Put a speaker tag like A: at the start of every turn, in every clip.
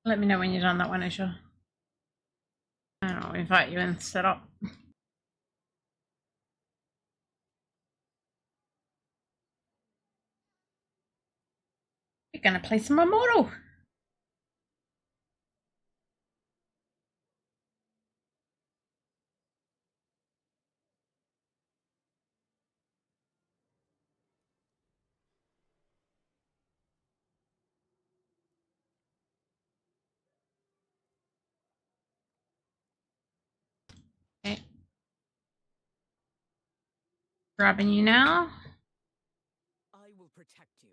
A: Let me know when you're done that one, Isha. And I'll invite you in, set up. We're gonna play some Immortal. Okay. Grabbing you now.
B: I will protect you.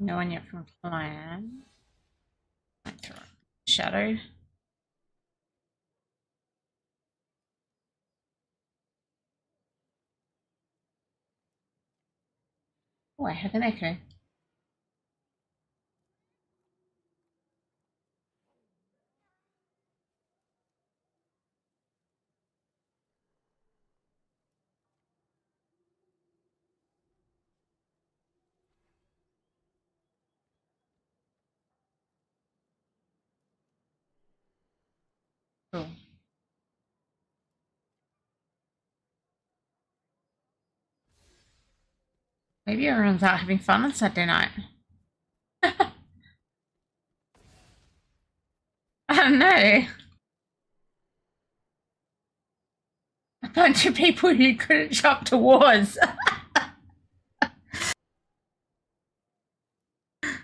A: No one yet from clan. Shadow. Oh, I have an echo. Cool. Maybe everyone's out having fun on Saturday night. I don't know. A bunch of people you couldn't shop to wars.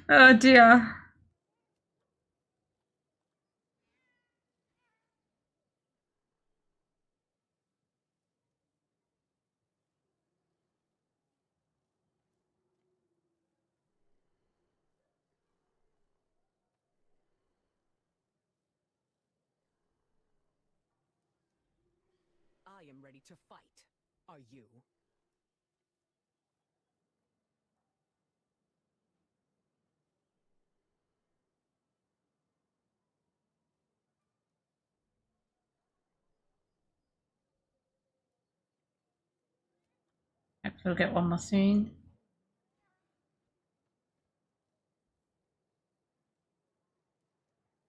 A: Oh dear.
B: I am ready to fight. Are you?
A: Hopefully we'll get one more soon.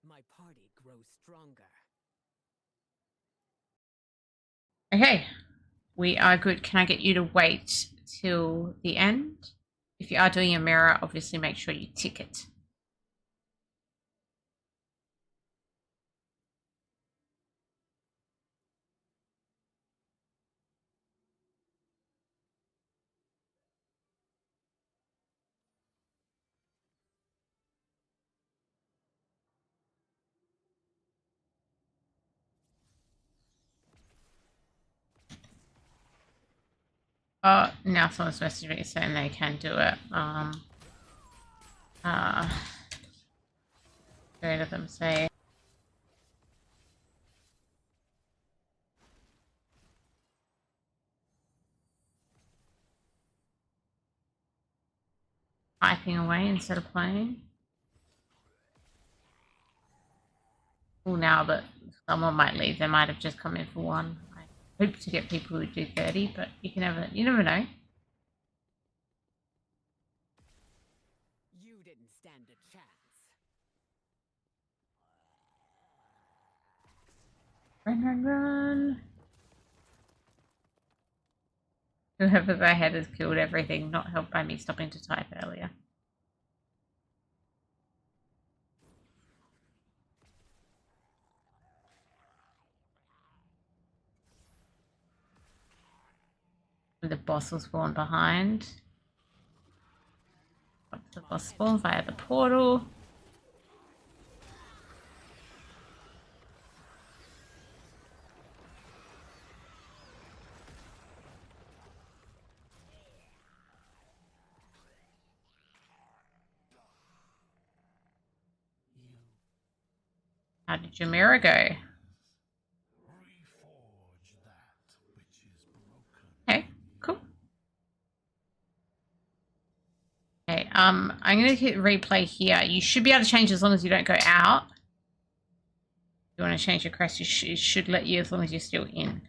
B: My party grows stronger.
A: Okay, we are good. Can I get you to wait till the end? If you are doing a mirror, obviously make sure you tick it. Now someone's messaging me saying they can do it. Three of them say. Typing away instead of playing. Well, now that someone might leave, they might have just come in for one. I hope to get people who do 30, but you never know.
B: You didn't stand a chance.
A: Run, run, run. Whoever's ahead has killed everything, not helped by me stopping to type earlier. The boss will spawn behind. The boss spawn via the portal. How did your mirror go? I'm going to hit replay here. You should be able to change as long as you don't go out. If you want to change your crest, it should let you as long as you're still in.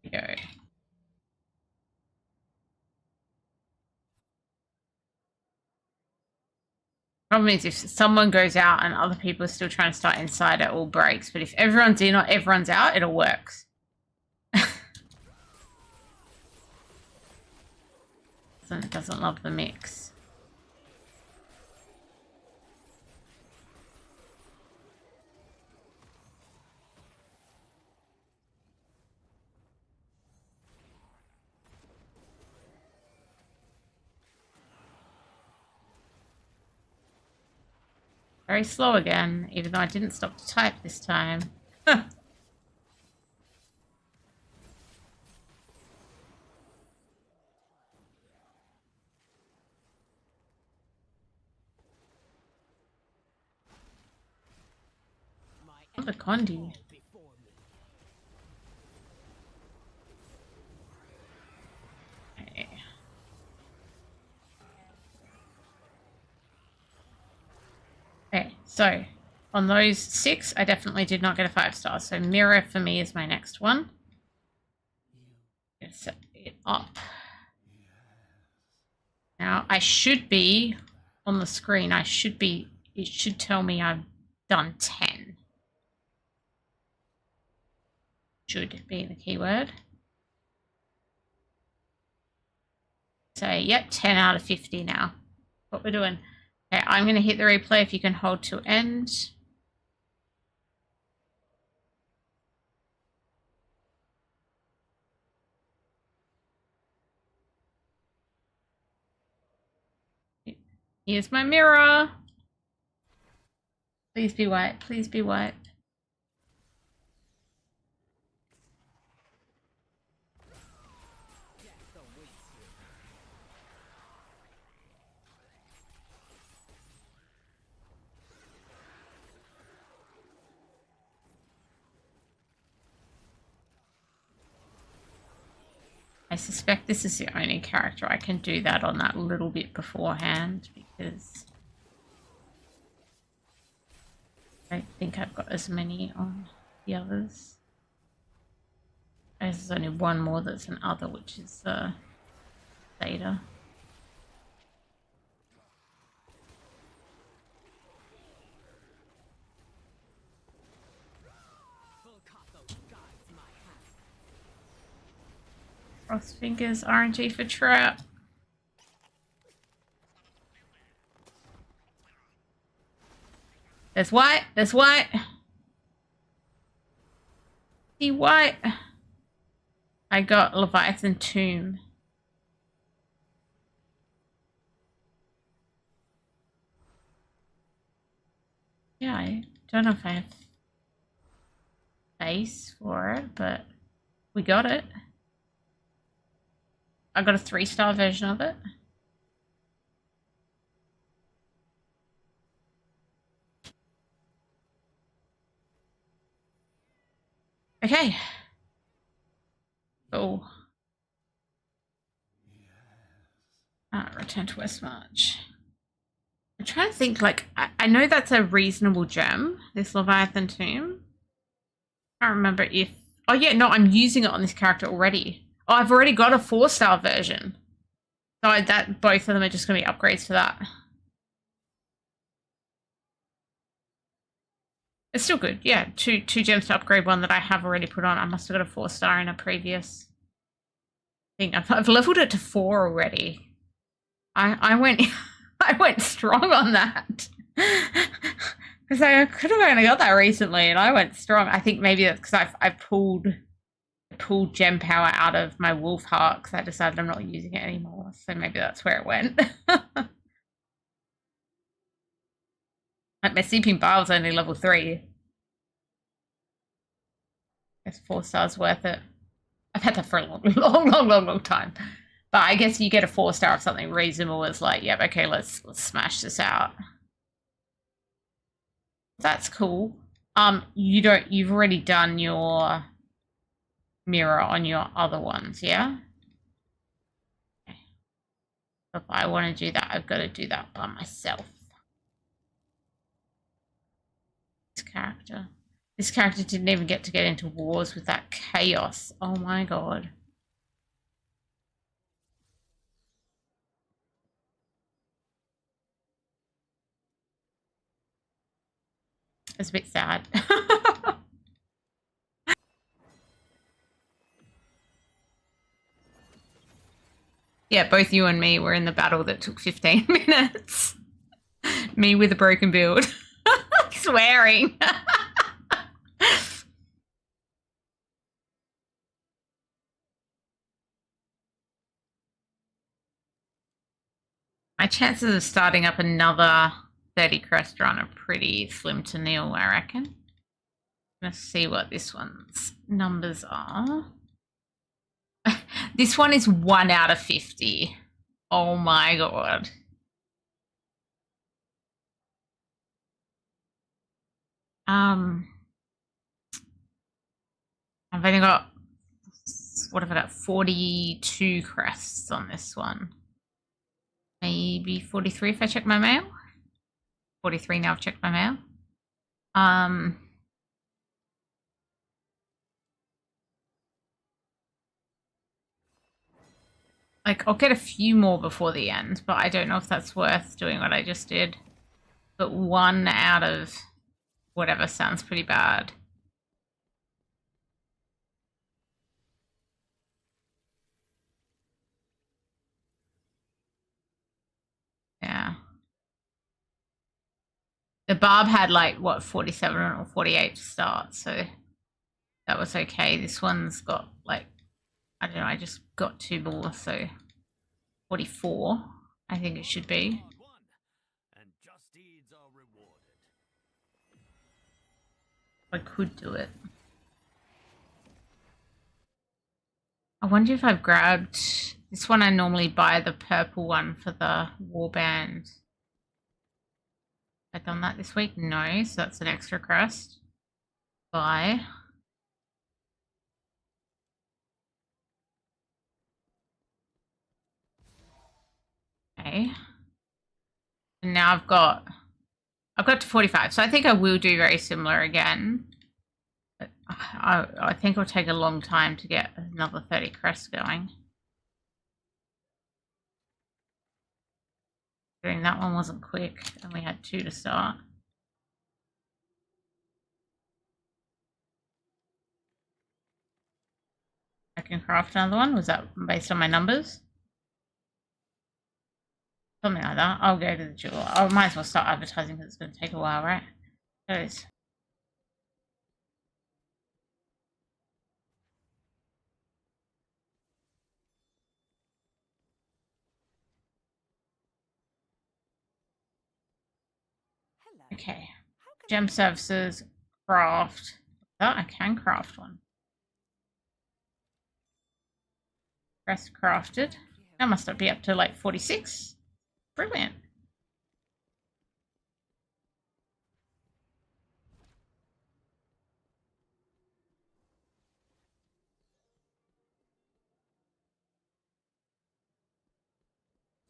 A: There you go. Problem is, if someone goes out and other people are still trying to start inside, it all breaks. But if everyone's in or everyone's out, it all works. Doesn't love the mix. Very slow again, even though I didn't stop to type this time. The Condi. Okay. Okay, so on those 6, I definitely did not get a 5-star. So mirror for me is my next one. Let's set it up. Now I should be on the screen. It should tell me I've done 10. Should be the keyword. So, yep, 10 out of 50 now. What we're doing. Okay, I'm going to hit the replay if you can hold to end. Here's my mirror. Please be white. Please be white. I suspect this is the only character I can do that on that little bit beforehand, because I don't think I've got as many on the others. There's only one more that's an other, which is Theta. Cross fingers, RNG for trap. There's white. There's white. See white. I got Leviathan Tomb. Yeah, I don't know if I have face for it, but we got it. I got a 3-star version of it. Okay. Oh. Return to Westmarch. I'm trying to think, like, I know that's a reasonable gem, this Leviathan Tomb. I can't remember if... Oh, yeah, no, I'm using it on this character already. Oh, I've already got a 4-star version. So that both of them are just going to be upgrades for that. It's still good. Yeah, two gems to upgrade one that I have already put on. I must have got a 4-star in a previous thing. I've leveled it to 4 already. I went I went strong on that. Because I could have only got that recently and I went strong. I think maybe that's because I pulled gem power out of my wolf heart because I decided I'm not using it anymore. So maybe that's where it went. Like my sleeping bar was only level 3. I guess 4 stars worth it. I've had that for a long time. But I guess you get a 4-star if something reasonable is like, yep, okay, let's smash this out. That's cool. You've already done your mirror on your other ones, yeah? Okay. If I want to do that, I've got to do that by myself. This character didn't even get to get into wars with that chaos. Oh my god. It's a bit sad. Yeah, both you and me were in the battle that took 15 minutes. Me with a broken build. Swearing. My chances of starting up another 30 crest run are pretty slim to nil, I reckon. Let's see what this one's numbers are. This one is 1 out of 50. Oh my god. I've only got, what have I got? 42 crests on this one. Maybe 43 if I check my mail. 43 now I've checked my mail. Like, I'll get a few more before the end, but I don't know if that's worth doing what I just did. But 1 out of whatever sounds pretty bad. Yeah. The Barb had like, what, 47 or 48 to start, so that was okay. This one's got like, I don't know, I just got 2 more, so 44, I think it should be. I could do it. I wonder if I've grabbed this one. I normally buy the purple one for the warband. Have I done that this week? No, so that's an extra crest. Buy. Okay. And now I've got to 45, so I think I will do very similar again. But I think it'll take a long time to get another 30 crests going. Doing that one wasn't quick, and we had 2 to start. I can craft another one. Was that based on my numbers? Something like that. I'll go to the jeweler. I might as well start advertising because it's going to take a while, right? Those. Okay. Gem services, craft. Oh, I can craft one. Press crafted. That must be up to like 46. Brilliant.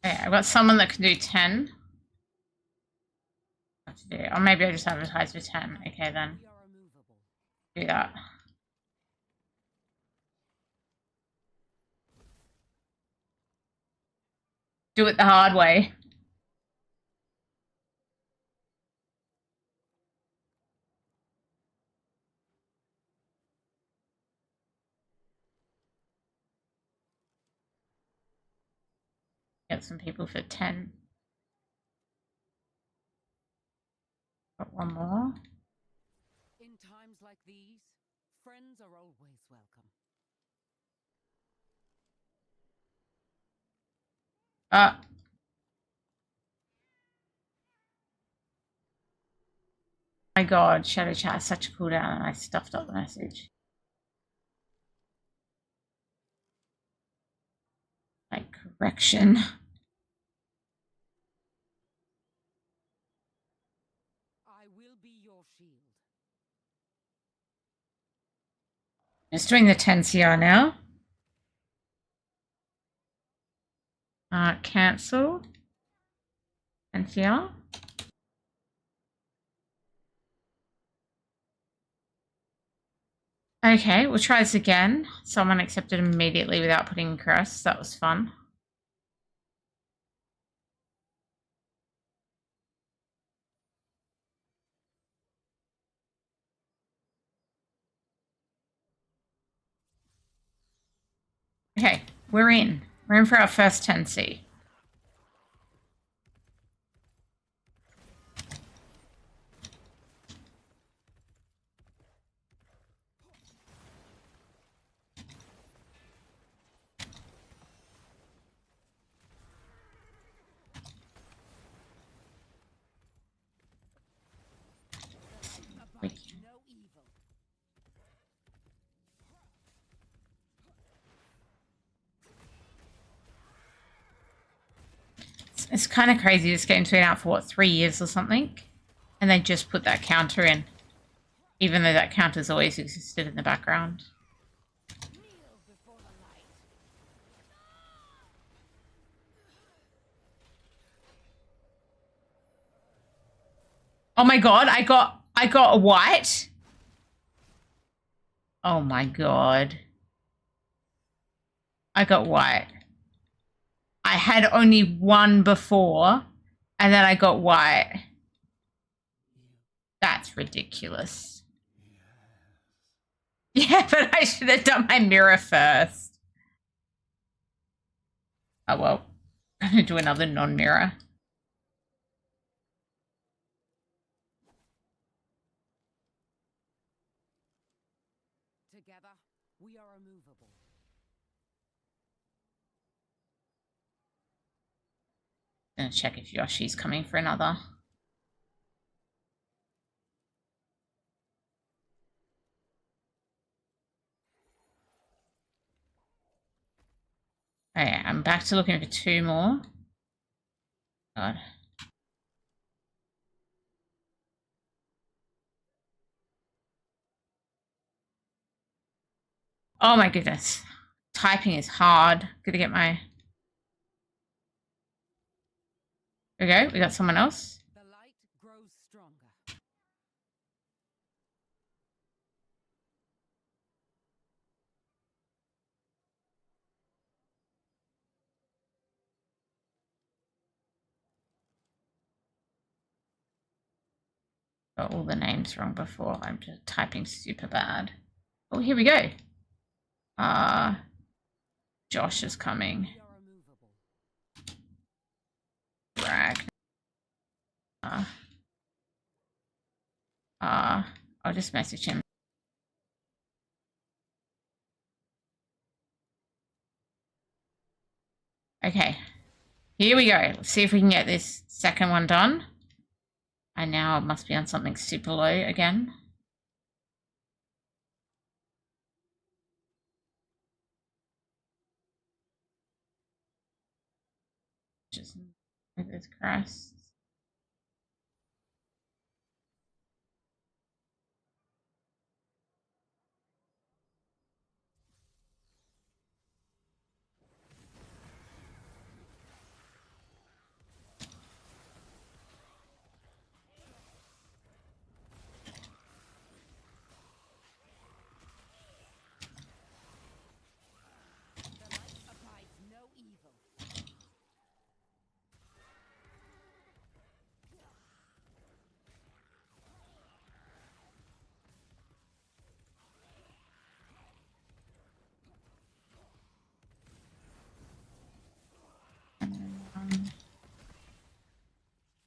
A: Okay, I've got someone that can do 10. What to do? Or maybe I just advertise for 10. Okay, then. Do that. Do it the hard way. Get some people for 10. Got one more.
B: In times like these, friends are always welcome.
A: My god, Shadow Chat has such a cooldown and I stuffed up the message. Like, correction.
B: I will be your
A: Just doing the 10 CR now. Cancel. 10 CR. Okay, we'll try this again. Someone accepted immediately without putting crest. That was fun. Okay, we're in. We're in for our first 10C. It's kind of crazy. This game's been out for, what, 3 years or something? And they just put that counter in. Even though that counter's always existed in the background. Oh my god, I got a white. Oh my god. I got white. I had only one before, and then I got white. That's ridiculous. Yeah, but I should have done my mirror first. Oh well. I'm gonna do another non-mirror.
B: Together, we are immovable.
A: Gonna check if Yoshi's coming for another. Okay, I'm back to looking for 2 more. God. Oh my goodness. Typing is hard. Gotta get my... There we go. We got someone else.
B: The light grows stronger.
A: Got all the names wrong before. I'm just typing super bad. Oh, here we go. Josh is coming.
B: We are immovable.
A: Brag. I'll just message him. Okay. Here we go. Let's see if we can get this second one done. I now must be on something super low again. Just with this crest.
B: The light abides no evil.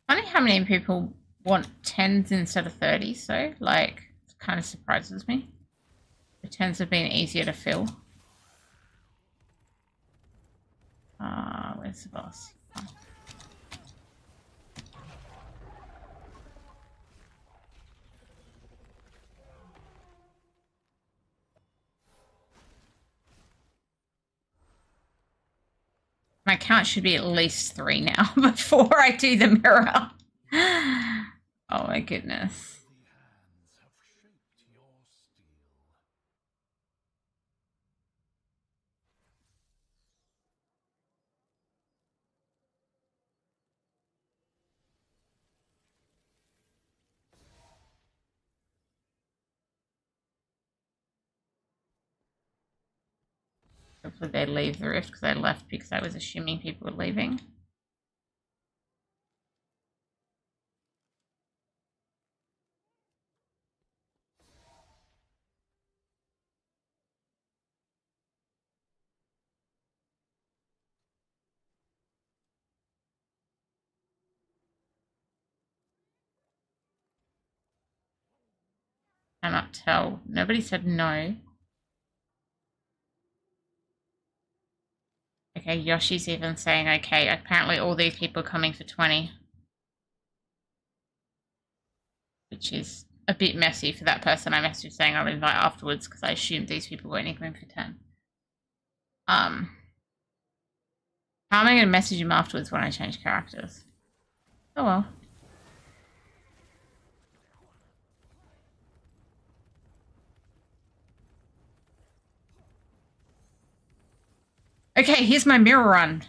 A: Funny how many people want 10s instead of 30s, so like it kind of surprises me. The 10s have been easier to fill. Where's the boss? Oh. My count should be at least 3 now before I do the mirror. Oh my goodness. Hopefully they leave the rift because they left because I was assuming people were leaving. Cannot tell. Nobody said no. Okay, Yoshi's even saying okay. Apparently all these people are coming for 20. Which is a bit messy for that person I messaged saying I'll invite afterwards because I assumed these people weren't even for 10. How am I going to message him afterwards when I change characters? Oh well. Okay, here's my mirror run.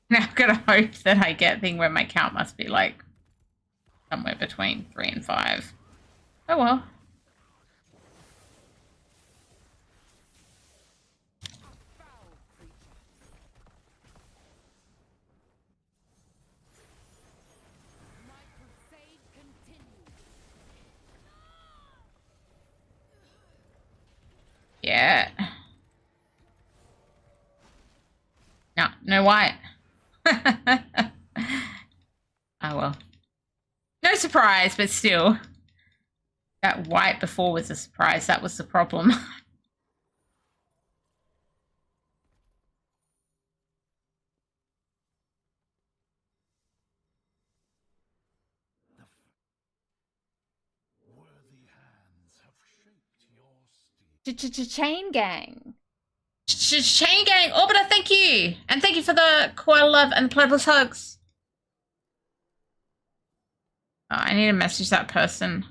A: Now I've got to hope that I get a thing where my count must be like somewhere between 3 and 5. Oh well. Yeah. No, no white. Oh well. No surprise, but still. That white before was a surprise. That was the problem.
C: Chain gang.
A: Chain gang. Orbiter, thank you. And thank you for the coil love and platypus hugs. Oh, I need to message that person.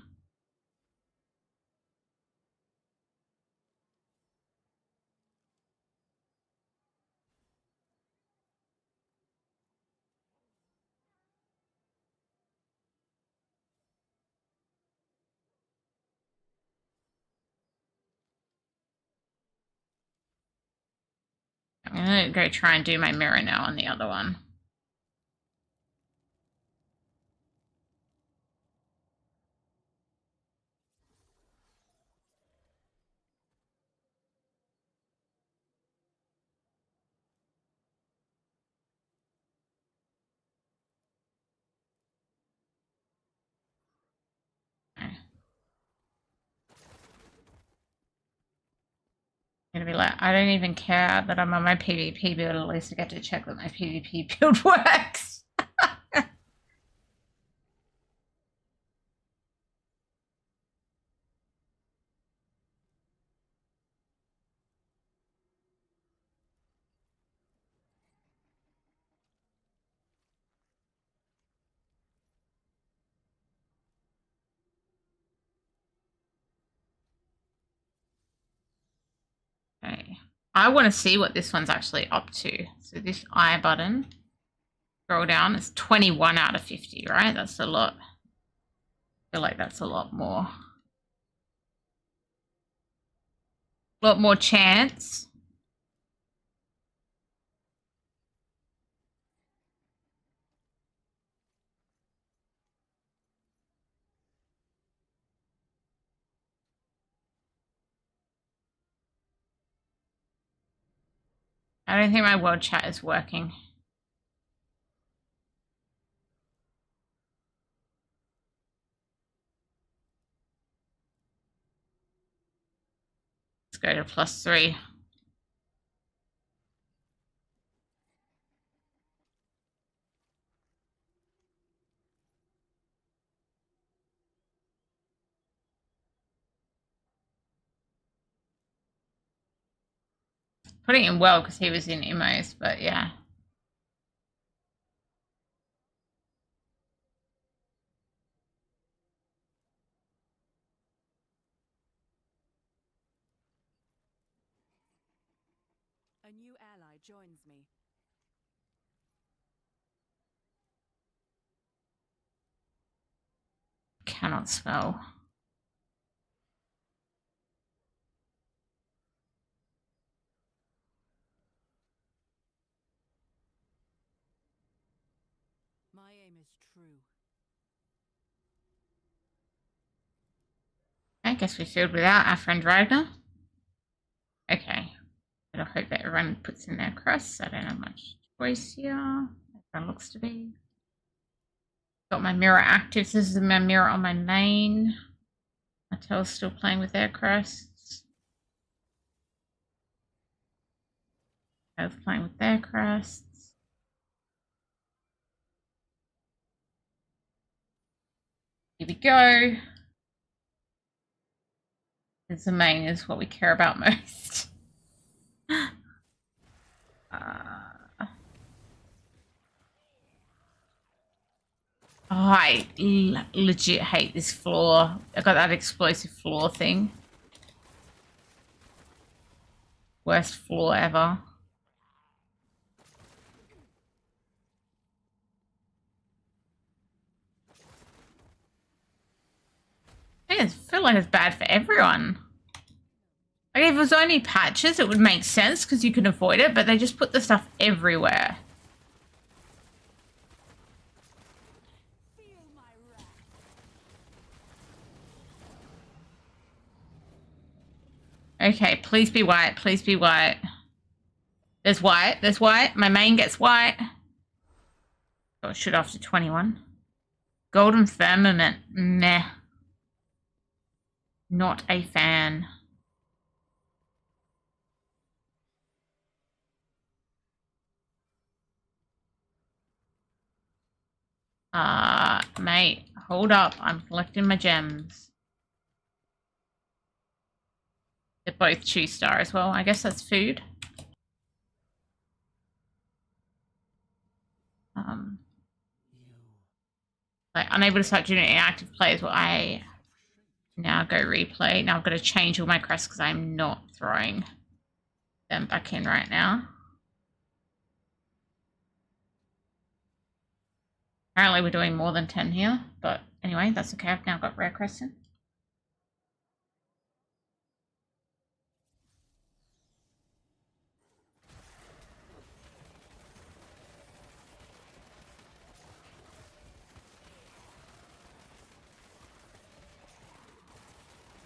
A: I'm gonna go try and do my mirror now on the other one. Gonna be like, I don't even care that I'm on my PvP build, at least I get to check that my PvP build works. Okay. I want to see what this one's actually up to. So this I button, scroll down, it's 21 out of 50, right? That's a lot. I feel like that's a lot more. A lot more chance. I don't think my world chat is working. Let's go to +3. Putting him well because he was in Immos, but yeah.
B: A new ally joins me.
A: Cannot spell.
B: My aim is true.
A: I guess we filled without our friend Ragnar. Okay. But I hope that everyone puts in their crusts. I don't have much choice here. Everyone looks to be. Got my mirror active. This is my mirror on my main. My tail's still playing with their crusts. Both playing with their crusts. Here we go. The main is what we care about most. I legit hate this floor. I got that explosive floor thing. Worst floor ever. I feel like it's bad for everyone. Like if it was only patches, it would make sense because you can avoid it, but they just put the stuff everywhere. Okay, please be white. Please be white. There's white. There's white. My main gets white. Oh, it should after 21. Golden Firmament. Meh. Not a fan. Mate, hold up. I'm collecting my gems. They're both 2-star as well. I guess that's food. Like unable to start generating active players. Well, I now go replay. Now I've got to change all my crests because I'm not throwing them back in right now. Apparently we're doing more than 10 here, but anyway, that's okay. I've now got rare crests in.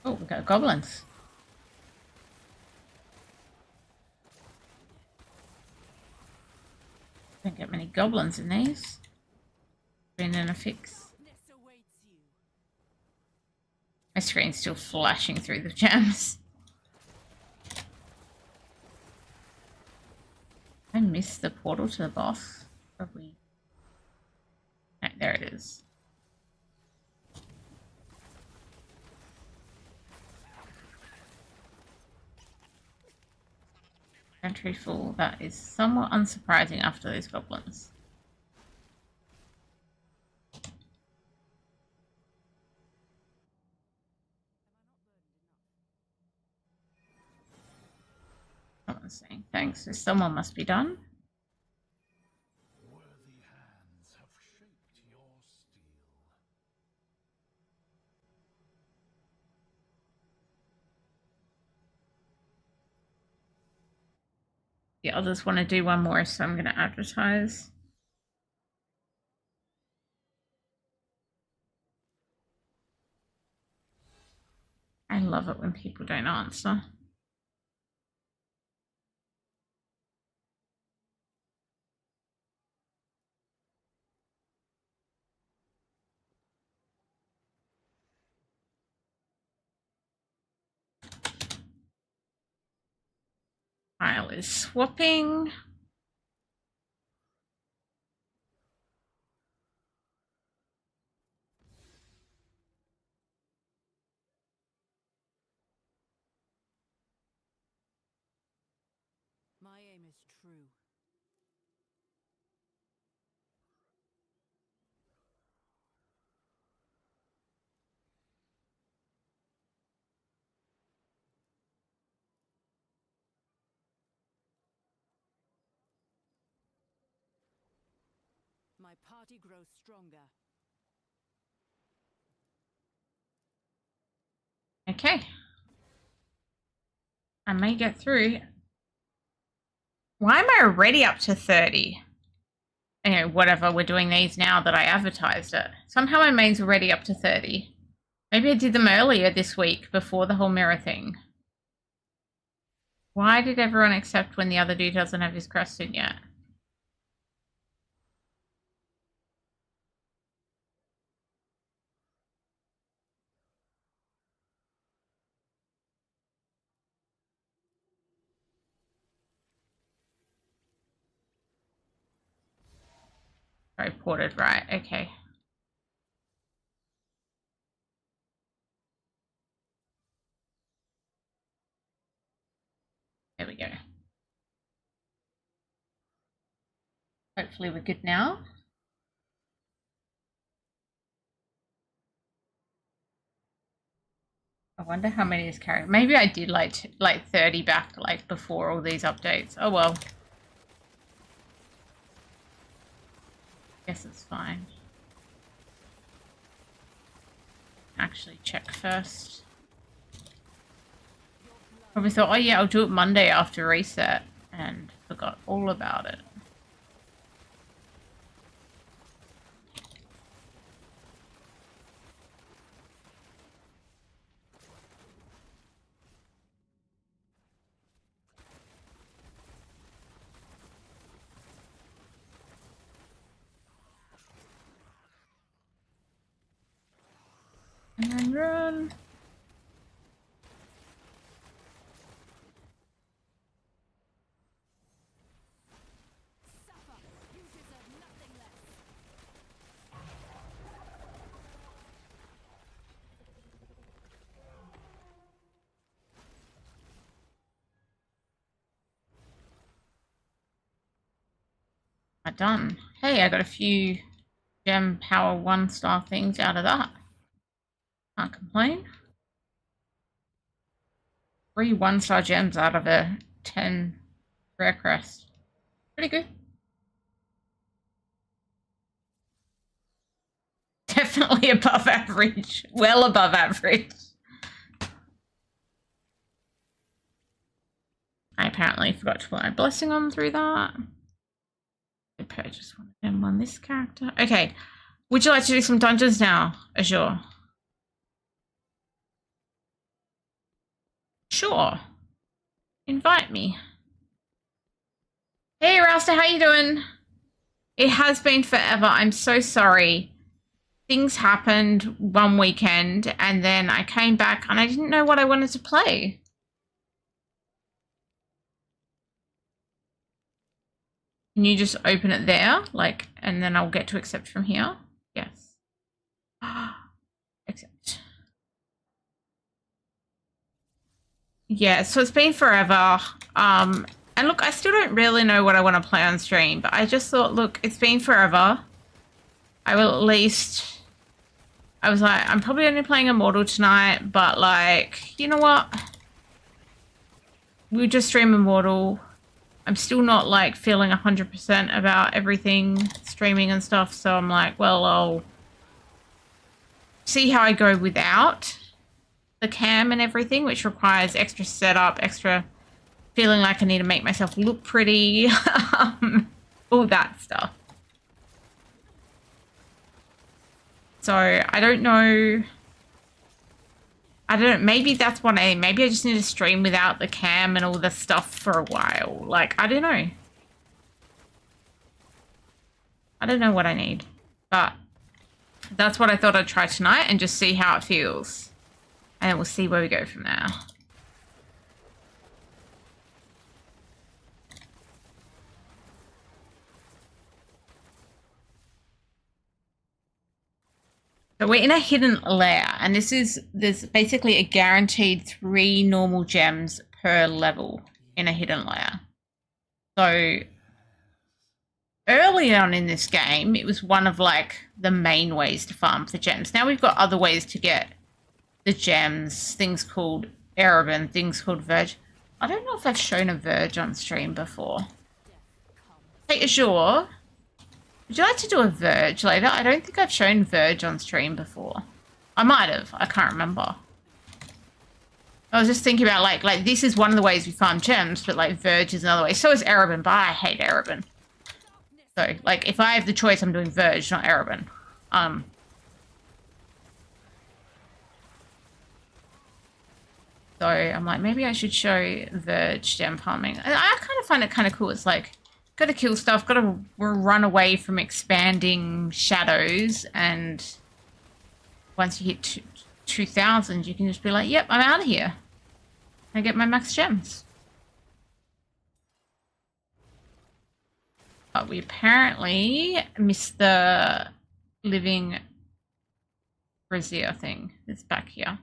A: Oh, we got goblins. Don't get many goblins in these. Been in a fix. My screen's still flashing through the gems. I missed the portal to the boss. Probably. No, there it is. Entry full. That is somewhat unsurprising after those goblins. Someone's saying thanks, so someone must be done.
D: Worthy hands have shaped your steel.
A: The others want to do one more, so I'm going to advertise. I love it when people don't answer. File is swapping.
B: My aim is true. My party grows stronger.
A: Okay. I may get through. Why am I already up to 30? you know, whatever, we're doing these now that I advertised it. Somehow my main's already up to 30. Maybe I did them earlier this week before the whole mirror thing. Why did everyone accept when the other dude doesn't have his crest in yet? Sorry, ported, right, okay. There we go. Hopefully we're good now. I wonder how many is carrying. Maybe I did like 30 back like before all these updates. Oh well. Guess it's fine. Actually check first. Probably thought, oh yeah, I'll do it Monday after reset, and forgot all about it. And then run. Done. Hey, I got a few gem power 1-star things out of that. Can't complain. 3 1-star gems out of a 10 rare crest. Pretty good. Definitely above average. Well above average. I apparently forgot to put my blessing on through that. I purchased one of them on this character. Okay. Would you like to do some dungeons now, Azure? Sure. Invite me. Hey, Rasta, how you doing? It has been forever. I'm so sorry. Things happened one weekend, and then I came back, and I didn't know what I wanted to play. Can you just open it there? Like, and then I'll get to accept from here? Yes. Accept. Yeah, so it's been forever. And look, I still don't really know what I want to play on stream, but I just thought, look, it's been forever. I will at least... I was like, I'm probably only playing Immortal tonight, but like, you know what? We'll just stream Immortal. I'm still not like feeling 100% about everything, streaming and stuff, so I'm like, well, I'll see how I go without the cam and everything, which requires extra setup, extra feeling like I need to make myself look pretty, all that stuff. So I don't know. Maybe that's what maybe I just need to stream without the cam and all the stuff for a while. Like, I don't know. I don't know what I need, but that's what I thought I'd try tonight and just see how it feels. And then we'll see where we go from there. So we're in a hidden layer, and there's basically a guaranteed 3 normal gems per level in a hidden layer. So early on in this game, it was one of like the main ways to farm for gems. Now we've got other ways to get the gems, things called Erebin, things called Verge. I don't know if I've shown a Verge on stream before. Hey, Azure. Would you like to do a Verge later? I don't think I've shown Verge on stream before. I might have. I can't remember. I was just thinking about like this is one of the ways we farm gems, but like Verge is another way. So is Erebin, but I hate Erebin. So, like, if I have the choice, I'm doing Verge, not Erebin. So I'm like, maybe I should show Verge gem farming. And I kind of find it kind of cool. It's like, got to kill stuff, got to run away from expanding shadows, and once you hit 2,000, you can just be like, yep, I'm out of here. I get my max gems. But we apparently missed the living brazier thing. It's back here.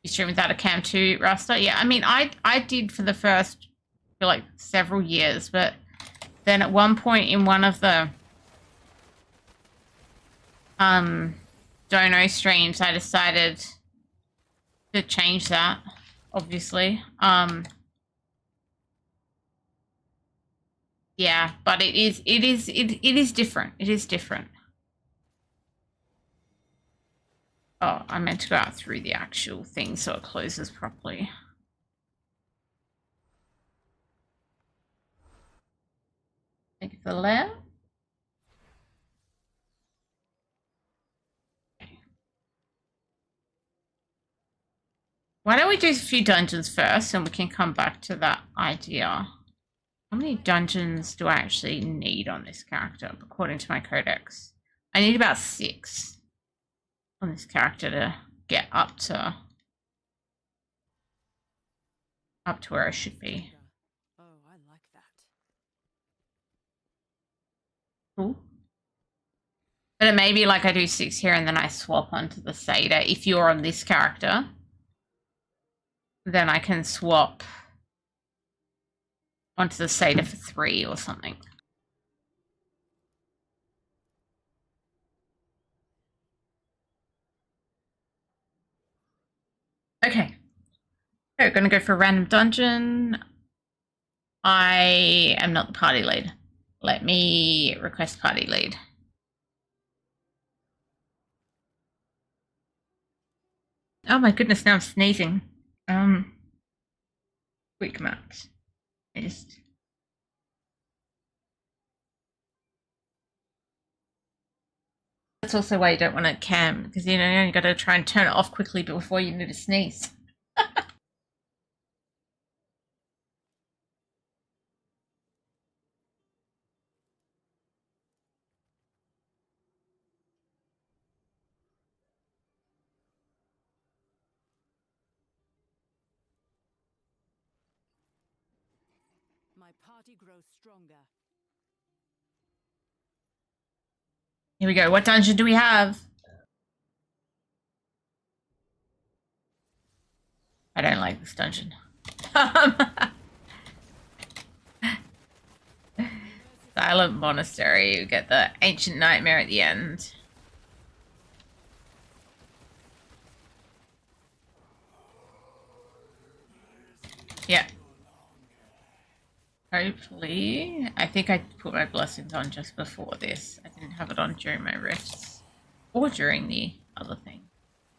A: You stream without a cam too, Rasta? Yeah, I mean, I did for the first, for like several years, but then at one point in one of the dono streams, I decided to change that, obviously. Yeah, but it is different. It is different. Oh, I meant to go out through the actual thing so it closes properly. Take the left. Why don't we do a few dungeons first and we can come back to that idea. How many dungeons do I actually need on this character according to my codex? I need about 6 on this character to get up to where I should be.
B: Oh, I like that.
A: Cool. But it may be like I do 6 here and then I swap onto the Seder. If you're on this character, then I can swap onto the Seder for 3 or something. Okay. We're going to go for a random dungeon. I am not the party lead. Let me request party lead. Oh my goodness, now I'm sneezing. Quick maps. That's also why you don't want to cam, because you know you got to try and turn it off quickly before you need to sneeze.
B: My party grows stronger.
A: Here we go. What dungeon do we have? I don't like this dungeon. Silent Monastery. You get the Ancient Nightmare at the end. Yeah. Hopefully. I think I put my blessings on just before this. I didn't have it on during my rifts. Or during the other thing.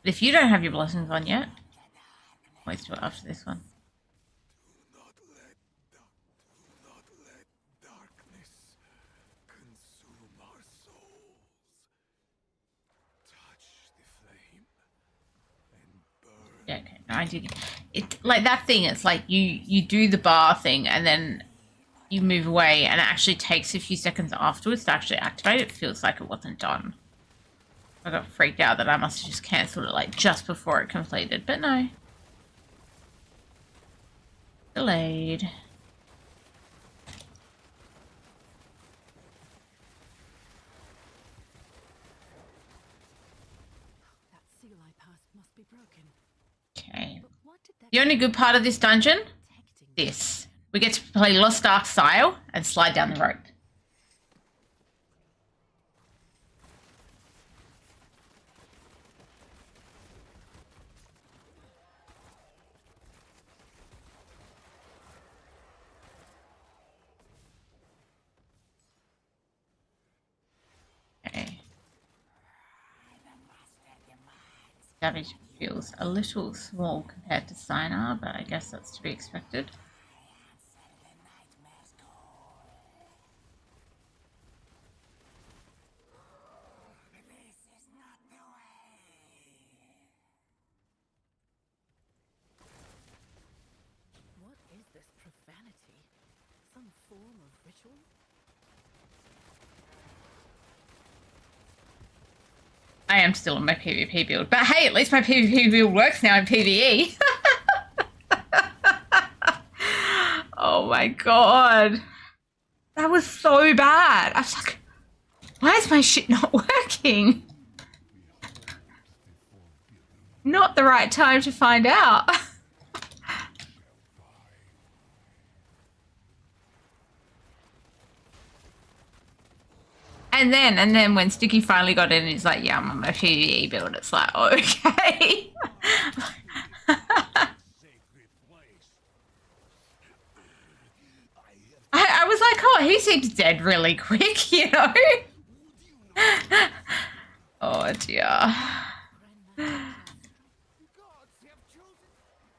A: But if you don't have your blessings on yet, always do it after this one.
D: Do not let darkness consume our souls. Touch the flame and burn.
A: Yeah, okay. No, I did. It like that thing. It's like you do the bar thing and then you move away, and it actually takes a few seconds afterwards to actually activate. It feels like it wasn't done. I got freaked out that I must have just cancelled it like just before it completed, but no. Delayed.
B: That seal I passed must be broken.
A: Okay.
B: But what did that
A: The only good part of this dungeon,
B: protecting
A: this. We get to play Lost Ark style and slide down the rope. Okay. Damage feels a little small compared to Sinar, but I guess that's to be expected.
B: What is this profanity? Some form of ritual?
A: I am still on my PvP build, but hey, at least my PvP build works now in PvE. Oh my god. That was so bad. I was like, why is my shit not working? Not the right time to find out. And then when Sticky finally got in, he's like, yeah, I'm on my PvE build. It's like, okay. I was like, oh, he seems dead really quick, you know? Oh, dear.
D: Gods have chosen.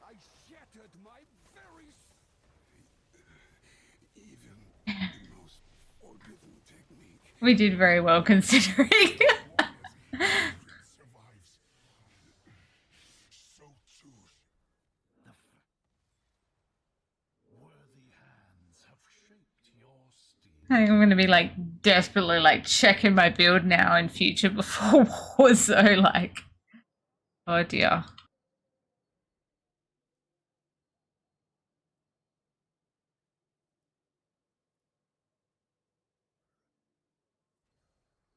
D: I shattered my very even the most forbidden technique
A: We did very well considering.
D: survives. So choose. Worthy hands have shaped your steel.
A: I'm going to be like desperately like checking my build now in future before war, so like, oh dear.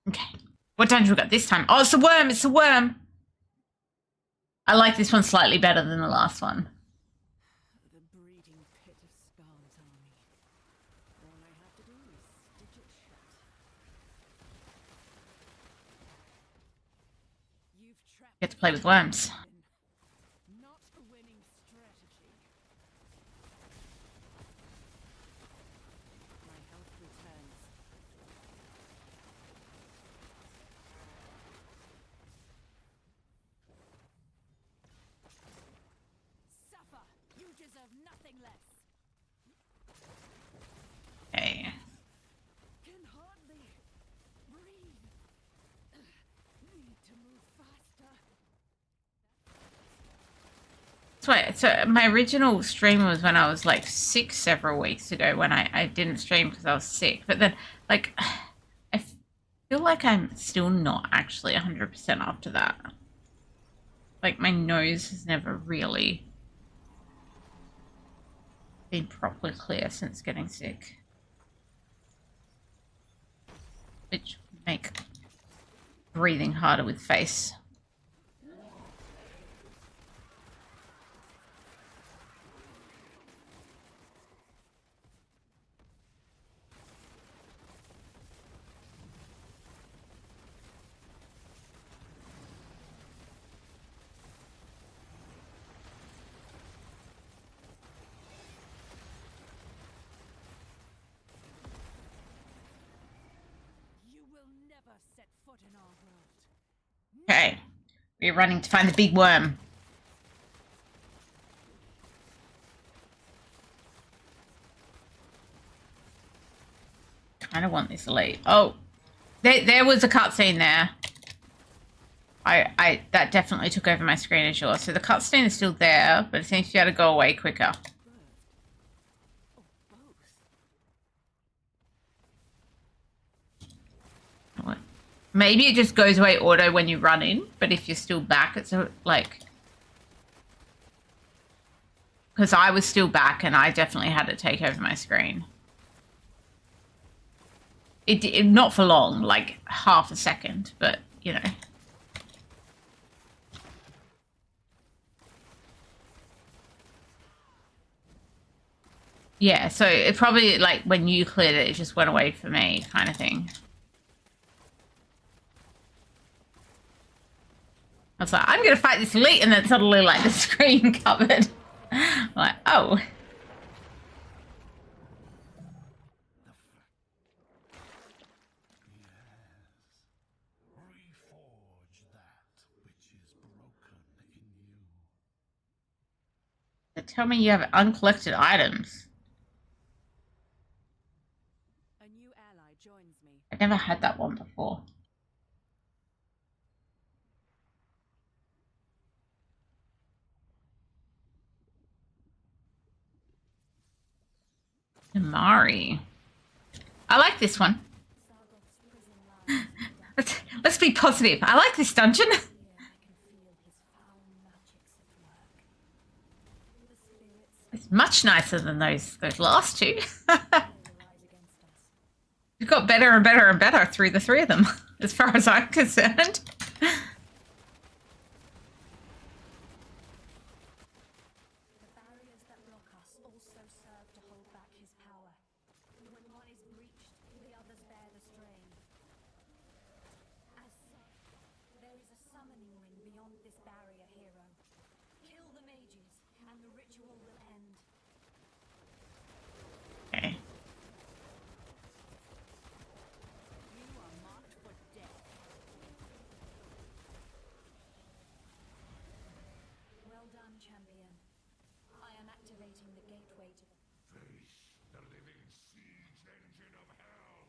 A: Okay, what dungeon we got this time? Oh, it's a worm, it's a worm. I like this one slightly better than the last one.
B: The breeding pit of Skarn's army. All I have to do is stitch it shut. You've trapped
A: Get to play with worms.
B: not a winning strategy. My health returns. Suffer! You deserve nothing less.
A: Okay.
B: Can hardly breathe. Need to move faster.
A: So my original stream was when I was like sick several weeks ago when I didn't stream because I was sick. But then like I feel like I'm still not actually 100% after that. Like my nose has never really been properly clear since getting sick. Which would make breathing harder with face.
B: You will never set foot in our world.
A: Okay. We're running to find the big worm. Kind of want this elite. Oh, there was a cutscene there. That definitely took over my screen as yours. So the cutscene is still there, but it seems to be able to go away quicker. What? Maybe it just goes away auto when you run in, but if you're still back, it's like... Because I was still back and I definitely had to take over my screen. It not for long, like half a second, but you know. Yeah, so it probably like when you cleared it, it just went away for me, kind of thing. I was like, I'm gonna fight this elite, and then suddenly like the screen covered. I'm like, oh.
D: Reforge that which is broken.
A: but tell me you have uncollected items.
B: A new ally joins me.
A: I never had that one before. Amari. I like this one. Let's be positive. I like this dungeon. It's much nicer than those last two. You've got better and better and better through the three of them, as far as I'm concerned.
E: The barriers that block us also serve to hold back his power. When one is breached, the others bear the strain. As such, there is a summoning ring beyond this barrier, hero. Kill the mages, and the ritual will end.
A: Okay.
B: You are marked for death.
E: Well done, champion. I am activating the gateway to the...
D: Face the living siege engine of hell.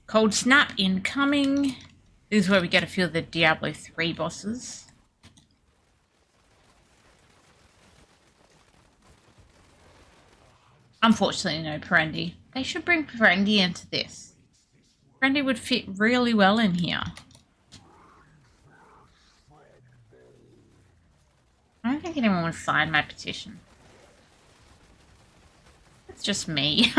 A: Cold snap incoming. This is where we get a few of the Diablo 3 bosses. Unfortunately, no Perendi. They should bring Perendi into this. Perendi would fit really well in here. I don't think anyone would sign my petition. It's just me.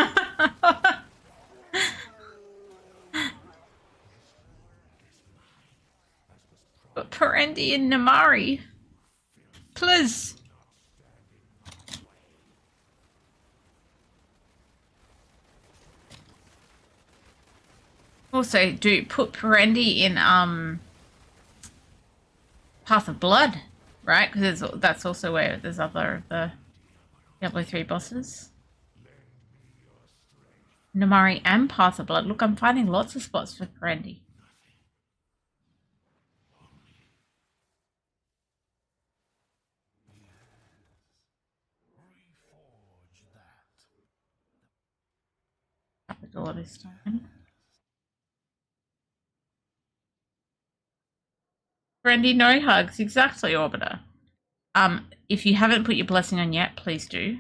A: But Perendi and Namari. Please. Also, do put Perendi in Path of Blood, right? Because that's also where there's other of the Diablo 3 bosses. Namari and Path of Blood. Look, I'm finding lots of spots for Perendi. Shut the door this time. Perendi, no hugs. Exactly, Orbiter. If you haven't put your blessing on yet, please do.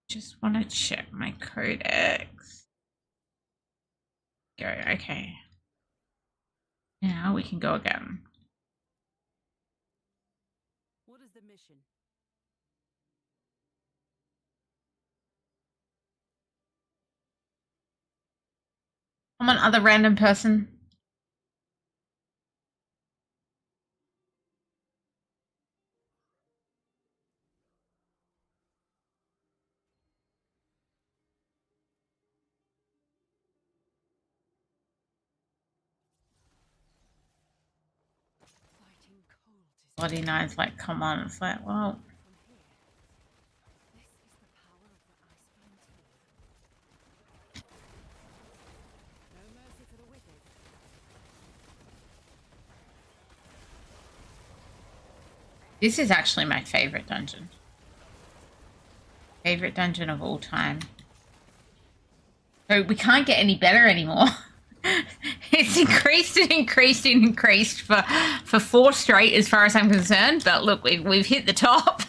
A: Just want to check my codex. Go, okay. Now we can go again.
B: What is the mission?
A: Come on, other random person.
B: Fighting cold is
A: Bloody Nine's like, come on. It's like, well,
B: from here. This is the power of the Iceborne Teeth. No mercy for the wicked.
A: this is actually my favorite dungeon. Favorite dungeon of all time. So we can't get any better anymore. It's increased and increased and increased for 4 straight as far as I'm concerned. But look, we've hit the top.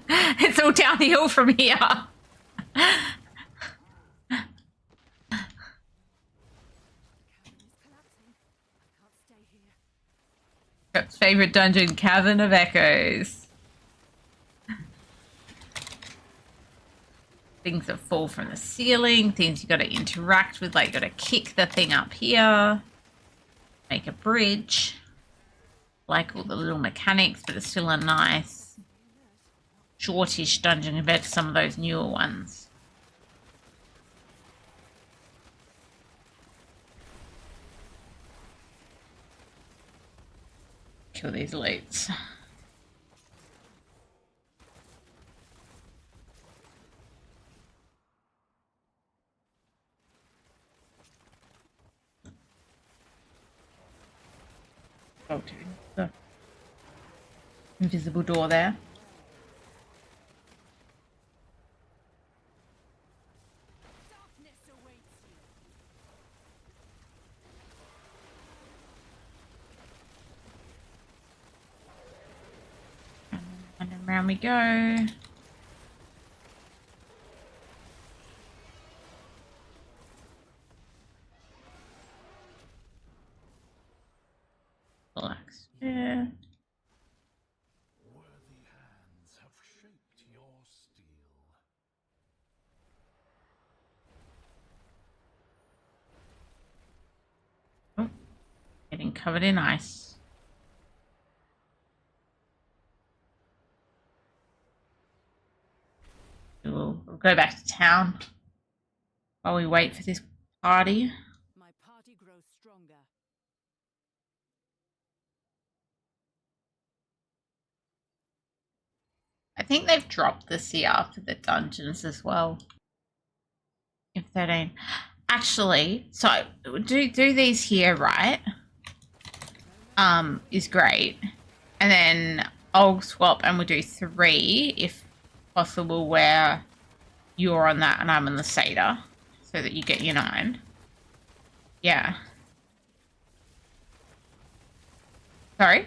A: It's all downhill from here. Trep's favorite dungeon, Cavern of Echoes. Things that fall from the ceiling, things you got to interact with, like you got to kick the thing up here, make a bridge. Like all the little mechanics, but it's still a nice shortish dungeon compared to some of those newer ones. Kill these elites. go to the invisible door there.
B: Darkness awaits you.
A: And around we go. Relax. Yeah.
D: Worthy hands have shaped your steel.
A: Oh, getting covered in ice. We'll go back to town while we wait for this party.
B: My party grows stronger.
A: I think they've dropped the CR for the dungeons as well. If 13. Actually, so do these here, right? Is great. And then I'll swap and we'll do 3 if possible where you're on that and I'm on the Seder. So that you get your 9. Yeah. Sorry?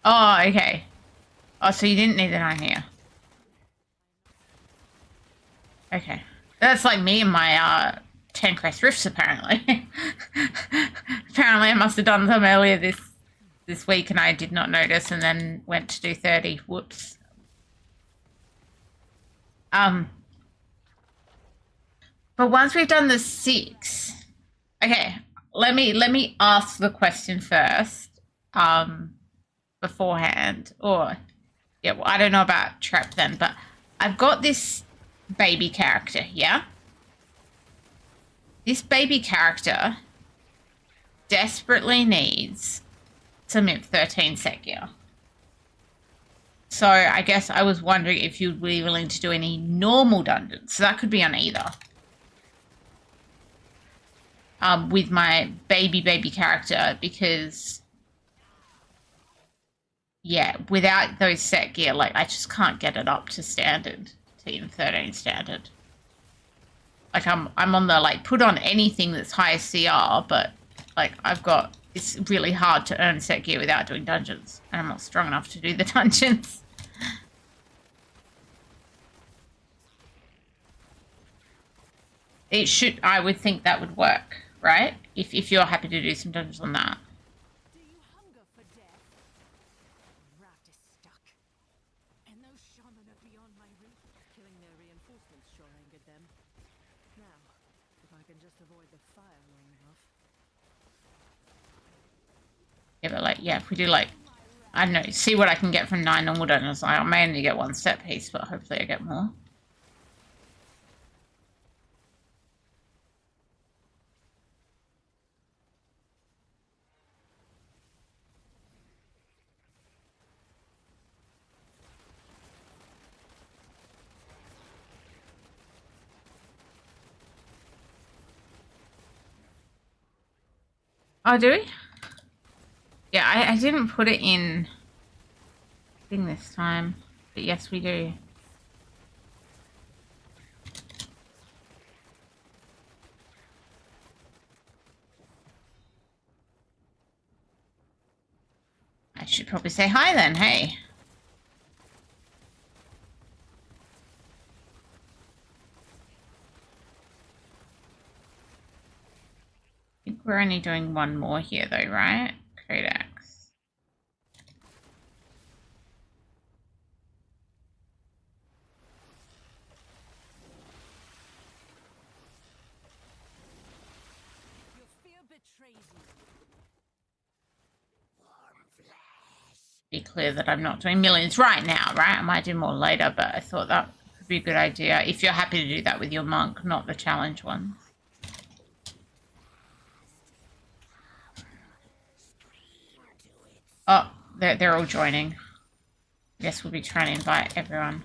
A: Oh, okay. Oh, so you didn't need the 9 here. Okay. That's like me and my 10 crest rifts, apparently. Apparently I must have done them earlier this week and I did not notice and then went to do 30. Whoops. But once we've done the 6, okay, let me ask the question first, beforehand. Or yeah, well, I don't know about Trep then, but I've got this baby character, yeah? This baby character desperately needs some Imp 13 set gear. So I guess I was wondering if you'd be willing to do any normal dungeons. So that could be on either. With my baby character, because yeah, without those set gear, like I just can't get it up to standard, Team 13 standard. Like I'm on the like put on anything that's higher CR, but like it's really hard to earn set gear without doing dungeons, and I'm not strong enough to do the dungeons. I would think that would work, right? If you're happy to do some dungeons on that.
B: Do you hunger for death? Rat is stuck. And those shaman are beyond my reach. Killing their reinforcements sure angered them. Now, if I can just avoid the fire long enough.
A: Yeah, but like, yeah, if we do like, I don't know, see what I can get from 9 normal dungeons. I may only get 1 set piece, but hopefully I get more. Oh, do we? Yeah, I didn't put it in thing this time, but yes, we do. I should probably say hi then, hey. I think we're only doing 1 more here though, right? Codex.
B: Your fear betrays you.
A: Be clear that I'm not doing millions right now, right? I might do more later, but I thought that could be a good idea if you're happy to do that with your monk, not the challenge ones. Oh, they're all joining. I guess we'll be trying to invite everyone.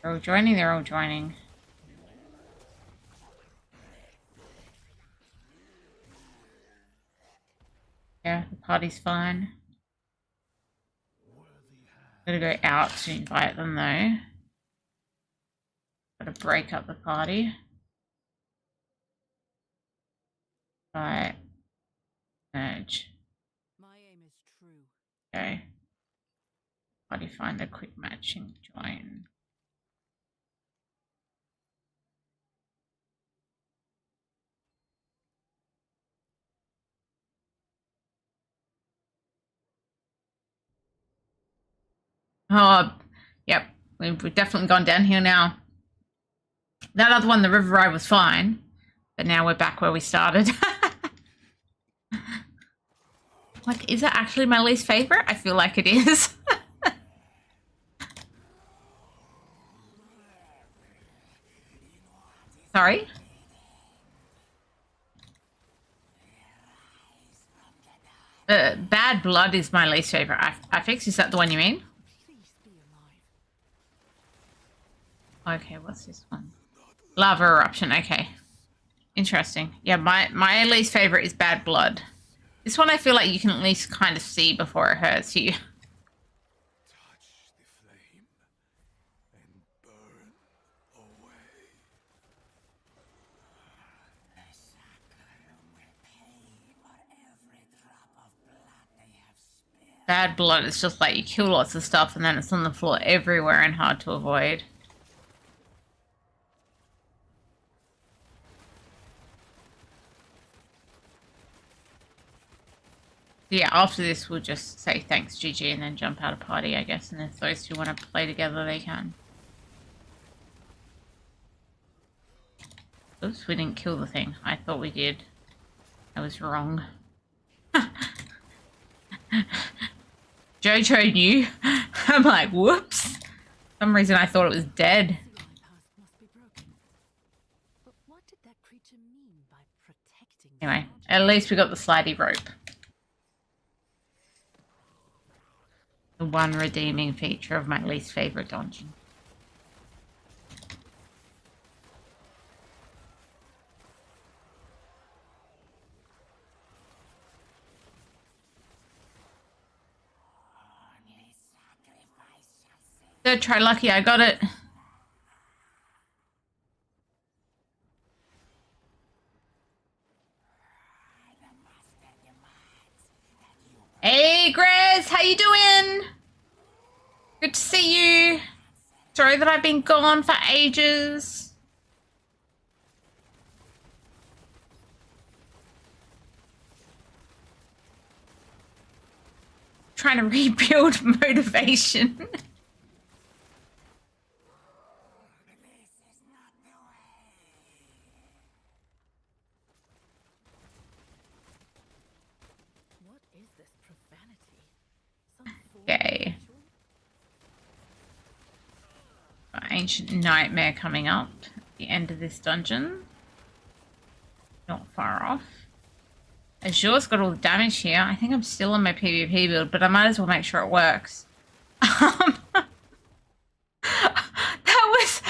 A: They're all joining, they're all joining. Yeah, the party's fine. Gotta go out to invite them though. Gotta break up the party. Right. Merge.
B: My aim is true.
A: Okay. Party finder, quick matching, join. Oh, yep. We've definitely gone down here now. That other one, the river ride, was fine. But now we're back where we started. Like, is it actually my least favorite? I feel like it is. Sorry? Bad Blood is my least favorite. I fix. Is that the one you mean?
B: Please be alive.
A: Okay, what's this one? Lava Eruption. Okay. Interesting. Yeah, my least favorite is Bad Blood. This one I feel like you can at least kind of see before it hurts you.
D: Touch the flame and burn away. The Saccharum will pay for every drop of blood they have spilled.
A: Bad Blood is just like you kill lots of stuff and then it's on the floor everywhere and hard to avoid. Yeah, after this we'll just say thanks GG and then jump out of party, I guess, and if those two want to play together they can. Oops, we didn't kill the thing. I thought we did. I was wrong. Jojo knew. I'm like, whoops. For some reason I thought it was dead.
B: The bypass must be broken. But what did that creature mean by protecting the
A: Anyway,
B: lodge?
A: at least we got the slidey rope. The one redeeming feature of my least favorite dungeon. Third try lucky, I got it. Hey Grace, how you doing? Good to see you. Sorry that I've been gone for ages. Trying to rebuild motivation.
B: What is this profanity? Some form
A: Okay.
B: of ritual?
A: Ancient Nightmare coming up at the end of this dungeon. Not far off. Azure's got all the damage here. I think I'm still on my PvP build, but I might as well make sure it works. That was...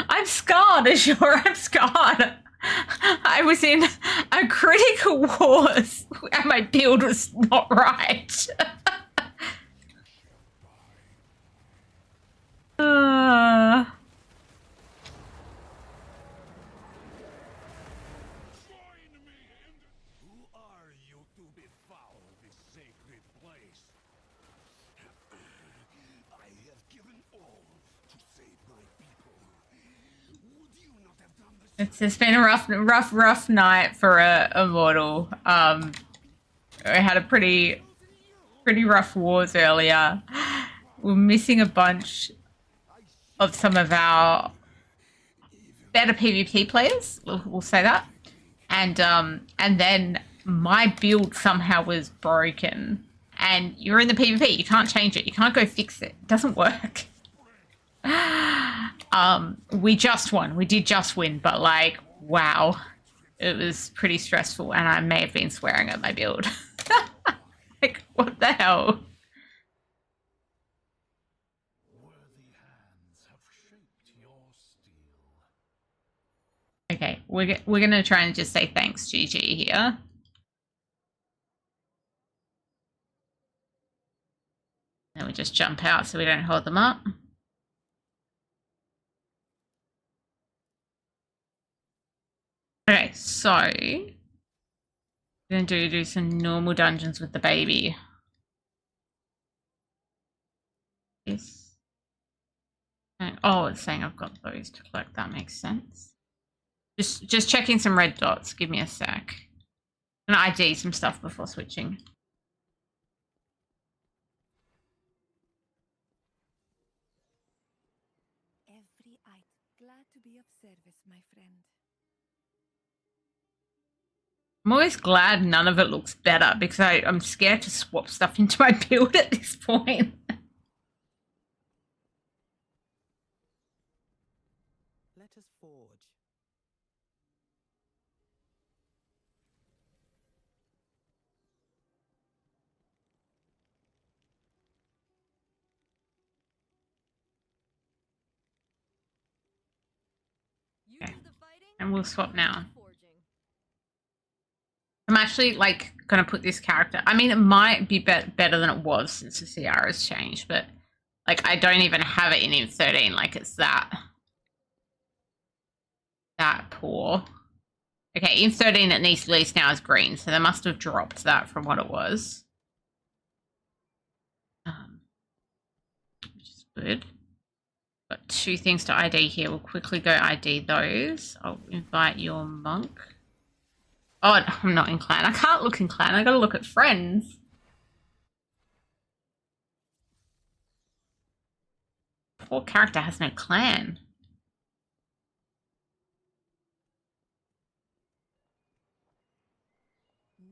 A: I'm scarred, Azure. I'm scarred. I was in a critical wars and my build was not right.
D: Who are you to befoul this sacred place? I have given all to save my people. Would you not have done the same?
A: It's been a rough night for a Immortal. We had a pretty rough wars earlier. We're missing a bunch of some of our better PvP players. We'll say that. And then my build somehow was broken. And you're in the PvP. You can't change it. You can't go fix it. It doesn't work. We just won. We did just win, but like, wow. It was pretty stressful and I may have been swearing at my build. Like, what the hell?
D: Worthy hands have shaped
A: we're gonna try and just say thanks, GG here. And we just jump out so we don't hold them up. Okay, so we're gonna do some normal dungeons with the baby. Yes. Oh, it's saying I've got those to collect. That makes sense. Just checking some red dots. Give me a sec. I'm gonna ID some stuff before switching.
B: Every eye. Glad to be of service, my friend.
A: I'm always glad none of it looks better because I'm scared to swap stuff into my build at this point.
F: Let us forge.
B: You
A: Okay.
B: do the fighting,
A: And we'll swap now.
B: I'll do the forging.
A: I'm actually like gonna put this character. I mean, it might be better than it was since the CR has changed, but like I don't even have it in 13. Like it's that poor. Okay, in 13 it needs at least now is green, so they must have dropped that from what it was. Which is good. Got 2 things to ID here. We'll quickly go ID those. I'll invite your monk. Oh, I'm not in clan. I can't look in clan. I gotta look at friends. Poor character has no clan.
B: No,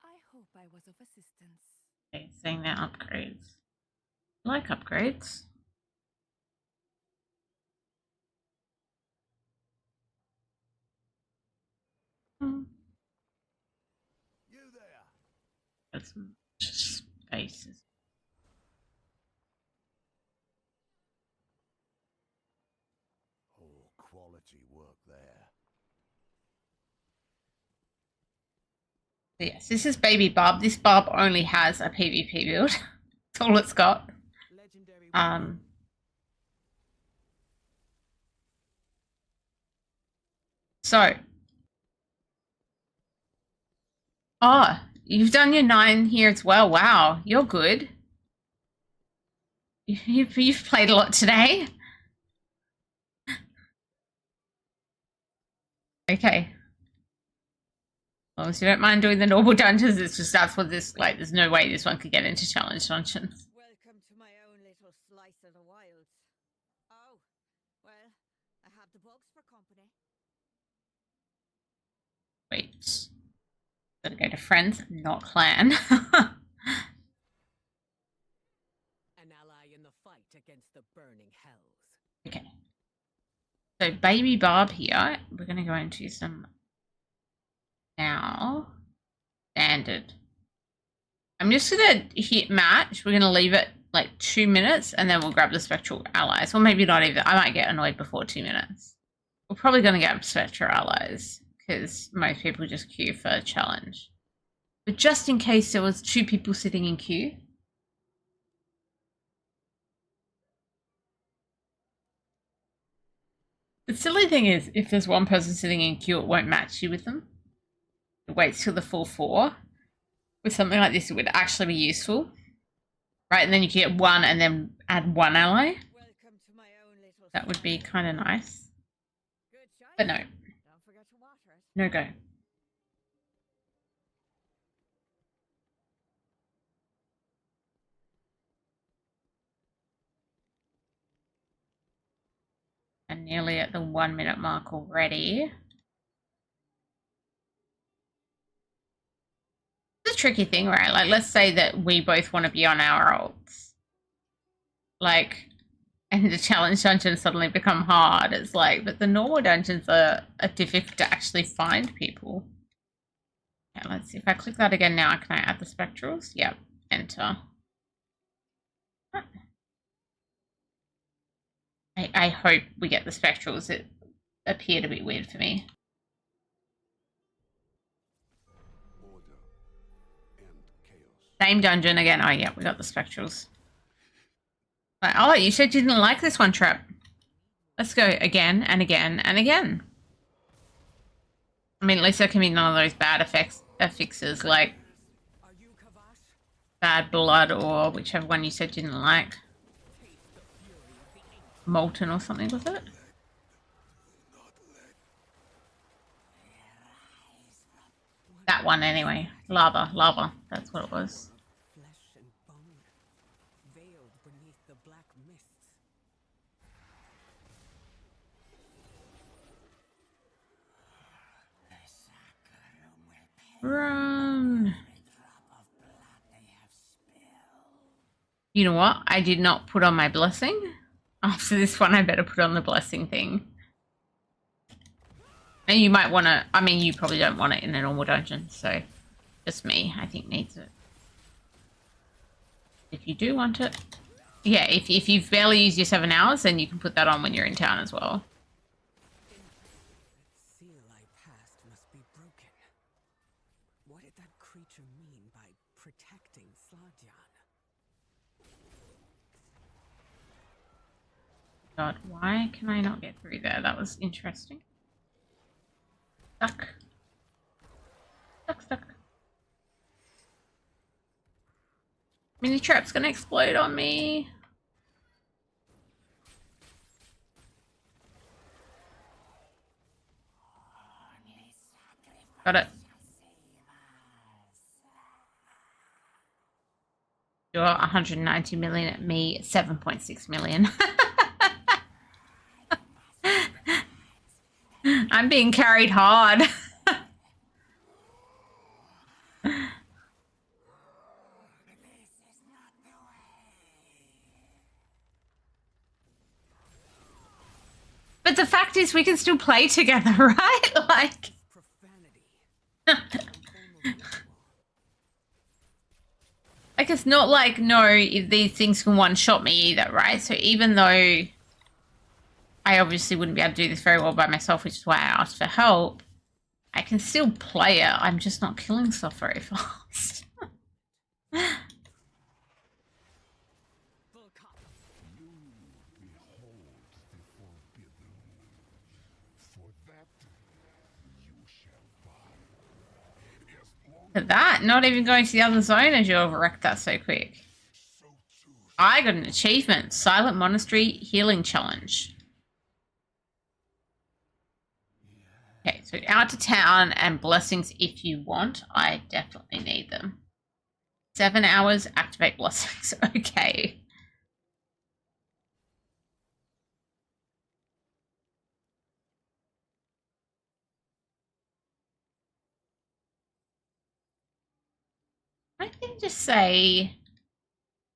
B: I hope I was of assistance.
A: Okay, saying they're upgrades. I like upgrades.
F: You there.
A: That's just spaces.
F: Oh, quality work there.
A: So yes, this is baby Barb. This Barb only has a PvP build. That's all it's got.
F: Legendary.
A: So. Oh, you've done your 9 here as well. Wow, you're good. You've played a lot today. Okay. As long as you don't mind doing the normal dungeons, it's just that's what this, like, there's no way this one could get into challenge dungeons.
B: Welcome to my own little slice of the wilds. Oh, well, I have the bugs for company.
A: Wait. Gotta go to friends, not clan.
B: An ally in the fight against the burning hells.
A: Okay. So baby Barb here, we're gonna go into some now. Standard. I'm just gonna hit match. We're gonna leave it like 2 minutes and then we'll grab the spectral allies. Or maybe not even. I might get annoyed before 2 minutes. We're probably gonna get spectral allies because most people just queue for a challenge. But just in case there was 2 people sitting in queue. The silly thing is, if there's 1 person sitting in queue, it won't match you with them. It waits till the full 4. With something like this, it would actually be useful. Right, and then you can get 1 and then add 1 ally.
B: Welcome to my own little
A: That would be kind of nice.
B: Good choice.
A: But no,
B: Don't forget to water it.
A: no go. And nearly at the 1 minute mark already. It's a tricky thing, right? Like, let's say that we both want to be on our ults. Like, and the challenge dungeons suddenly become hard. It's like, but the normal dungeons are difficult to actually find people. Okay, let's see. If I click that again now, can I add the spectrals? Yep. Enter. I hope we get the spectrals. It appear to be weird for me. Same dungeon again. Oh, yeah, we got the spectrals. But, oh, you said you didn't like this one, Trap. Let's go again and again and again. I mean, at least there can be none of those bad affixes like bad blood or whichever one you said you didn't like. Molten or something, was it? That one anyway. Lava. That's what it was.
F: Flesh and bone, veiled beneath the black mists.
A: Run. You know what? I did not put on my blessing. After this one, I better put on the blessing thing. And you might want to... I mean, you probably don't want it in a normal dungeon, so... Just me, I think, needs it. If you do want it. Yeah, if you've barely used your 7 hours, then you can put that on when you're in town as well.
F: Seal I passed must be broken. What did that creature mean by protecting Sladjan?
A: God, why can I not get through there? That was interesting. Stuck. Stuck. Mini trap's gonna explode on me. Got it. You're 190 million at me, 7.6 million. I'm being carried hard. But the fact is, we can still play together, right? Like,
F: Profanity.
A: like it's not like, no, if these things can one-shot me either, right? So even though I obviously wouldn't be able to do this very well by myself, which is why I asked for help, I can still play it. I'm just not killing stuff very fast. Look at that, not even going to the other zone as you overwrecked that so quick. I got an achievement, Silent Monastery Healing Challenge. Okay, so out to town and blessings if you want. I definitely need them. 7 hours, activate blessings. Okay. I can just say...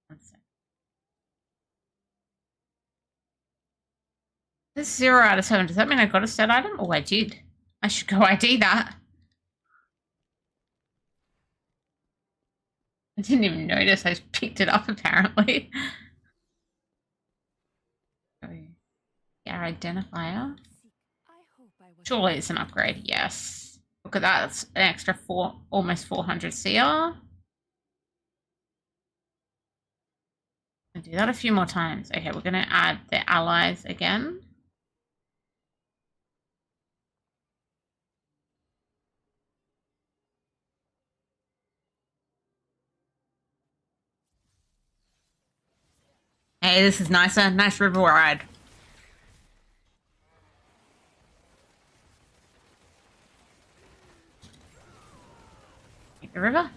A: One sec. This is 0 out of 7. Does that mean I got a stat item? Oh, I did. I should go ID that. I didn't even notice. I just picked it up, apparently. Yeah, identifier. Surely it's an upgrade. Yes. Look at that. It's an extra almost 400 CR. I'll do that a few more times. Okay, we're going to add the allies again. Hey, this is nicer. Nice river ride. Take the river.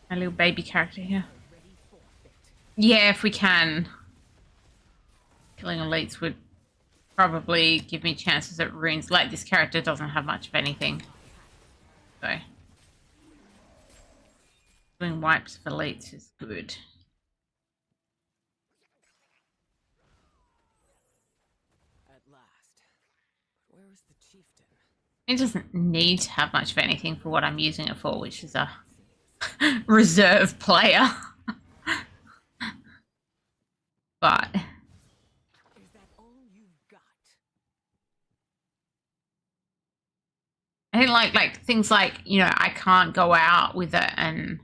A: My little baby character here. Yeah, if we can. Killing elites would probably give me chances at runes. Like, this character doesn't have much of anything. So... doing wipes for elites is good.
F: At last. Where is the chieftain?
A: It doesn't need to have much of anything for what I'm using it for, which is a reserve player. But
F: Is that all you've got?
A: I I didn't like things like, you know, I can't go out with it and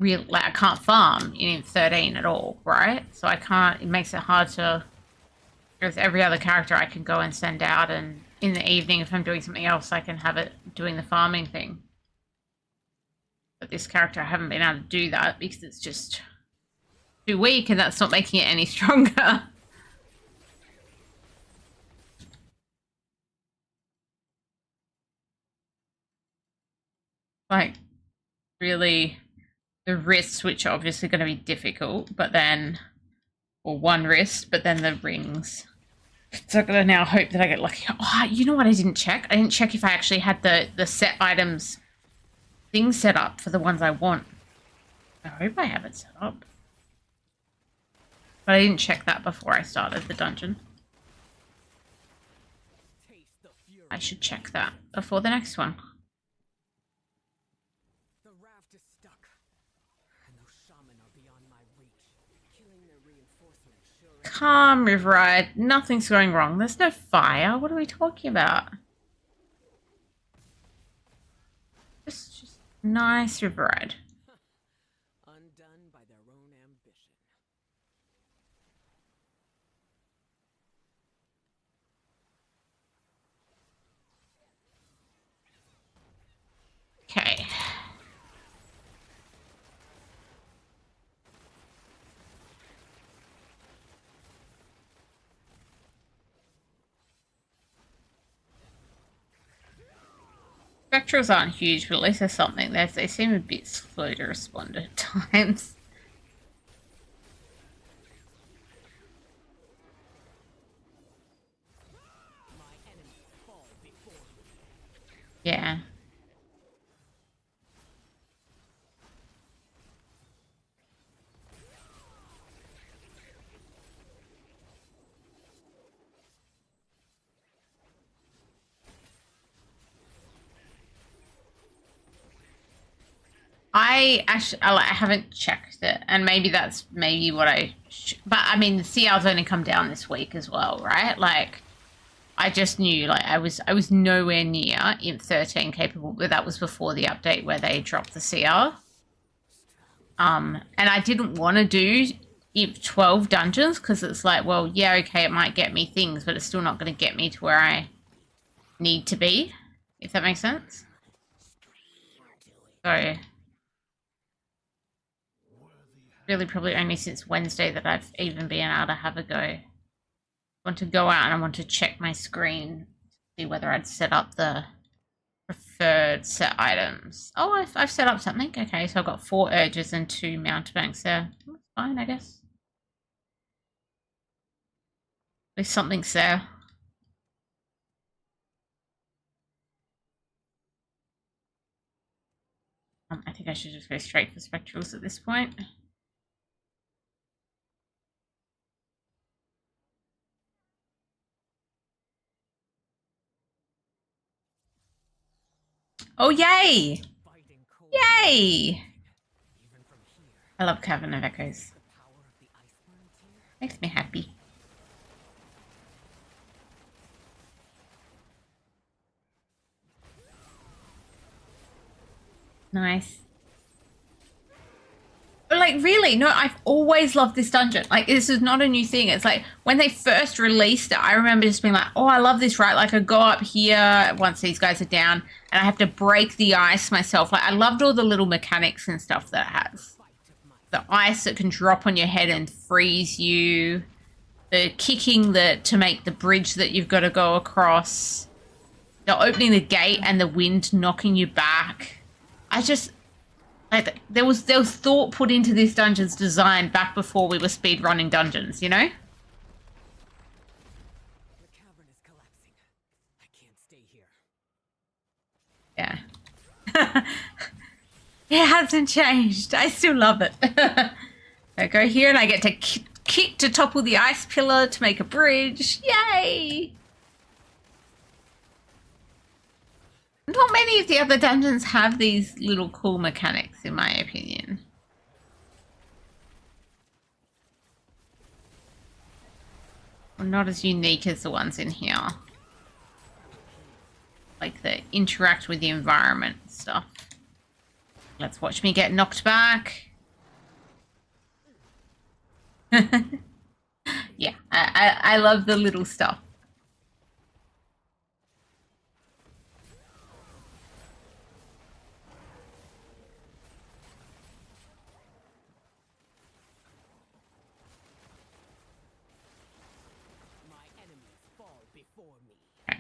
A: I can't farm in 13 at all, right? So I can't, it makes it hard to, with every other character I can go and send out, and in the evening if I'm doing something else I can have it doing the farming thing. But this character I haven't been able to do that because it's just too weak, and that's not making it any stronger. Like, really, the wrists, which are obviously going to be difficult, but then, or one wrist, but then the rings. So I'm going to now hope that I get lucky. Oh, you know what I didn't check? I didn't check if I actually had the set items thing set up for the ones I want. I hope I have it set up. But I didn't check that before I started the dungeon. I should check that before the next one.
F: The raft is stuck, and those shaman are beyond my reach. Killing their reinforcements sure ain't
A: Calm, River Ride. Nothing's going wrong. There's no fire. What are we talking about? Just nice River Ride.
F: undone by their own ambition.
A: Okay. Spectrals aren't huge, but at least there's something there. They seem a bit slow to respond at times.
F: My enemies fall before me.
A: Yeah. I haven't checked it, and maybe that's maybe what but I mean, the CR's only come down this week as well, right? Like, I just knew, like, I was nowhere near Imp 13 capable, but that was before the update where they dropped the CR. And I didn't want to do Imp 12 dungeons because it's like, well, yeah, okay, it might get me things, but it's still not going to get me to where I need to be, if that makes sense. So really probably only since Wednesday that I've even been able to have a go. I want to go out and I want to check my screen, see whether I'd set up the preferred set items. Oh, I've set up something. Okay, so I've got 4 urges and 2 mountebanks there. That's fine, I guess. At least something's there. I think I should just go straight for spectrals at this point. Oh, yay!
F: Fighting cold.
A: Yay!
F: Even from here,
A: I love Cavern of Echoes.
F: the power of the icebergs here.
A: Makes me happy. Nice. But like, really, no, I've always loved this dungeon. Like, this is not a new thing. It's like, when they first released it, I remember just being like, oh, I love this, right? Like, I go up here once these guys are down, and I have to break the ice myself. Like, I loved all the little mechanics and stuff that it has. The ice that can drop on your head and freeze you. The kicking to make the bridge that you've got to go across. The opening the gate and the wind knocking you back. I just... like, there was thought put into this dungeon's design back before we were speedrunning dungeons, you know?
F: The cavern is collapsing. I can't stay here.
A: Yeah. It hasn't changed. I still love it. I go here and I get to kick to topple the ice pillar to make a bridge. Yay! Not many of the other dungeons have these little cool mechanics, in my opinion. Well, not as unique as the ones in here. like the interact with the environment stuff. Let's watch me get knocked back. Yeah, I love the little stuff.
F: My enemies fall before me.
A: Okay.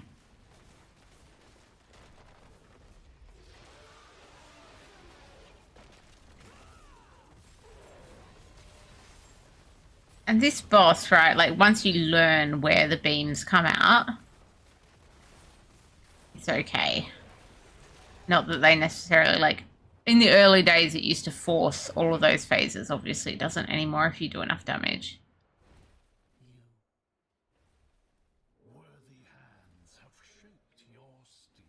A: And this boss, right, like once you learn where the beams come out, it's okay. Not that they necessarily, like, in the early days it used to force all of those phases. Obviously it doesn't anymore if you do enough damage.
G: Worthy hands have shaped your steel.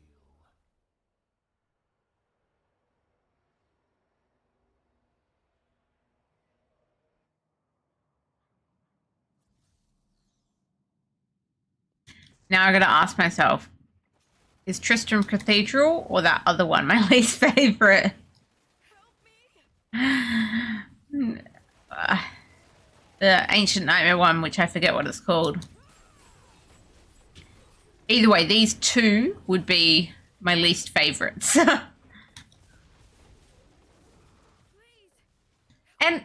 A: Now I gotta ask myself, is Tristram Cathedral or that other one my least favorite? The Ancient Nightmare one, which I forget what it's called. Either way, these two would be my least favorites. And,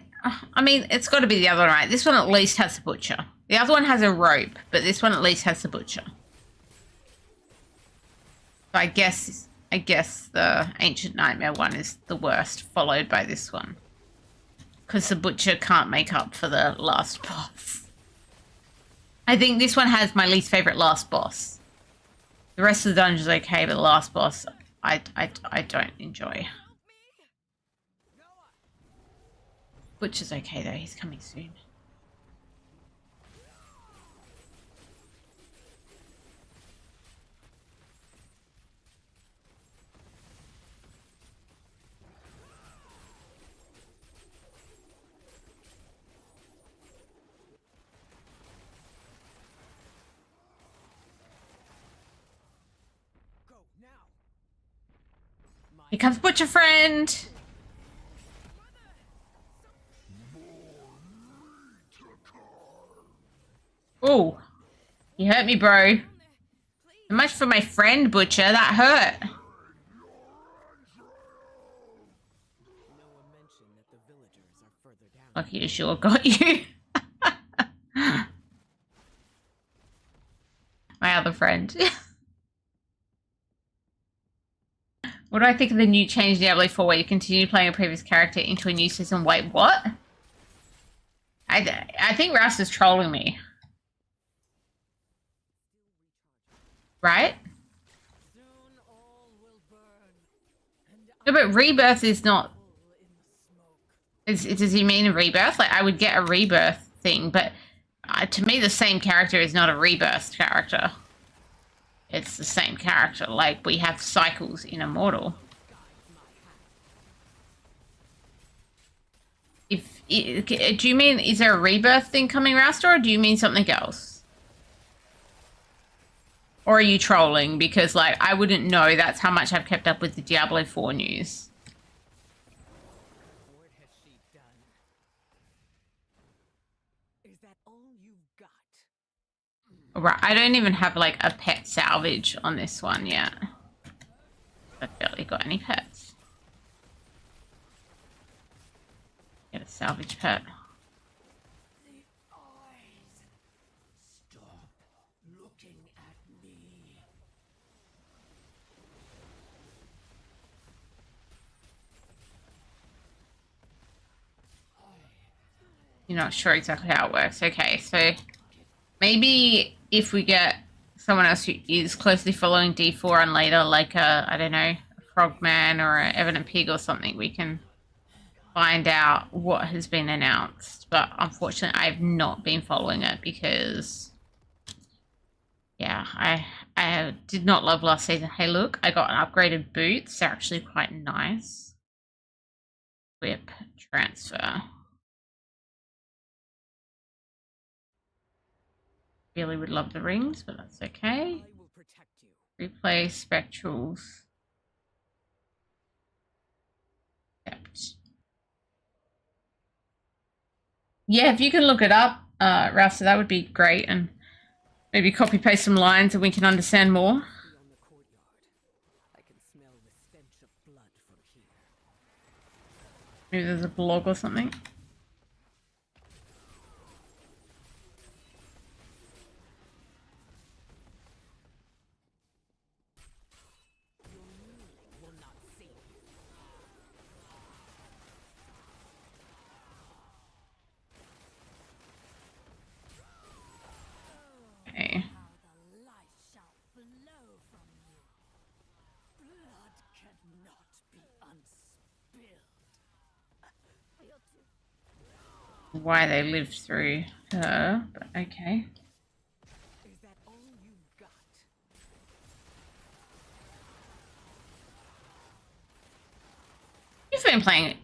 A: I mean, it's got to be the other one, right? This one at least has the butcher. The other one has a rope, but this one at least has the butcher. So I guess the Ancient Nightmare one is the worst, followed by this one. Because the butcher can't make up for the last boss. I think this one has my least favorite last boss. The rest of the dungeon's okay, but the last boss, I don't enjoy. Butcher's okay though, he's coming soon.
F: Go now.
A: Here comes Butcher Friend! Oh, you hurt me, bro. So much for my friend, Butcher. That hurt.
F: No one mentioned that the villagers are further down.
A: Lucky you sure got you. My other friend. What do I think of the new change in Diablo 4 where you continue playing a previous character into a new season? Wait, what? I think Rouse is trolling me. Right?
B: Soon all will burn, and
A: No, but Rebirth is not...
B: in the smoke.
A: Does he mean a Rebirth? Like, I would get a Rebirth thing, but to me the same character is not a Rebirth character. It's the same character. Like, we have cycles in Immortal. Do you mean, is there a Rebirth thing coming, Rasta, or do you mean something else? Or are you trolling? Because, like, I wouldn't know. That's how much I've kept up with the Diablo 4 news.
F: What has she done? Is that all you've got?
A: Right, I don't even have, like, a pet salvage on this one yet. I've barely got any pets. Get a salvage pet.
D: The eyes. Stop looking at me.
A: You're not sure exactly how it works. Okay, so maybe if we get someone else who is closely following D4 and later, like a, I don't know, a Frogman or an Evident Pig or something, we can find out what has been announced. But unfortunately, I've not been following it because, yeah, I did not love last season. Hey, look, I got an upgraded boots. They're actually quite nice. Whip, transfer. Really would love the rings, but that's okay.
F: I will protect you.
A: Replay spectrals. Accept. Yeah, if you can look it up, Rasta, that would be great, and maybe copy paste some lines and we can understand more.
F: Beyond the courtyard. I can smell the stench of blood from here.
A: Maybe there's a blog or something.
F: Will not save you.
A: Okay.
E: How the light shall flow from you. Blood cannot be unspilled. You're too
A: Why they lived through her, but okay.
F: Is that all you've got?
A: You've been playing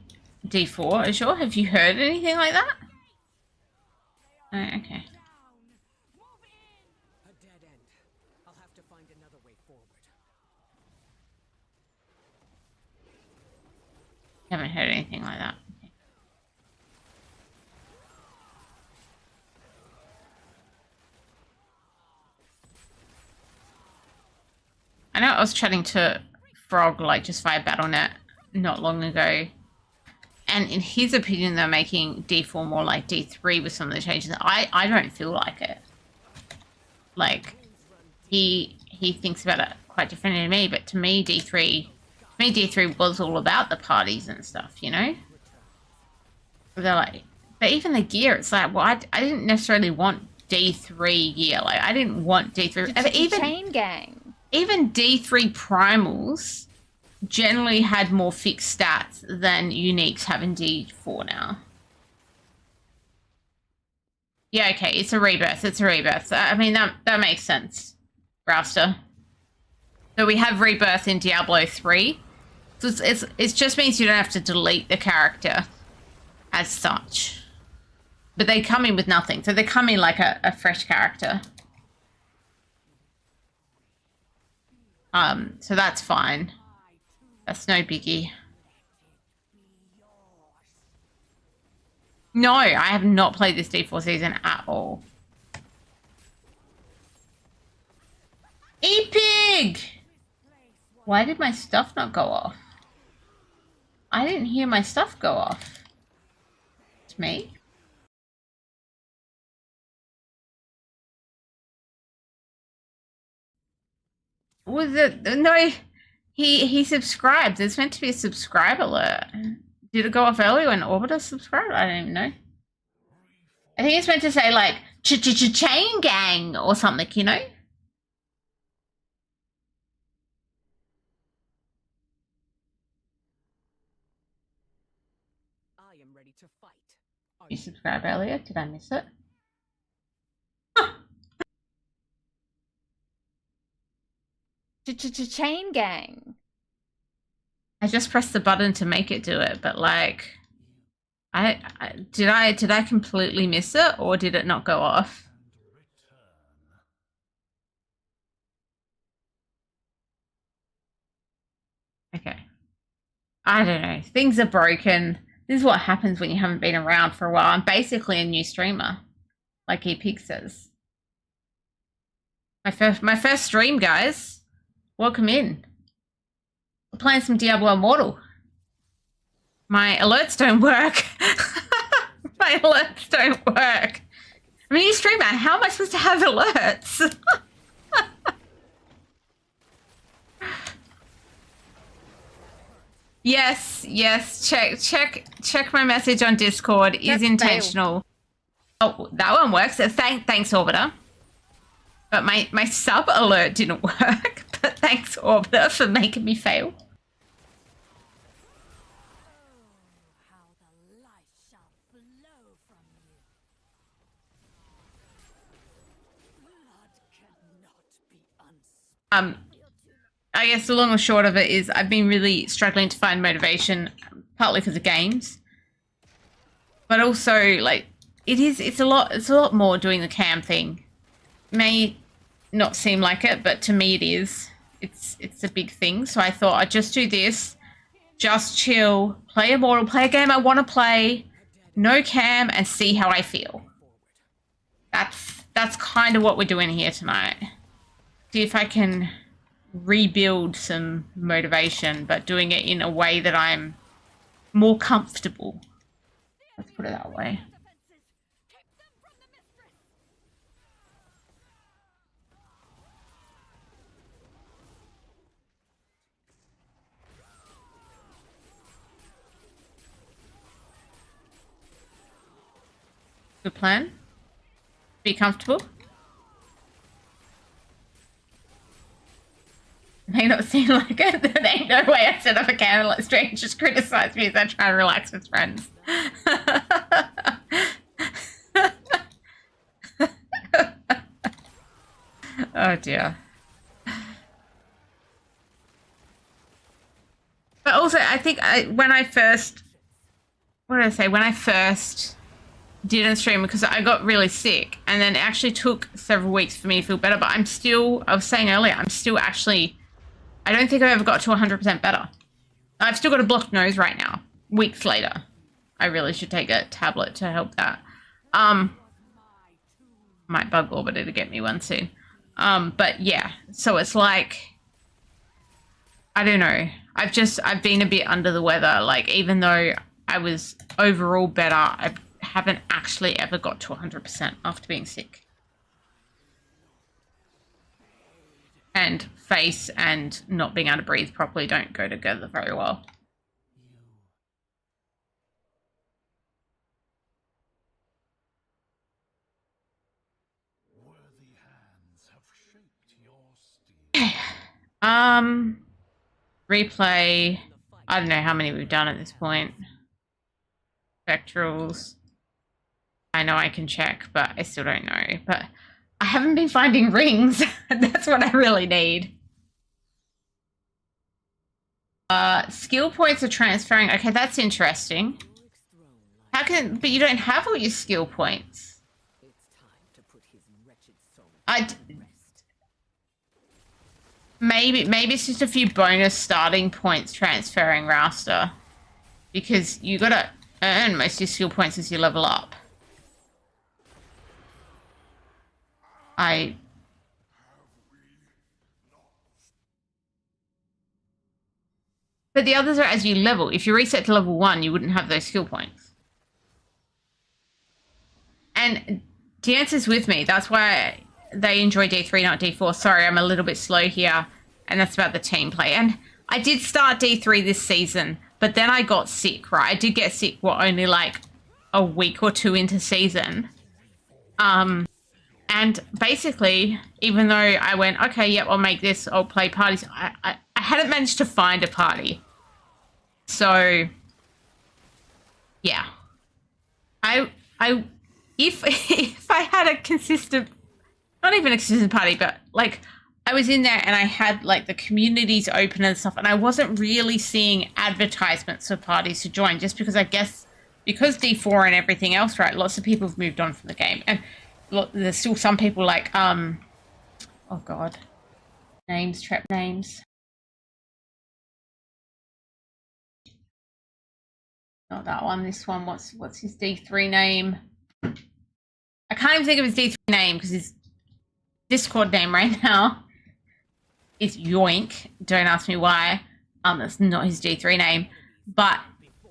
A: D4, Azure. Have you heard anything like that? Oh, okay.
F: A dead end. I'll have to find another way forward.
A: Haven't heard anything like that. Okay. I know I was chatting to Frog, like, just via BattleNet not long ago. And in his opinion, they're making D4 more like D3 with some of the changes. I don't feel like it. Like, he thinks about it quite differently to me, but to me, D3 was all about the parties and stuff, you know? They're like, but even the gear, it's like, well, I didn't necessarily want D3 gear. Like, I didn't want D3.
C: Chain gang.
A: Even D3 primals generally had more fixed stats than uniques have in D4 now. Yeah, okay, it's a rebirth. It's a rebirth. I mean, that makes sense, Rasta. So we have rebirth in Diablo 3. So it just means you don't have to delete the character as such. But they come in with nothing. So they come in like a fresh character. So that's fine. That's no biggie. No, I have not played this D4 season at all. E-Pig! Why did my stuff not go off? I didn't hear my stuff go off. It's me. Was it? No, he subscribed. It's meant to be a subscribe alert. Did it go off earlier when Orbiter subscribed? I don't even know. I think it's meant to say like chain gang or something, you know?
F: I am ready to fight. Are
A: You subscribed earlier? Did I miss it?
C: Chain gang.
A: I just pressed the button to make it do it, but like, did I completely miss it, or did it not go off? Okay. I don't know. Things are broken. This is what happens when you haven't been around for a while. I'm basically a new streamer, like E-Pig says. My first stream, guys. Welcome in. We're playing some Diablo Immortal. My alerts don't work. My alerts don't work. I'm a new streamer. How am I supposed to have alerts? Yes. Check my message on Discord. Is intentional. Oh, that one works. Thanks, Orbiter. But my sub alert didn't work. But thanks, Orbiter, for making me fail.
E: how the light shall flow from you. Blood cannot be unspilled.
A: I guess the long and short of it is I've been really struggling to find motivation, partly because of games, but also like it's a lot more doing the cam thing. May not seem like it, but to me it is. it's a big thing. So I thought I'd just do this, just chill, play Immortal, play a game I want to play, no cam, and see how I feel. That's kind of what we're doing here tonight. See if I can rebuild some motivation, but doing it in a way that I'm more comfortable. Let's put it that way. Good plan. Be comfortable. May not seem like it. There ain't no way I set up a camera and let strangers criticize me as I try to relax with friends. Oh dear. But also, I think when I first didn't stream because I got really sick, and then it actually took several weeks for me to feel better. But I was saying earlier, I'm still actually, I don't think I've ever got to 100% better. I've still got a blocked nose right now, weeks later. I really should take a tablet to help that. Might bug Orbiter to get me one soon. But yeah, so it's like, I don't know. I've been a bit under the weather. Like, even though I was overall better, I haven't actually ever got to 100% after being sick. And face and not being able to breathe properly don't go together very well.
G: Worthy hands have shaped your steel.
A: Replay. I don't know how many we've done at this point. Spectrals. I know I can check, but I still don't know. But I haven't been finding rings. That's what I really need. Skill points are transferring. Okay, that's interesting. How can... But you don't have all your skill points. Maybe it's just a few bonus starting points transferring, Raster. Because you gotta earn most of your skill points as you level up. But the others are as you level. If you reset to level 1, you wouldn't have those skill points. And Dancer's with me. That's why they enjoy D3, not D4. Sorry, I'm a little bit slow here. And that's about the team play. And I did start D3 this season, but then I got sick, right? I did get sick, only like a week or two into season. And basically, even though I went, okay, yep, I'll make this, I'll play parties, I hadn't managed to find a party. So, yeah. If I had a consistent, not even a consistent party, but like I was in there and I had like the communities open and stuff, and I wasn't really seeing advertisements for parties to join, just because I guess because D4 and everything else, right? Lots of people have moved on from the game, and look, there's still some people like oh god, names, trap names. Not that one. This one. What's his D3 name? I can't even think of his D3 name because his Discord name right now is Yoink. Don't ask me why. That's not his D3 name. But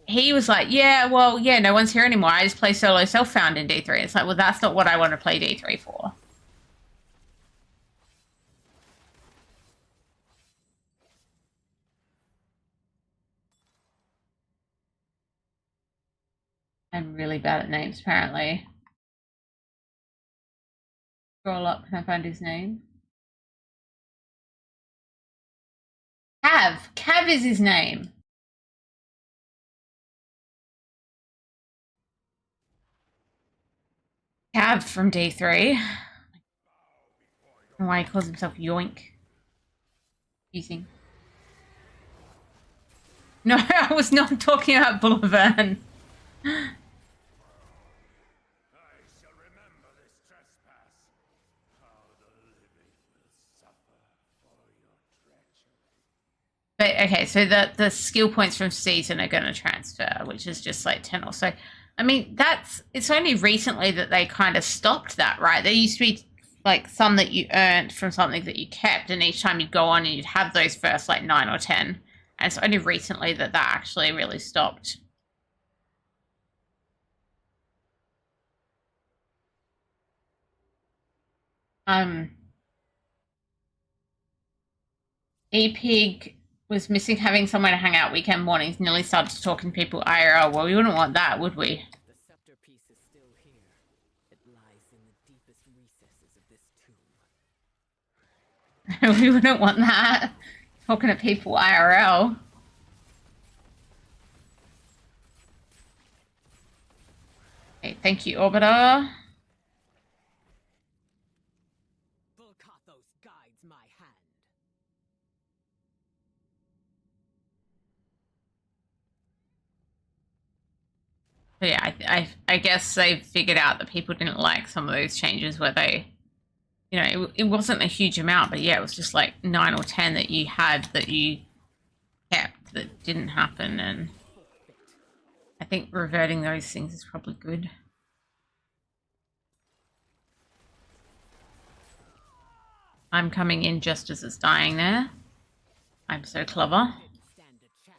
A: he was like, yeah, well, yeah, no one's here anymore. I just play solo self-found in D3. It's like, well, that's not what I want to play D3 for. I'm really bad at names, apparently. Scroll up, can I find his name? Cav! Cav is his name! Cav from D3. I don't know why he calls himself Yoink. Using. No, I was not talking about Boulevard.
G: I shall remember this trespass. How the living will suffer for your
A: But okay, so the skill points from season are going to transfer, which is just like 10 or so. I mean, it's only recently that they kind of stopped that, right? There used to be like some that you earned from something that you kept, and each time you'd go on and you'd have those first like 9 or 10. And it's only recently that that actually really stopped. EPIG was missing having somewhere to hang out weekend mornings, nearly started talking to people IRL. Well, we wouldn't want that, would we?
F: The scepter piece is still here. It lies in the deepest recesses of this tomb.
A: We wouldn't want that. Talking to people IRL. Okay, thank you, Orbiter.
F: Volcathos guides my hand.
A: So yeah, I guess they figured out that people didn't like some of those changes where they, you know, it wasn't a huge amount, but yeah, it was just like 9 or 10 that you had that you kept that didn't happen, and I think reverting those things is probably good. I'm coming in just as it's dying there. I'm so clever.
F: Didn't stand a chance.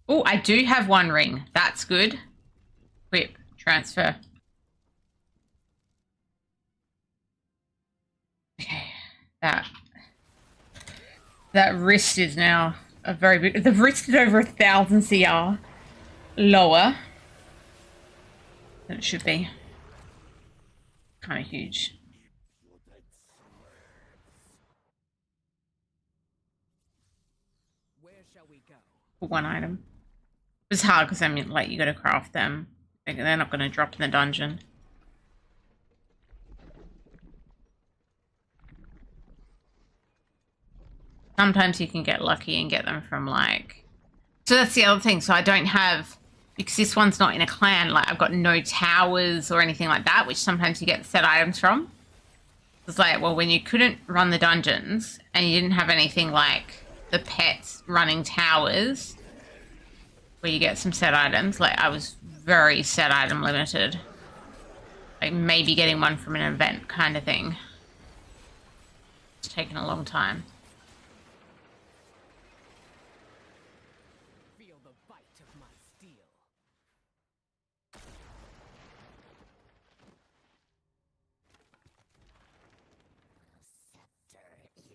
A: Oh, I do have 1 ring. That's good. Whip, transfer. Okay, that wrist is now a very big. The wrist is over 1,000 CR, lower than it should be. Kind of huge.
F: Where shall we go?
A: For 1 item. It's hard because I mean, like, you got to craft them. They're not going to drop in the dungeon. Sometimes you can get lucky and get them from, like... So that's the other thing. So I don't have... Because this one's not in a clan, like, I've got no towers or anything like that, which sometimes you get set items from. It's like, well, when you couldn't run the dungeons and you didn't have anything like the pets running towers, where you get some set items, like, I was very set item limited. Like, maybe getting one from an event kind of thing. It's taken a long time.
F: Feel the bite of my steel.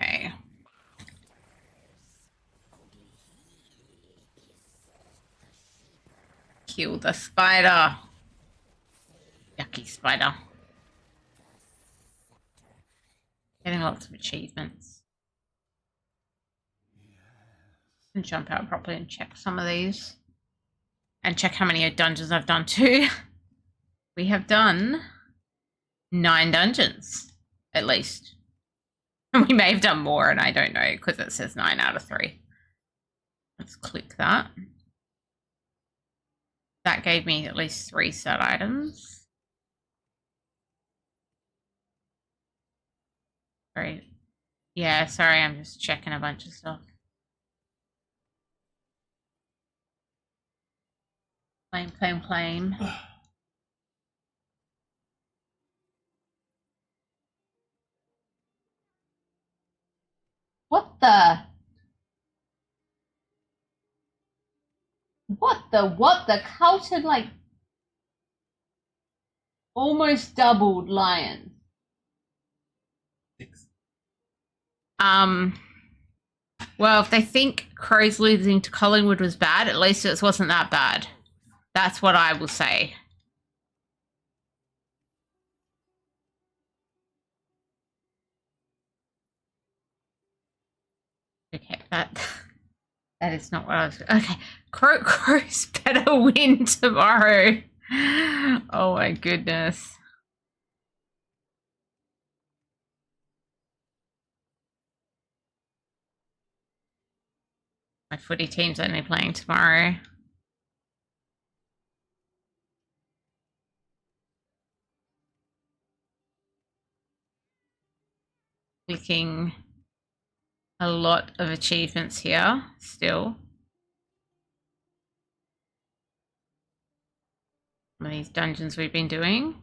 A: Okay. Kill the spider. Yucky spider. Getting lots of achievements. And jump out properly and check some of these. And check how many dungeons I've done too. We have done 9 dungeons, at least. We may have done more, and I don't know, because it says 9 out of 3. Let's click that. That gave me at least 3 set items. Great. Yeah, sorry, I'm just checking a bunch of stuff. Claim. What the? What the? Coulted, like, almost doubled lions.
H: 6.
A: Well, if they think Crows losing to Collingwood was bad, at least it wasn't that bad. That's what I will say. Okay, that is not what I was... Okay, Crows better win tomorrow. Oh my goodness. My footy team's only playing tomorrow. Clicking a lot of achievements here still. Some of these dungeons we've been doing.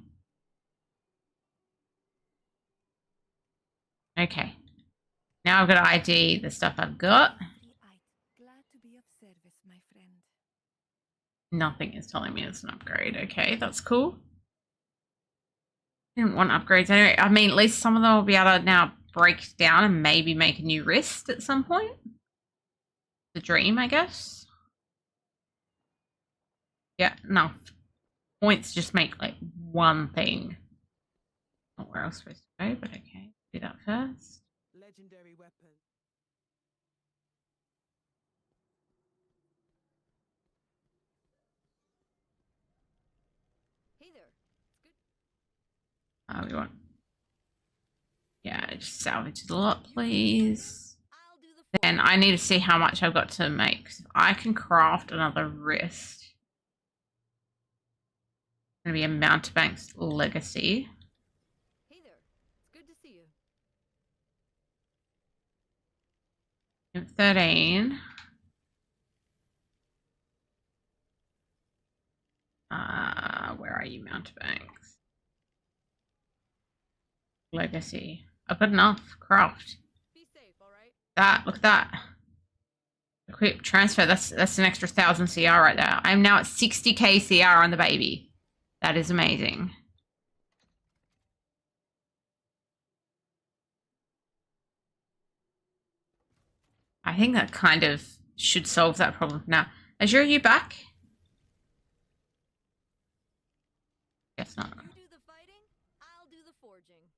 A: Okay. Now I've got to ID the stuff I've got.
B: Glad to be of service, my friend.
A: Nothing is telling me it's an upgrade. Okay, that's cool. Didn't want upgrades anyway. I mean, at least some of them will be able to now break down and maybe make a new wrist at some point. The dream, I guess. Yeah, enough points just make like one thing. Not where I was supposed to go, but okay. Do that first.
F: Legendary weapon.
B: Hey there. It's good.
A: We want. Yeah, just salvage the lot, please.
B: I'll do the
A: Then I need to see how much I've got to make. If I can craft another wrist. It's going to be a Mountebank's legacy.
B: Hey there. It's good to see you.
A: 13. Where are you, Mountebanks? Legacy. I've got enough. Craft.
B: Be safe, all right?
A: That. Look at that. Equip transfer. That's an extra 1,000 CR right there. I'm now at 60k CR on the baby. That is amazing. I think that kind of should solve that problem now. Azure, are you back? Guess not.
B: You do the fighting, I'll do the forging.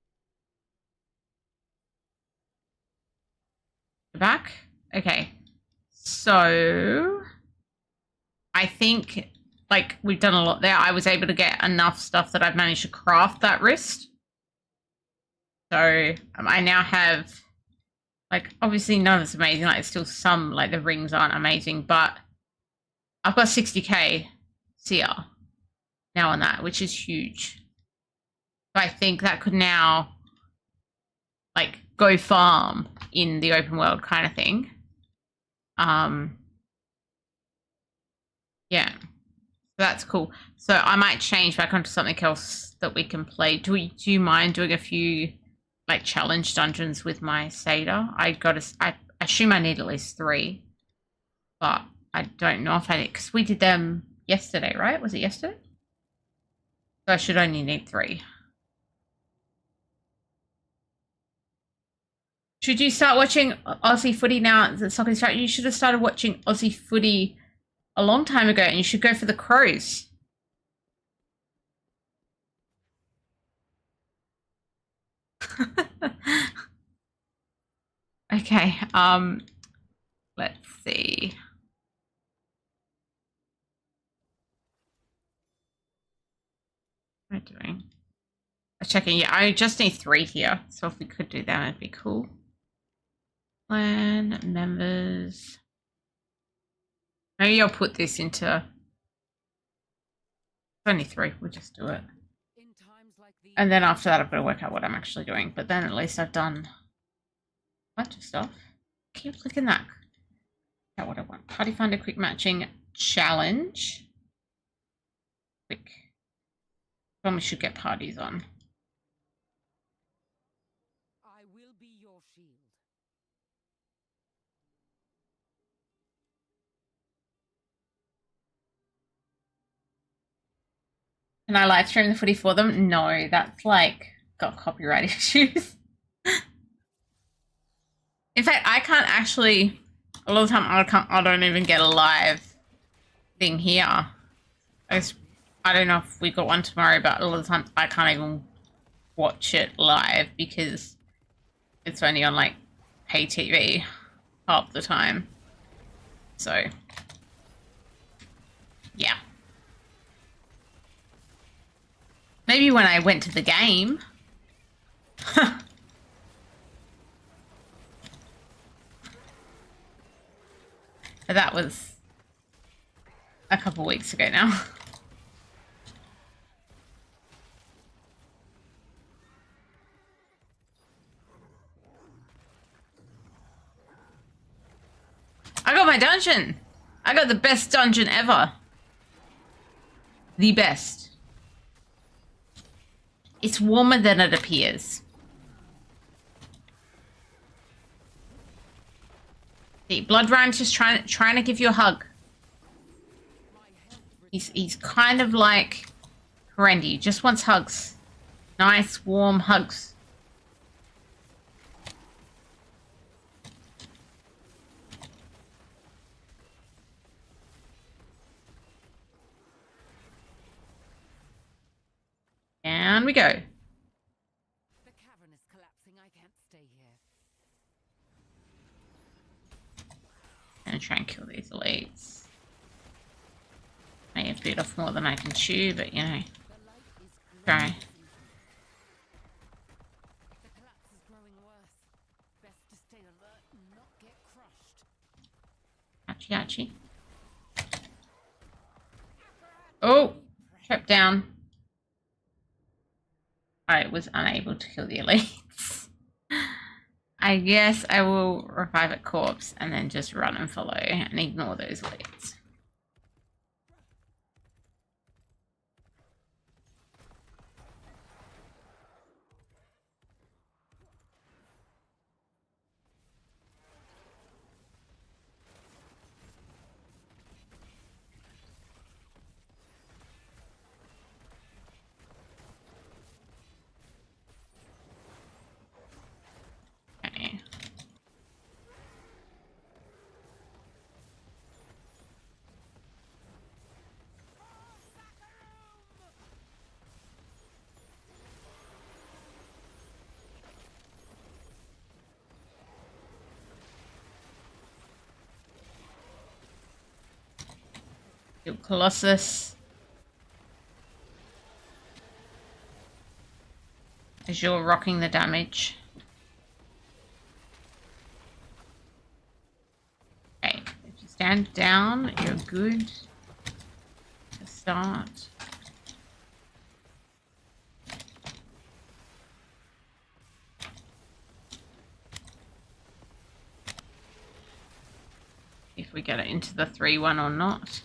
A: You're back? Okay. So I think like we've done a lot there. I was able to get enough stuff that I've managed to craft that wrist. So I now have like obviously none of it's amazing. Like it's still some like the rings aren't amazing, but I've got 60k CR now on that, which is huge. So I think that could now like go farm in the open world kind of thing. Yeah, so that's cool. So I might change back onto something else that we can play. Do you mind doing a few like challenge dungeons with my satyr? I assume I need at least 3, but I don't know if I need, because we did them yesterday, right? Was it yesterday? So I should only need 3. Should you start watching Aussie footy now? The soccer start. You should have started watching Aussie footy a long time ago, and you should go for the Crows. Okay. Let's see. What am I doing? I'm checking. Yeah, I just need 3 here. So if we could do that, it'd be cool. Plan members. Maybe I'll put this into. It's only 3. We'll just do it.
F: In times like these,
A: And then after that, I've got to work out what I'm actually doing. But then at least I've done a bunch of stuff. Keep clicking that. That's what I want. Party Finder Quick Matching Challenge. Quick. Then we should get parties on.
F: I will be your shield.
A: Can I live stream the footy for them? No, that's like got copyright issues. In fact, I can't actually. A lot of the time, I don't even get a live thing here. I don't know if we got one tomorrow, but a lot of the times I can't even watch it live because it's only on like pay TV half the time. So, yeah. Maybe when I went to the game. But that was a couple weeks ago now. I got my dungeon! I got the best dungeon ever. The best. It's warmer than it appears. See, Blood Rhyme's just trying to give you a hug. He's kind of like Randy, just wants hugs. Nice, warm hugs. Down we go.
B: The cavern is collapsing. I can't stay here.
A: Gonna try and kill these elites. May have bit off more than I can chew, but you know.
B: The light is
A: Try.
B: growing. The collapse is growing worse. Best to stay alert and not get crushed.
A: Ouchie, ouchie. Oh! Trap down. I was unable to kill the elites. I guess I will revive a corpse and then just run and follow and ignore those elites. Okay. Kill Colossus. As you're rocking the damage. Okay, if you stand down, you're good to start. If we get it into the 3-1 or not.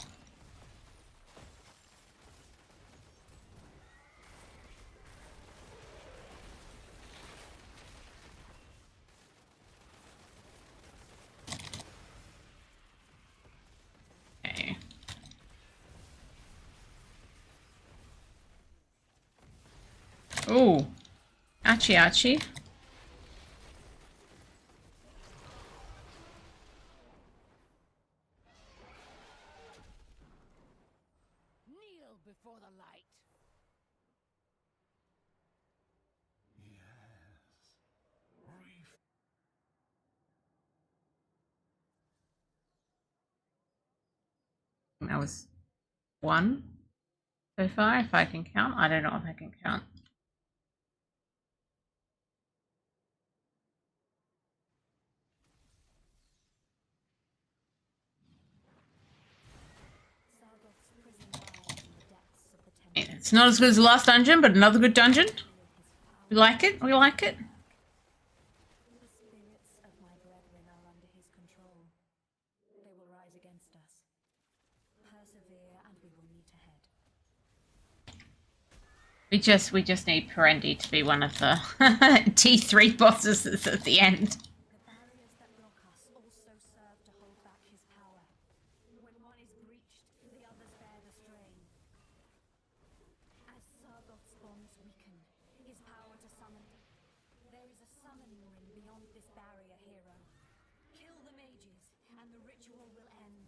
A: Okay. Oh, ouchie, ouchie.
B: Kneel before the light.
A: That was 1 so far, if I can count. I don't know if I can count.
E: Sargoth's prison lies in the depths of the temple.
A: It's not as good as the last dungeon, but another good dungeon. We like it. We like it.
E: The spirits of my brethren are under his control. They will rise against us. Persevere, and we will meet ahead.
A: We just need Perendi to be one of the T3 bosses that's at the end.
E: The barriers that block us also serve to hold back his power. When one is breached, the others bear the strain. As Sargoth's bonds weaken, his power to summon. There is a summoning ring beyond this barrier, hero. Kill the mages, and the ritual will end.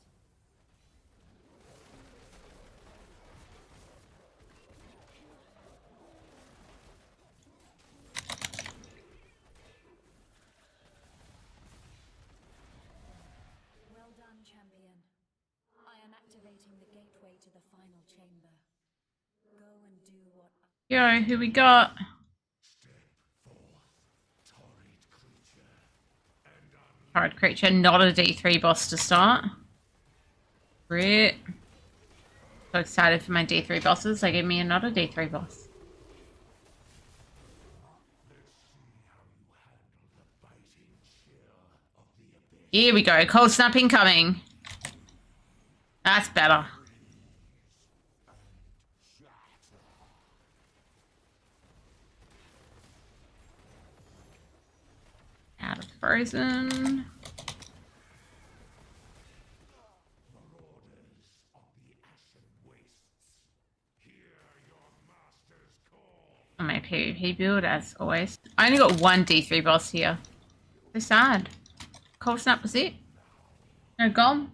E: Well done, champion. I am activating the gateway to the final chamber. Go and do what
A: Yo, who we got? Torrid creature, not a D3 boss to start. Great. So excited for my D3 bosses. They gave me another D3 boss. Here we go. Cold snap incoming. That's better. Out of frozen. On my PvP build, as always. I only got one D3 boss here. So sad. Cold snap was it. No gone.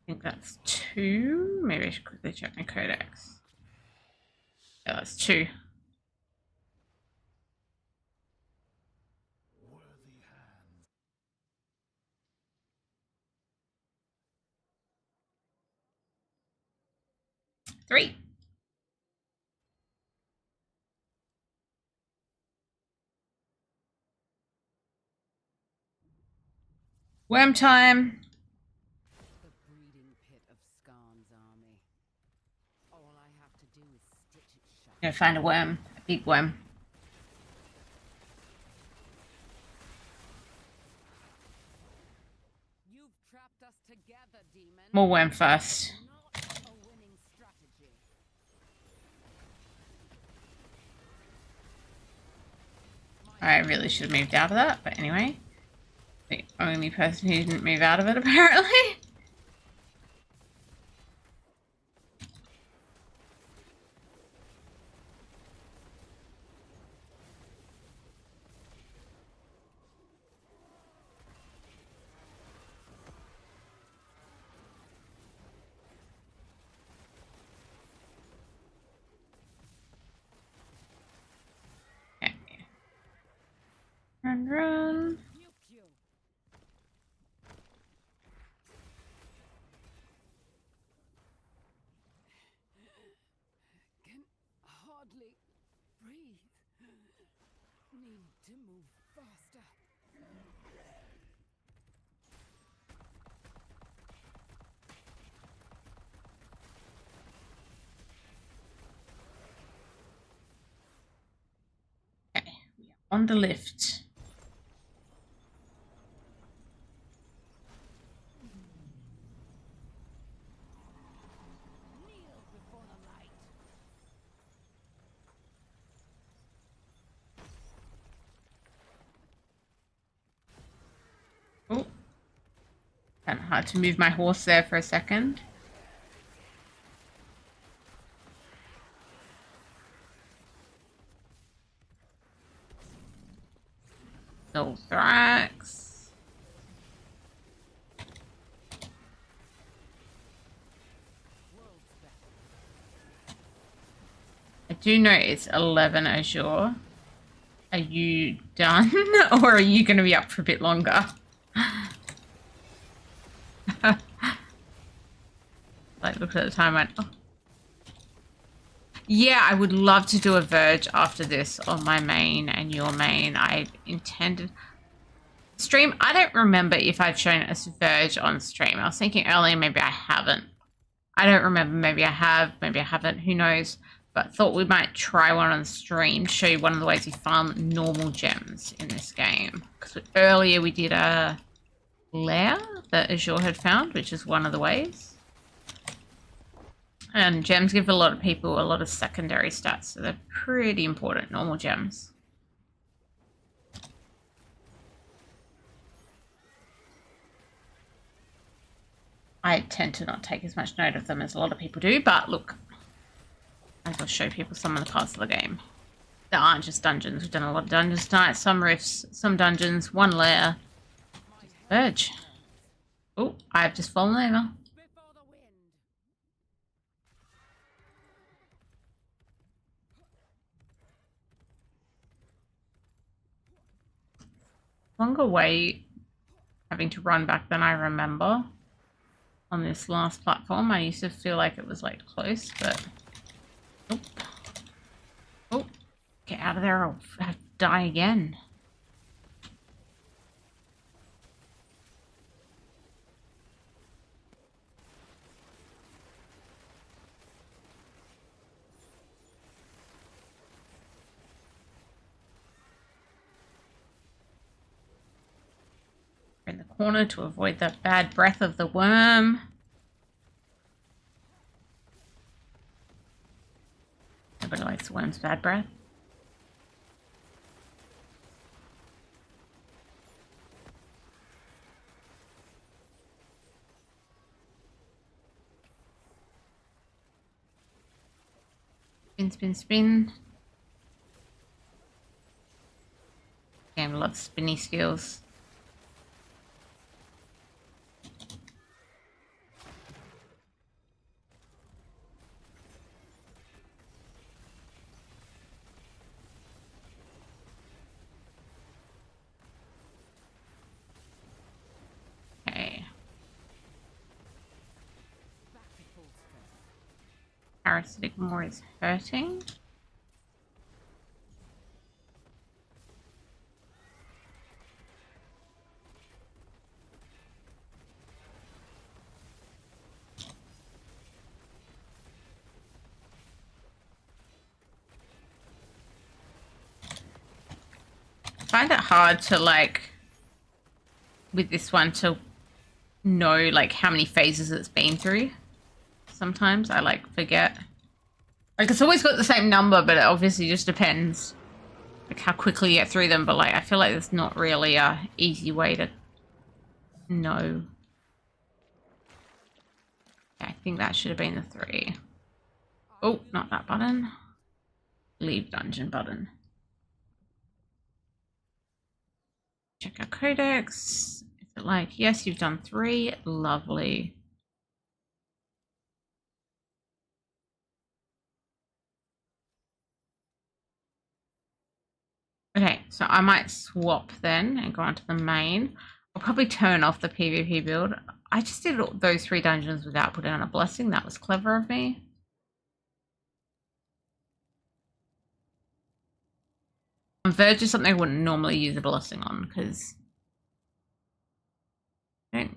A: I think that's 2. Maybe I should quickly check my codex. Yeah, that's 2. Three. Worm time.
F: The breeding pit of Skarn's army. All I have to do is stitch it shut.
A: Go find a worm. A big worm.
F: You've trapped us together, demon.
A: More worm first.
F: Not a winning strategy.
A: I really should have moved out of that, but anyway. The only person who didn't move out of it, apparently. Okay. Run, run.
F: Nuke you. Can hardly breathe. Need to move faster.
A: Okay, we are on the lift.
B: Kneel before the light.
A: Oh. Kind of hard to move my horse there for a second. Little Thrax. I do know it's 11 Azure. Are you done? Or are you going to be up for a bit longer? Like, looked at the time and went, oh. Yeah, I would love to do a Verge after this on my main and your main. I intended... Stream, I don't remember if I've shown us Verge on stream. I was thinking earlier maybe I haven't. I don't remember. Maybe I have. Maybe I haven't. Who knows? But thought we might try one on stream. Show you one of the ways we farm normal gems in this game. Because earlier we did a lair that Azure had found, which is one of the ways. And gems give a lot of people a lot of secondary stats, so they're pretty important, normal gems. I tend to not take as much note of them as a lot of people do, but look, as I'll show people some of the parts of the game. There aren't just dungeons. We've done a lot of dungeons tonight, some rifts, some dungeons, one lair. Verge. Oh, I've just fallen over.
B: Before the wind.
A: Longer wait having to run back than I remember on this last platform. I used to feel like it was like close, but oh, oh, get out of there! I'll have to die again. In the corner to avoid the bad breath of the worm. Nobody likes the worm's bad breath. Spin, spin, spin. Game loves spinny skills. Parasitic more is hurting. I find it hard to like with this one to know like how many phases it's been through. Sometimes I like forget. Like it's always got the same number, but it obviously just depends like how quickly you get through them. But like I feel like there's not really a easy way to know. Yeah, I think that should have been the 3. Oh, not that button. Leave dungeon button. Check our codex. Is it like, yes, you've done 3. Lovely. Okay, so I might swap then and go on to the main. I'll probably turn off the PvP build. I just did those 3 dungeons without putting on a blessing. That was clever of me. Verge is something I wouldn't normally use a blessing on because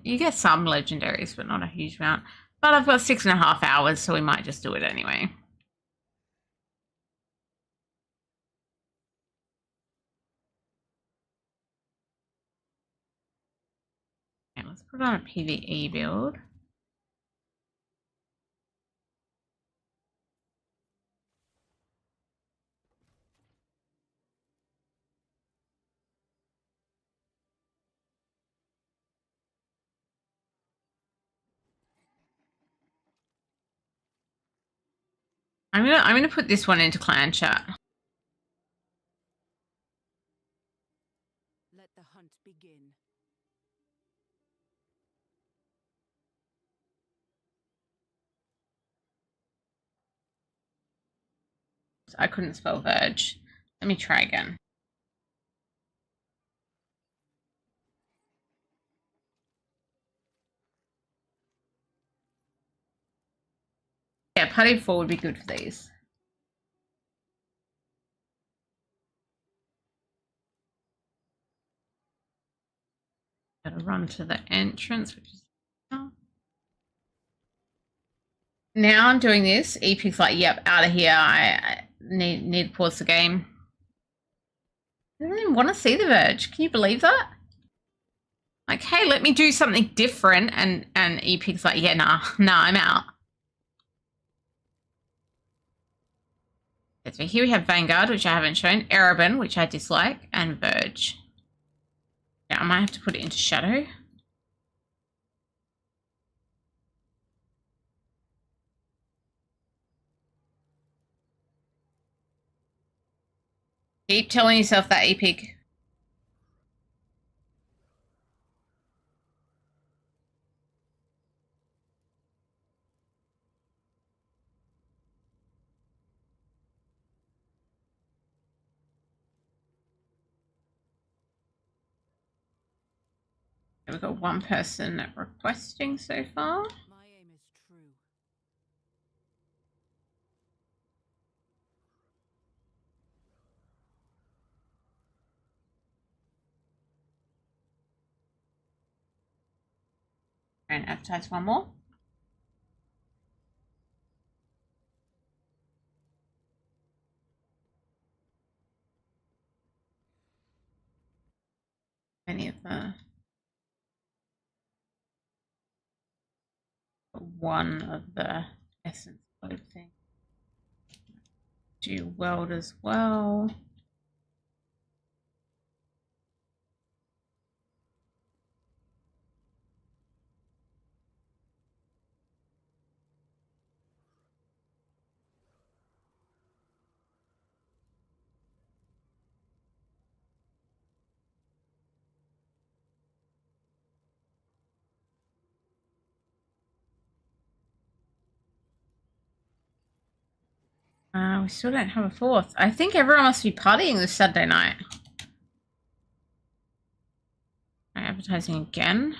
A: you get some legendaries, but not a huge amount. But I've got 6.5 hours, so we might just do it anyway. Okay, let's put on a PvE build. I'm gonna put this one into clan chat.
B: Let the hunt begin.
A: I couldn't spell Verge. Let me try again. Yeah, Putty 4 would be good for these. Gotta run to the entrance, which is now I'm doing this. Epic's like, yep, out of here. I need to pause the game. I don't even want to see the Verge. Can you believe that? Like, hey, let me do something different, and Epic's like, yeah, nah, I'm out. So here we have Vanguard, which I haven't shown, Erebin, which I dislike, and Verge. Yeah, I might have to put it into Shadow. Keep telling yourself that, Epic. We've got one person requesting so far.
B: My aim is true.
A: And advertise one more. Any of the one of the essence code thing. Do weld as well. We still don't have a fourth. I think everyone must be partying this Saturday night. Advertising again.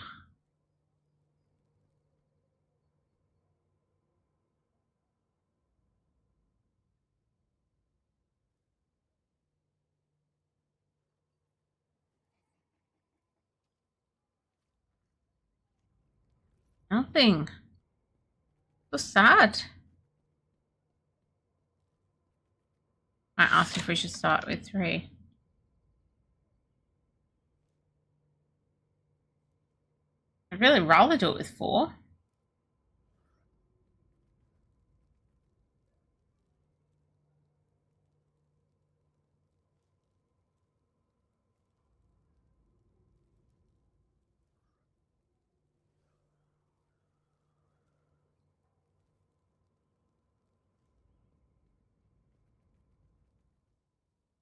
A: Nothing. So sad. I asked if we should start with 3. I'd really rather do it with 4.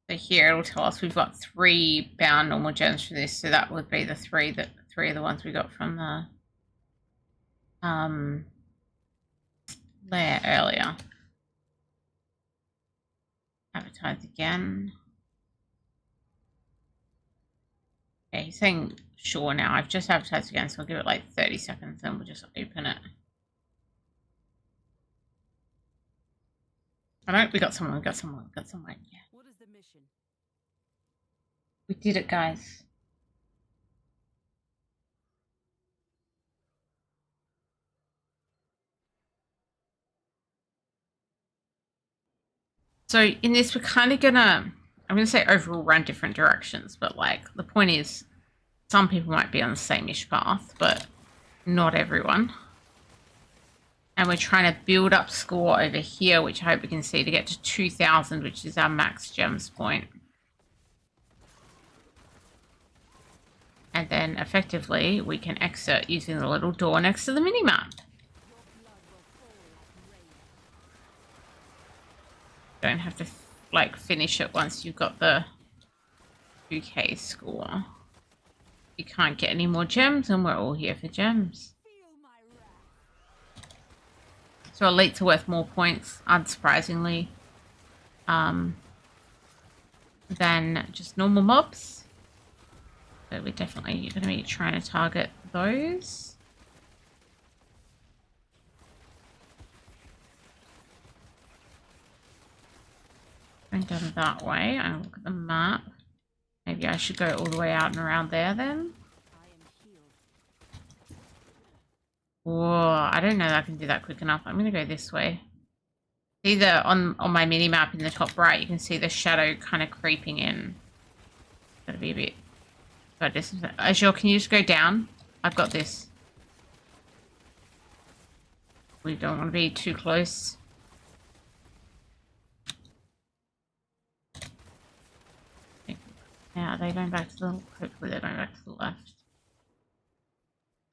A: So here it'll tell us we've got 3 bound normal gems for this, so that would be the 3 of the ones we got from the lair earlier. Advertise again. Okay, he's saying sure now. I've just advertised again, so I'll give it like 30 seconds and we'll just open it. I don't, we got someone, yeah.
B: What is the mission?
A: We did it, guys. So in this, we're kind of gonna, I'm gonna say overall run different directions, but like the point is some people might be on the same-ish path, but not everyone. And we're trying to build up score over here, which I hope we can see to get to 2,000, which is our max gems point. And then effectively we can exit using the little door next to the minimap. Don't have to like finish it once you've got the 2k score. You can't get any more gems, and we're all here for gems. So elites are worth more points, unsurprisingly, than just normal mobs. So we're definitely going to be trying to target those. Going down that way, and look at the map. Maybe I should go all the way out and around there then. Whoa, I don't know that I can do that quick enough. I'm going to go this way. See the, on my mini-map in the top right, you can see the shadow kind of creeping in. Gotta be a bit... But this is... Azure, can you just go down? I've got this. We don't want to be too close. Yeah, they're going back to the... Hopefully they're going back to the left.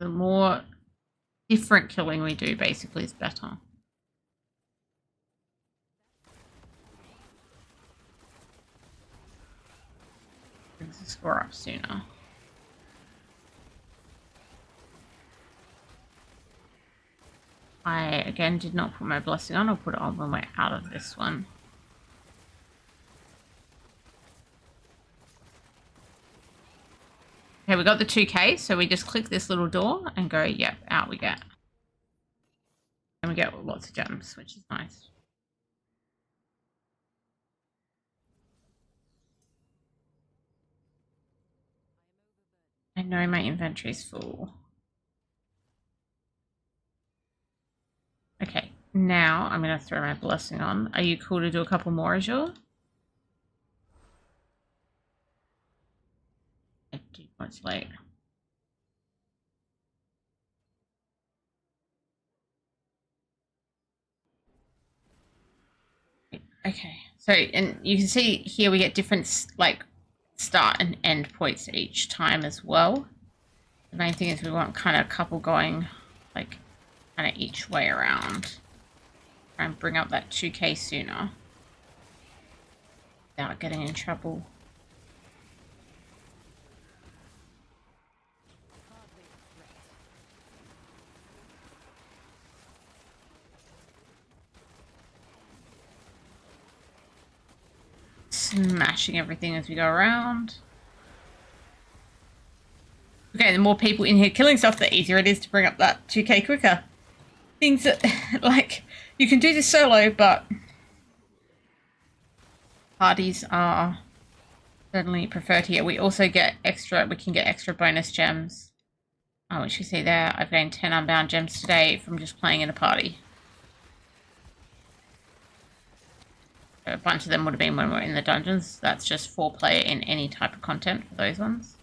A: The more different killing we do, basically, is better. Brings the score up sooner. I, again, did not put my blessing on. I'll put it on when we're out of this one. Okay, we got the 2K, so we just click this little door and go, yep, out we get. And we get lots of gems, which is nice. I know my inventory's full. Okay, now I'm going to throw my blessing on. Are you cool to do a couple more, Azure? It's late. Okay, so and you can see here we get different like start and end points each time as well. The main thing is we want kind of a couple going like kind of each way around. Try and bring up that 2K sooner without getting in trouble. Smashing everything as we go around. Okay, the more people in here killing stuff, the easier it is to bring up that 2K quicker. Things that, like, you can do this solo, but parties are certainly preferred here. We also get extra, we can get extra bonus gems. Which you see there, I've gained 10 unbound gems today from just playing in a party. A bunch of them would have been when we're in the dungeons. That's just 4-player in any type of content for those ones.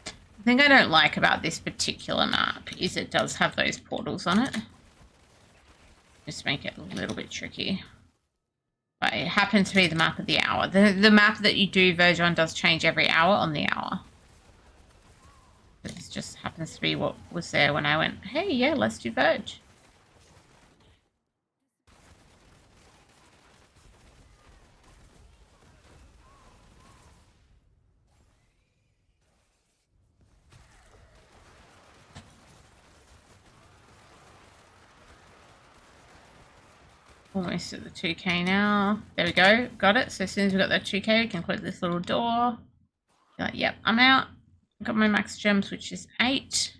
A: The thing I don't like about this particular map is it does have those portals on it. Just make it a little bit tricky. But it happens to be the map of the hour. The map that you do Verge on does change every hour on the hour. This just happens to be what was there when I went, hey, yeah, let's do Verge. Almost at the 2K now. There we go. Got it. So as soon as we got that 2K, we can click this little door. You're like, yep, I'm out. Got my max gems, which is 8.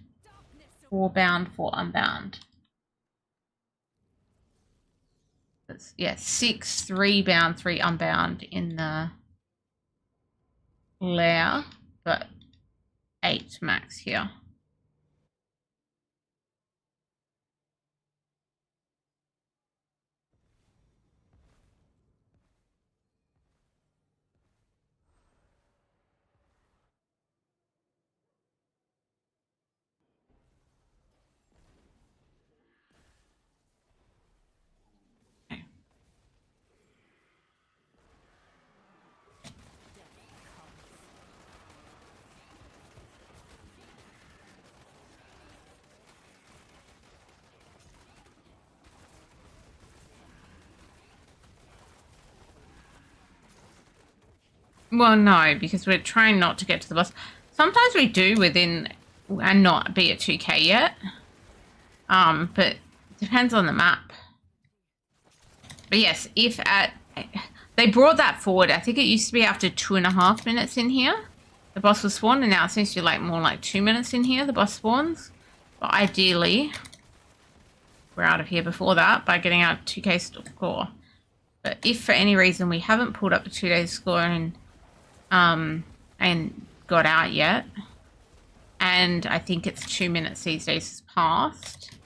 A: 4 bound, 4 unbound. That's, yeah, 6, 3 bound, 3 unbound in the lair, but 8 max here. Well, no, because we're trying not to get to the boss. Sometimes we do within and not be at 2K yet. But it depends on the map. But yes, if at... They brought that forward. I think it used to be after 2.5 minutes in here. The boss will spawn, and now it seems to be like more like 2 minutes in here, the boss spawns. But ideally, we're out of here before that by getting our 2K score. But if for any reason we haven't pulled up the 2K score and got out yet, and I think it's 2 minutes these days has passed,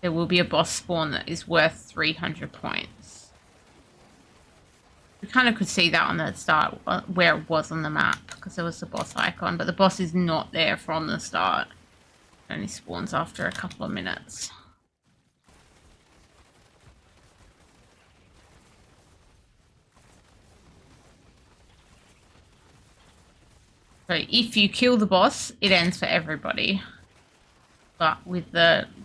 A: there will be a boss spawn that is worth 300 points. We kind of could see that on the start where it was on the map because there was the boss icon, but the boss is not there from the start. It only spawns after a couple of minutes. So if you kill the boss, it ends for everybody. But with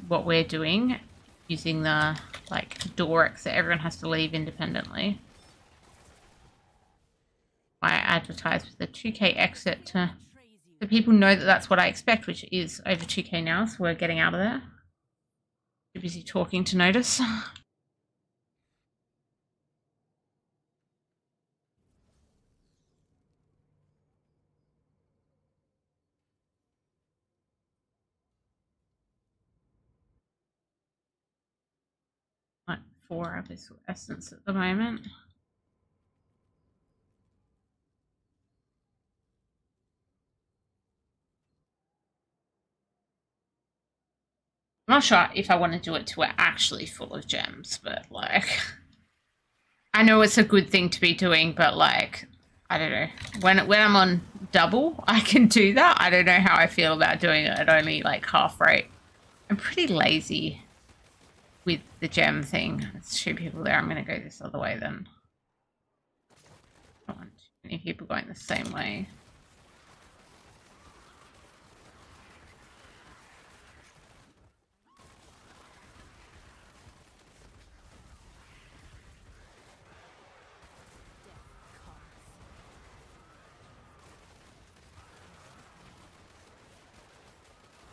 A: what we're doing, using the like door exit, everyone has to leave independently. I advertise with the 2K exit to so people know that that's what I expect, which is over 2K now, so we're getting out of there. Too busy talking to notice. Like 4 abyssal essence at the moment. I'm not sure if I want to do it till we're actually full of gems, but like, I know it's a good thing to be doing, but like, I don't know. When I'm on double, I can do that. I don't know how I feel about doing it at only like half rate. I'm pretty lazy with the gem thing. There's 2 people there. I'm going to go this other way then. I don't want too many people going the same way.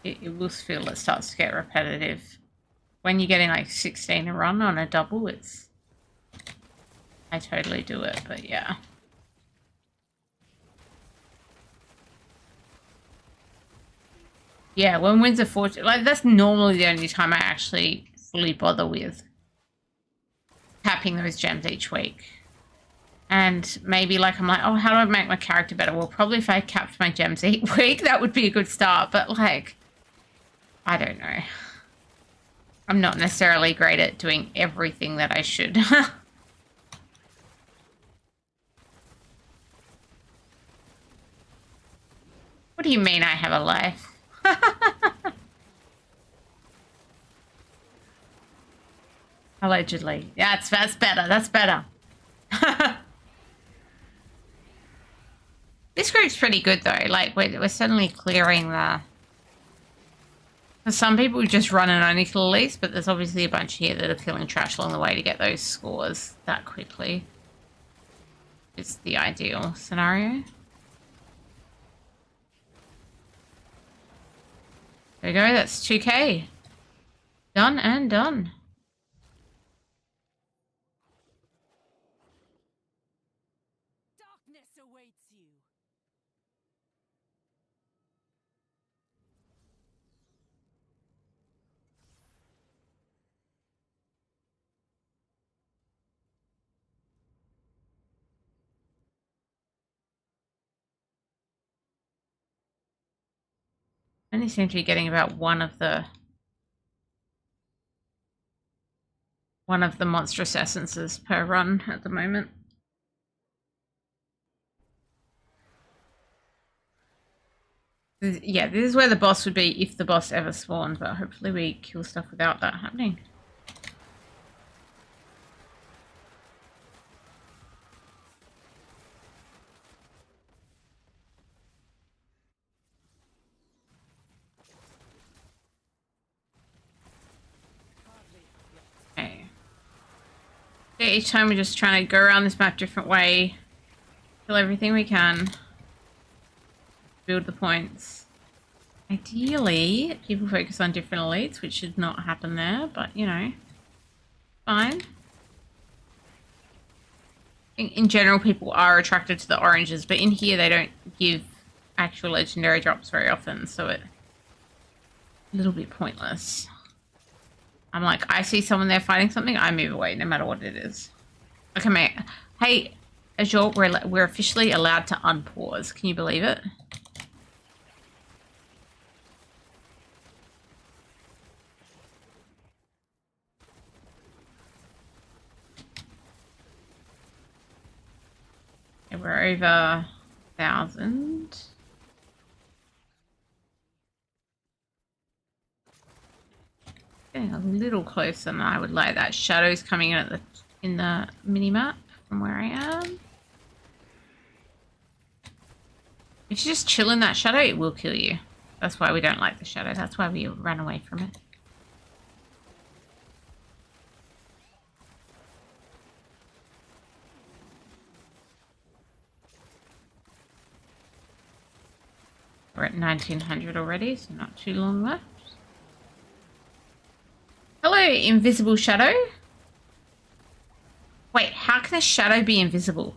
A: It will feel it starts to get repetitive. When you're getting like 16 a run on a double, I totally do it, but yeah. Yeah, when Winds of Fortune, like that's normally the only time I actually fully bother with tapping those gems each week. And maybe like I'm like, oh, how do I make my character better? Well, probably if I capped my gems each week, that would be a good start. But like, I don't know. I'm not necessarily great at doing everything that I should. What do you mean I have a life? Allegedly. Yeah, that's better. That's better. This group's pretty good though. Like we're suddenly clearing the. For some people just run and only kill elites, but there's obviously a bunch here that are killing trash along the way to get those scores that quickly. It's the ideal scenario. There we go, that's 2K. Done and done.
B: Darkness awaits you.
A: Only seem to be getting about one of the monstrous essences per run at the moment. Yeah, this is where the boss would be if the boss ever spawned, but hopefully we kill stuff without that happening. Okay. Yeah, each time we're just trying to go around this map different way, kill everything we can, build the points. Ideally, people focus on different elites, which should not happen there, but you know, fine. In general, people are attracted to the oranges, but in here they don't give actual legendary drops very often, so it's a little bit pointless. I'm like, I see someone there fighting something, I move away no matter what it is. Okay, mate. Hey, Azure, we're officially allowed to unpause. Can you believe it? Okay, we're over 1,000. Getting a little closer than I would like. That shadow's coming in in the mini map from where I am. If you just chill in that shadow, it will kill you. That's why we don't like the shadow. That's why we run away from it. We're at 1900 already, so not too long left. Hello, invisible shadow. Wait, how can a shadow be invisible?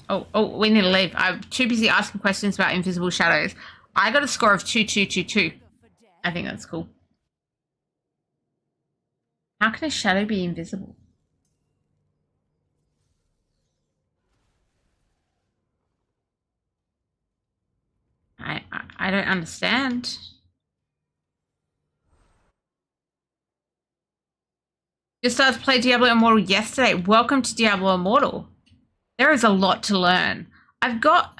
A: Oh, we need to leave. I'm too busy asking questions about invisible shadows. I got a score of 2222. I think that's cool. How can a shadow be invisible? I don't understand. Just started to play Diablo Immortal yesterday. Welcome to Diablo Immortal. There is a lot to learn. I've got...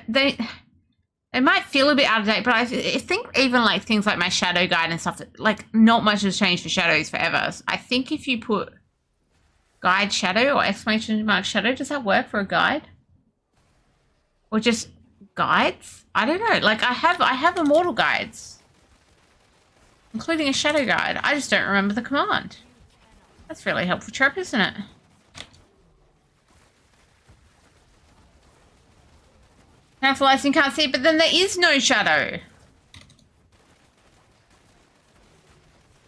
A: They might feel a bit out of date, but I think even like things like my shadow guide and stuff, like not much has changed for shadows forever. So I think if you put guide shadow or exclamation mark shadow, does that work for a guide? Or just guides? I don't know. Like I have immortal guides, including a shadow guide. I just don't remember the command. That's really helpful, Trep, isn't it? Cancellation can't see, but then there is no shadow.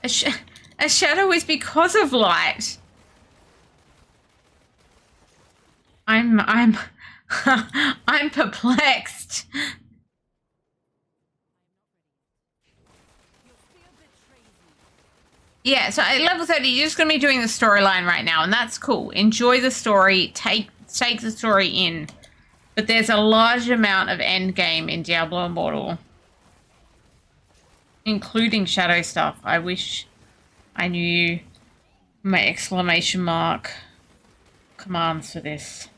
A: A shadow is because of light. I'm I'm perplexed. Yeah, so at level 30, you're just going to be doing the storyline right now, and that's cool. Enjoy the story, take the story in. But there's a large amount of endgame in Diablo Immortal, including shadow stuff. I wish I knew my exclamation mark commands for this.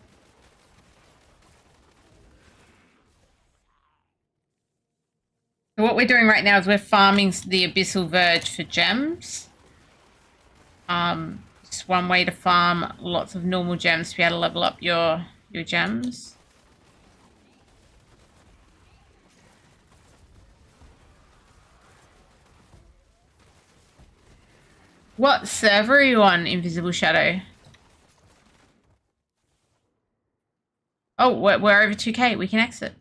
A: So what we're doing right now is we're farming the Abyssal Verge for gems. It's one way to farm lots of normal gems to be able to level up your gems. What server are you on, Invisible Shadow? Oh, we're over 2k. We can exit.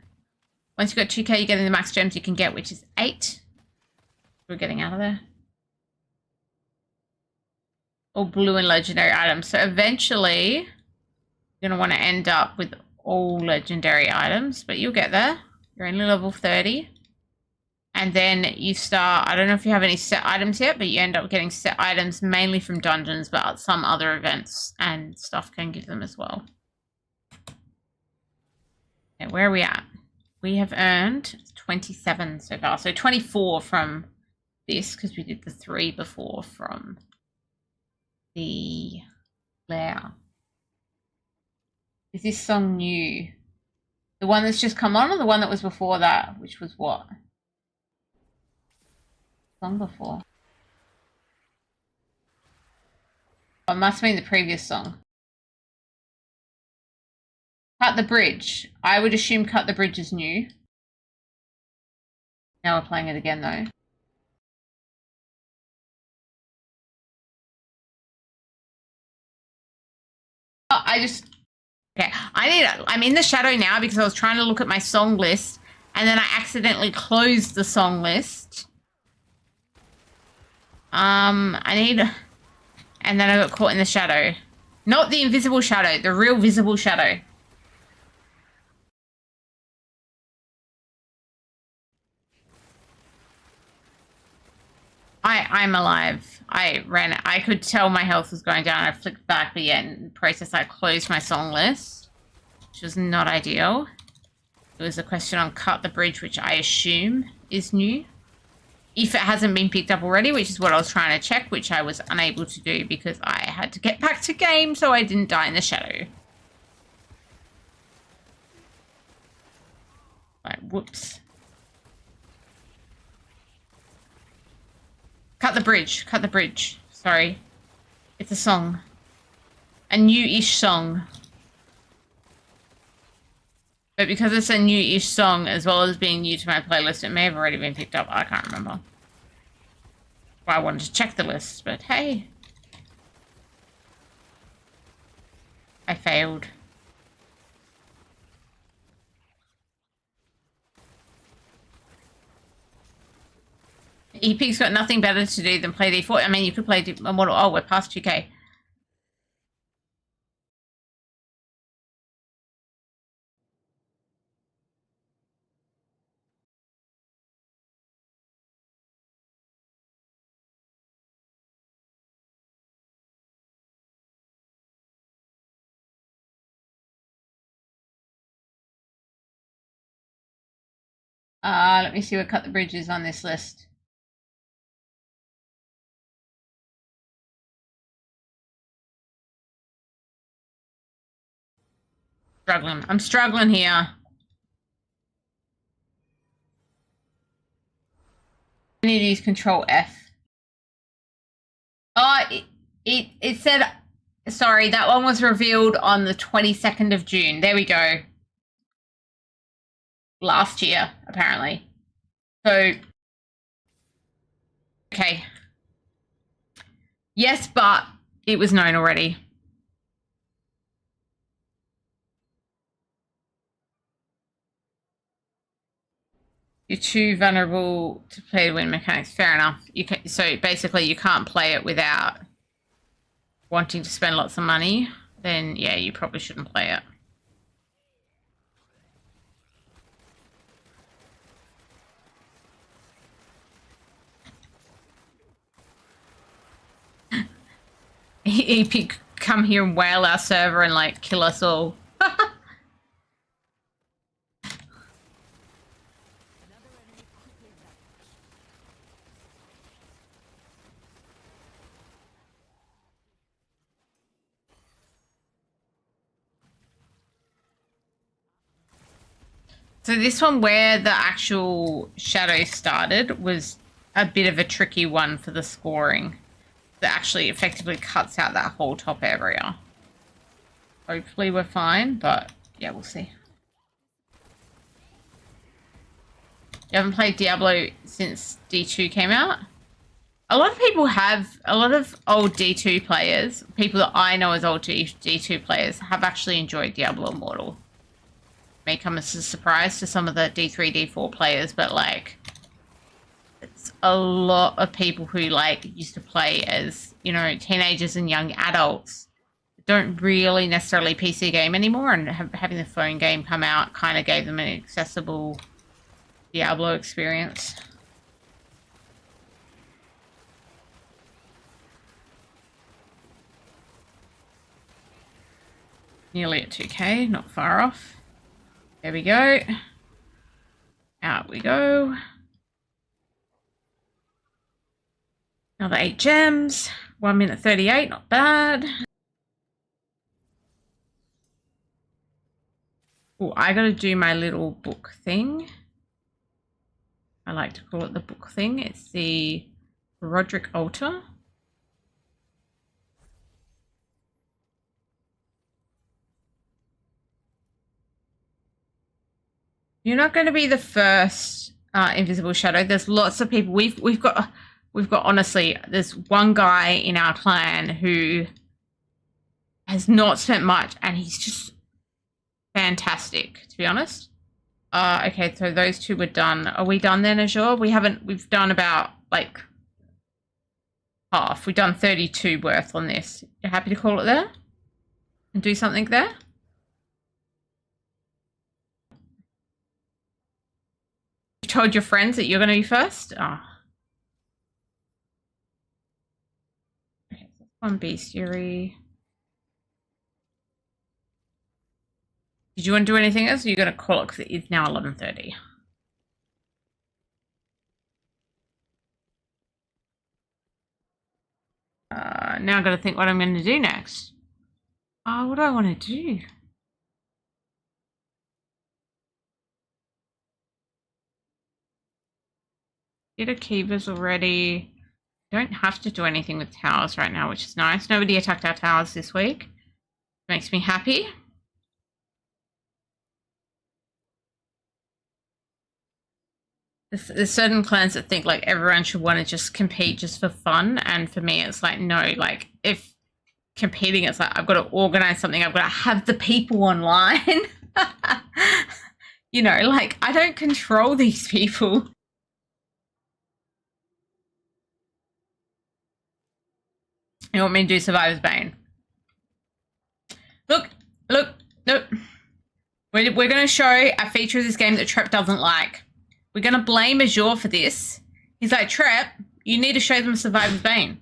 A: Once you've got 2k, you get the max gems you can get, which is 8. We're getting out of there. All blue and legendary items. So eventually, you're going to want to end up with all legendary items, but you'll get there. You're only level 30. And then you start, I don't know if you have any set items yet, but you end up getting set items mainly from dungeons, but some other events and stuff can give them as well. Okay, where are we at? We have earned 27 so far. So 24 from this, because we did the 3 before from the lair. Is this song new? The one that's just come on, or the one that was before that, which was what? Song before. Oh, it must mean the previous song. Cut the Bridge. I would assume Cut the Bridge is new. Now we're playing it again though. Oh, okay. I'm in the shadow now because I was trying to look at my song list and then I accidentally closed the song list. And then I got caught in the shadow. Not the invisible shadow, the real visible shadow. I'm alive. I could tell my health was going down. I flicked back, but yeah, in the process I closed my song list, which was not ideal. It was a question on Cut the Bridge, which I assume is new. If it hasn't been picked up already, which is what I was trying to check, which I was unable to do because I had to get back to game so I didn't die in the shadow. Right, whoops. Cut the Bridge. Cut the Bridge. Sorry. It's a song. a new-ish song. But because it's a new-ish song, as well as being new to my playlist, it may have already been picked up. I can't remember. Well, I wanted to check the list, but hey. I failed. EP's got nothing better to do than play D4. I mean, you could play Immortal. Oh, we're past 2K. Let me see what Cut the Bridge is on this list. Struggling. I'm struggling here. I need to use Control F. Oh, it said, sorry, that one was revealed on the 22nd of June. There we go. Last year, apparently. So, okay. Yes, but it was known already. You're too vulnerable to play to win mechanics. Fair enough. You can, so basically you can't play it without wanting to spend lots of money. Then yeah, you probably shouldn't play it. EP come here and whale our server and like kill us all. So this one where the actual shadow started was a bit of a tricky one for the scoring. That actually effectively cuts out that whole top area. Hopefully we're fine, but yeah, we'll see. You haven't played Diablo since D2 came out? A lot of people have, a lot of old D2 players, people that I know as old D2 players, have actually enjoyed Diablo Immortal. May come as a surprise to some of the D3, D4 players, but like, it's a lot of people who like used to play as, you know, teenagers and young adults don't really necessarily PC game anymore, and having the phone game come out kind of gave them an accessible Diablo experience. Nearly at 2K, not far off. There we go. Out we go. Another 8 gems. 1 minute 38, not bad. Oh, I gotta do my little book thing. I like to call it the book thing. It's the Roderick altar. You're not going to be the first invisible shadow. There's lots of people. We've got honestly, there's one guy in our clan who has not spent much, and he's just fantastic, to be honest. Okay, so those two were done. Are we done then, Azure? We've done about like half. We've done 32 worth on this. You're happy to call it there and do something there? You told your friends that you're going to be first? Oh. Okay, so one bestiary. Did you want to do anything else? Or are you going to call it because it's now 11:30? Now I've got to think what I'm going to do next. Oh, what do I want to do? Did Akiva's already. Don't have to do anything with towers right now, which is nice. Nobody attacked our towers this week. Makes me happy. There's certain clans that think like everyone should want to just compete just for fun, and for me it's like no, like if competing it's like I've got to organize something, I've got to have the people online. You know, like I don't control these people. You want me to do Survivor's Bane? Look, look. We're going to show a feature of this game that Trep doesn't like. We're going to blame Azure for this. He's like, Trep, you need to show them Survivor's Bane.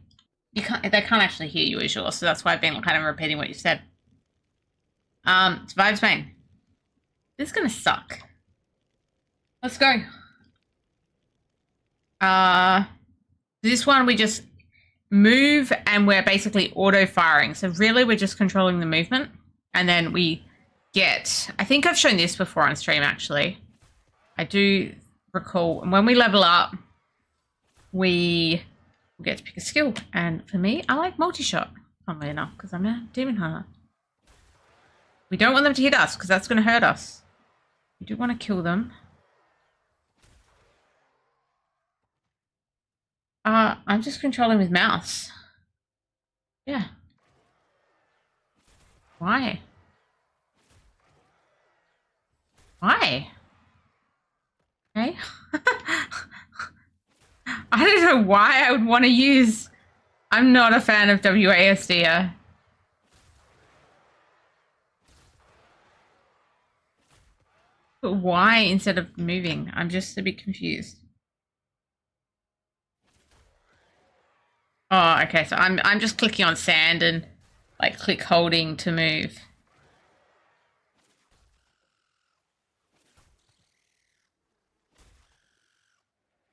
A: They can't actually hear you, Azure, so that's why I've been kind of repeating what you said. Survivor's Bane. This is going to suck. Let's go. This one we just move and we're basically auto-firing. So really we're just controlling the movement. And then we get... I think I've shown this before on stream, actually. I do recall. When we level up, we get to pick a skill. And for me, I like multi-shot, funnily enough, because I'm a demon hunter. We don't want them to hit us, because that's going to hurt us. We do want to kill them. I'm just controlling with mouse. Yeah. Why? Why? Okay. I don't know why I would want to use... I'm not a fan of WASD. But why instead of moving? I'm just a bit confused. Oh, okay. So I'm just clicking on sand and like click holding to move.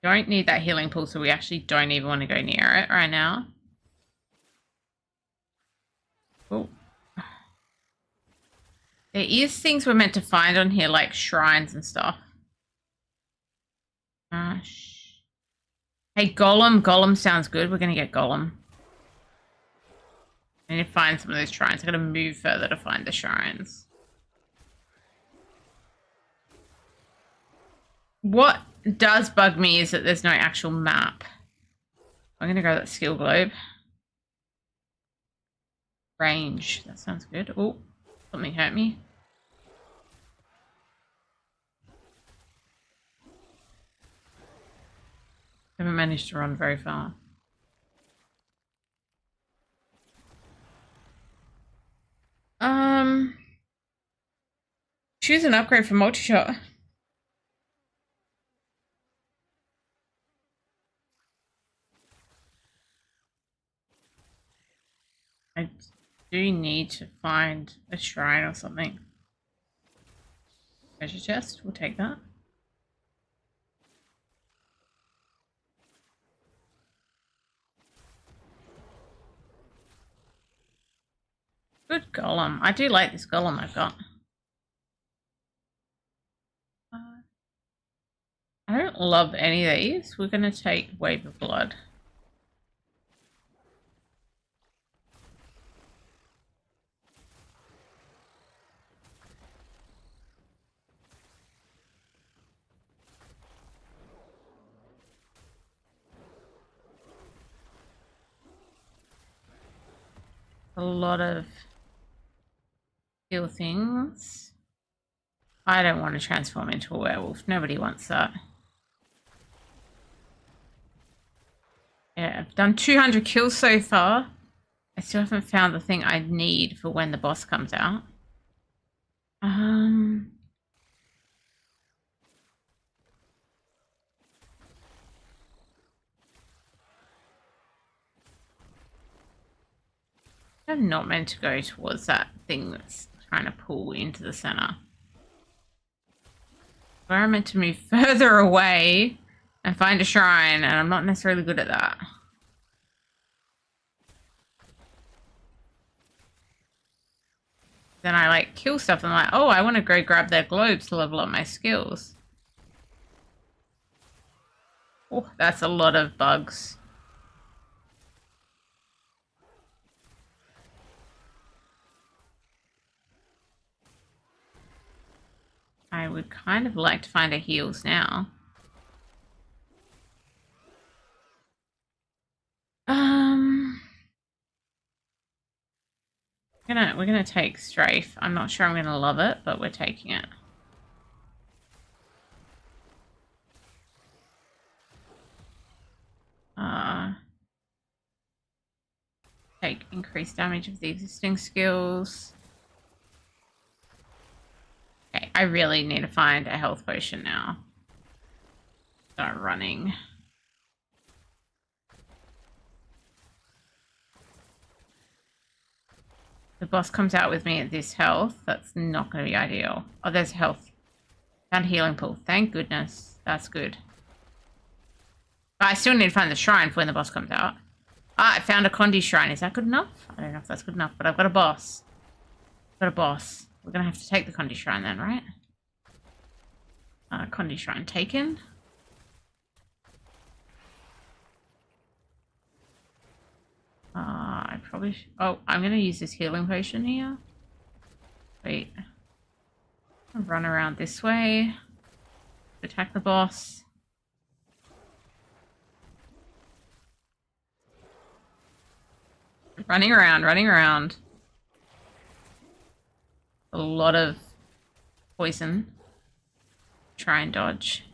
A: Don't need that healing pool, so we actually don't even want to go near it right now. Oh. There is things we're meant to find on here, like shrines and stuff. Hey, Golem. Golem sounds good. We're going to get Golem. I need to find some of those shrines. I've got to move further to find the shrines. What does bug me is that there's no actual map. I'm going to grab that skill globe. Range. That sounds good. Oh, something hurt me. Haven't managed to run very far. Choose an upgrade for multi-shot. I do need to find a shrine or something. Treasure chest, we'll take that. Good golem. I do like this golem I've got. I don't love any of these. We're going to take Wave of Blood. A lot of heal things. I don't want to transform into a werewolf. Nobody wants that. Yeah, I've done 200 kills so far. I still haven't found the thing I need for when the boss comes out. I'm not meant to go towards that thing that's trying to pull into the center. I'm meant to move further away and find a shrine, and I'm not necessarily good at that. Then I like kill stuff and I'm like, oh, I want to go grab their globes to level up my skills. Oh, that's a lot of bugs. I would kind of like to find our heals now. We're gonna take Strafe. I'm not sure I'm gonna love it, but we're taking it. Take increased damage of the existing skills. Okay, I really need to find a health potion now. Start running. The boss comes out with me at this health. That's not going to be ideal. Oh, there's health. Found a healing pool. Thank goodness. That's good. But I still need to find the shrine for when the boss comes out. Ah, I found a Condi shrine. Is that good enough? I don't know if that's good enough, but I've got a boss. We're going to have to take the Condi shrine then, right? Condi shrine taken. I probably oh, I'm going to use this healing potion here. Wait. I'll run around this way. Attack the boss. Running around. A lot of poison. Try and dodge.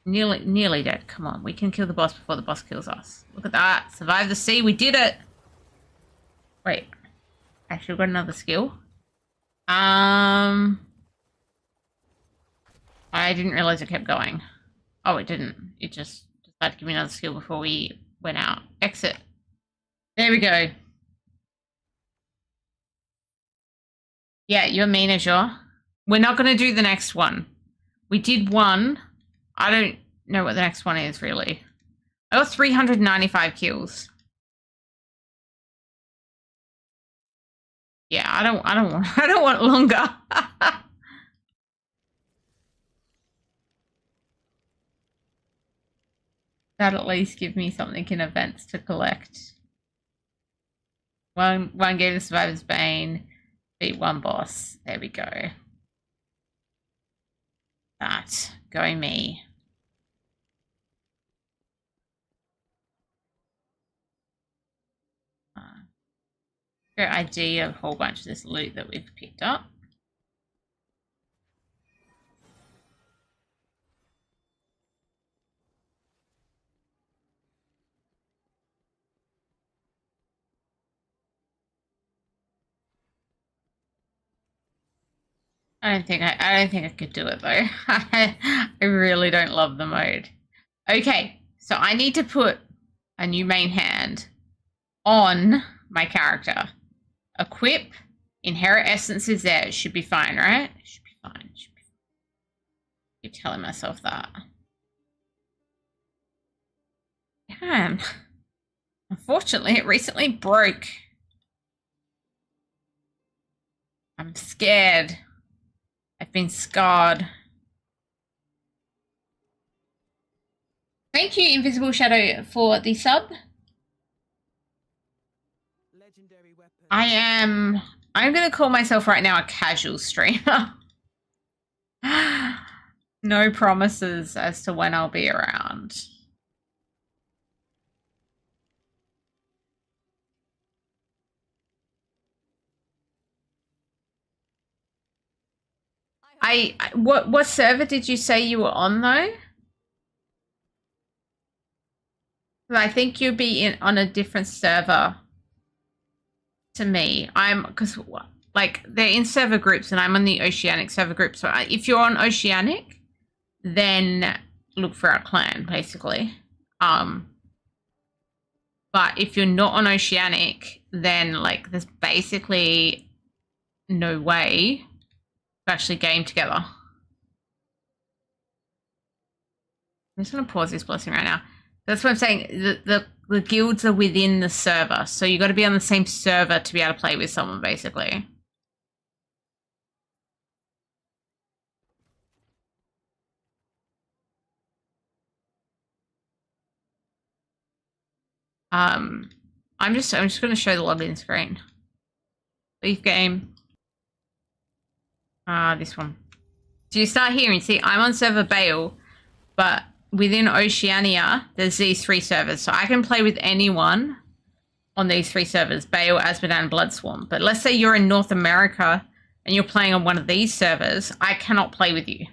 A: Nearly dead. Come on, we can kill the boss before the boss kills us. Look at that. Survive the sea. We did it. Wait. Actually, we've got another skill. I didn't realize it kept going. Oh, it didn't. It just decided to give me another skill before we went out. Exit. There we go. Yeah, you're mean, Azure. We're not going to do the next one. We did one. I don't know what the next one is, really. I got 395 kills. Yeah, I don't want longer. That'd at least give me something in events to collect. One game of Survivor's Bane. Beat one boss. There we go. That. Go me. Go ID a whole bunch of this loot that we've picked up. I don't think I could do it though. I really don't love the mode. Okay, so I need to put a new main hand on my character. Equip, inherit essence is there. It should be fine, right? It should be fine. I keep telling myself that. Damn. Unfortunately, it recently broke. I'm scared. I've been scarred. Thank you, Invisible Shadow, for the sub. I'm going to call myself right now a casual streamer. No promises as to when I'll be around. What server did you say you were on though? I think you'd be on a different server to me. Because like they're in server groups and I'm on the Oceanic server group. So if you're on Oceanic, then look for our clan basically. But if you're not on Oceanic, then like there's basically no way to actually game together. I'm just going to pause this blessing right now. That's what I'm saying. The guilds are within the server. So you got to be on the same server to be able to play with someone, basically. I'm just going to show the login screen. Leave game. This one. So you start here and see I'm on server Bale, but within Oceania, there's these 3 servers. So I can play with anyone on these 3 servers, Bale, Azmodan, Bloodswarm. But let's say you're in North America and you're playing on one of these servers, I cannot play with you.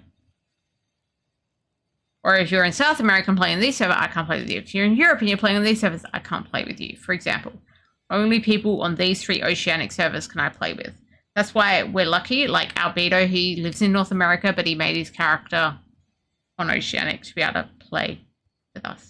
A: Or if you're in South America and playing on these servers, I can't play with you. If you're in Europe and you're playing on these servers, I can't play with you. For example, only people on these 3 Oceanic servers can I play with. That's why we're lucky. Like Albedo, he lives in North America, but he made his character on Oceanic to be able to play with us.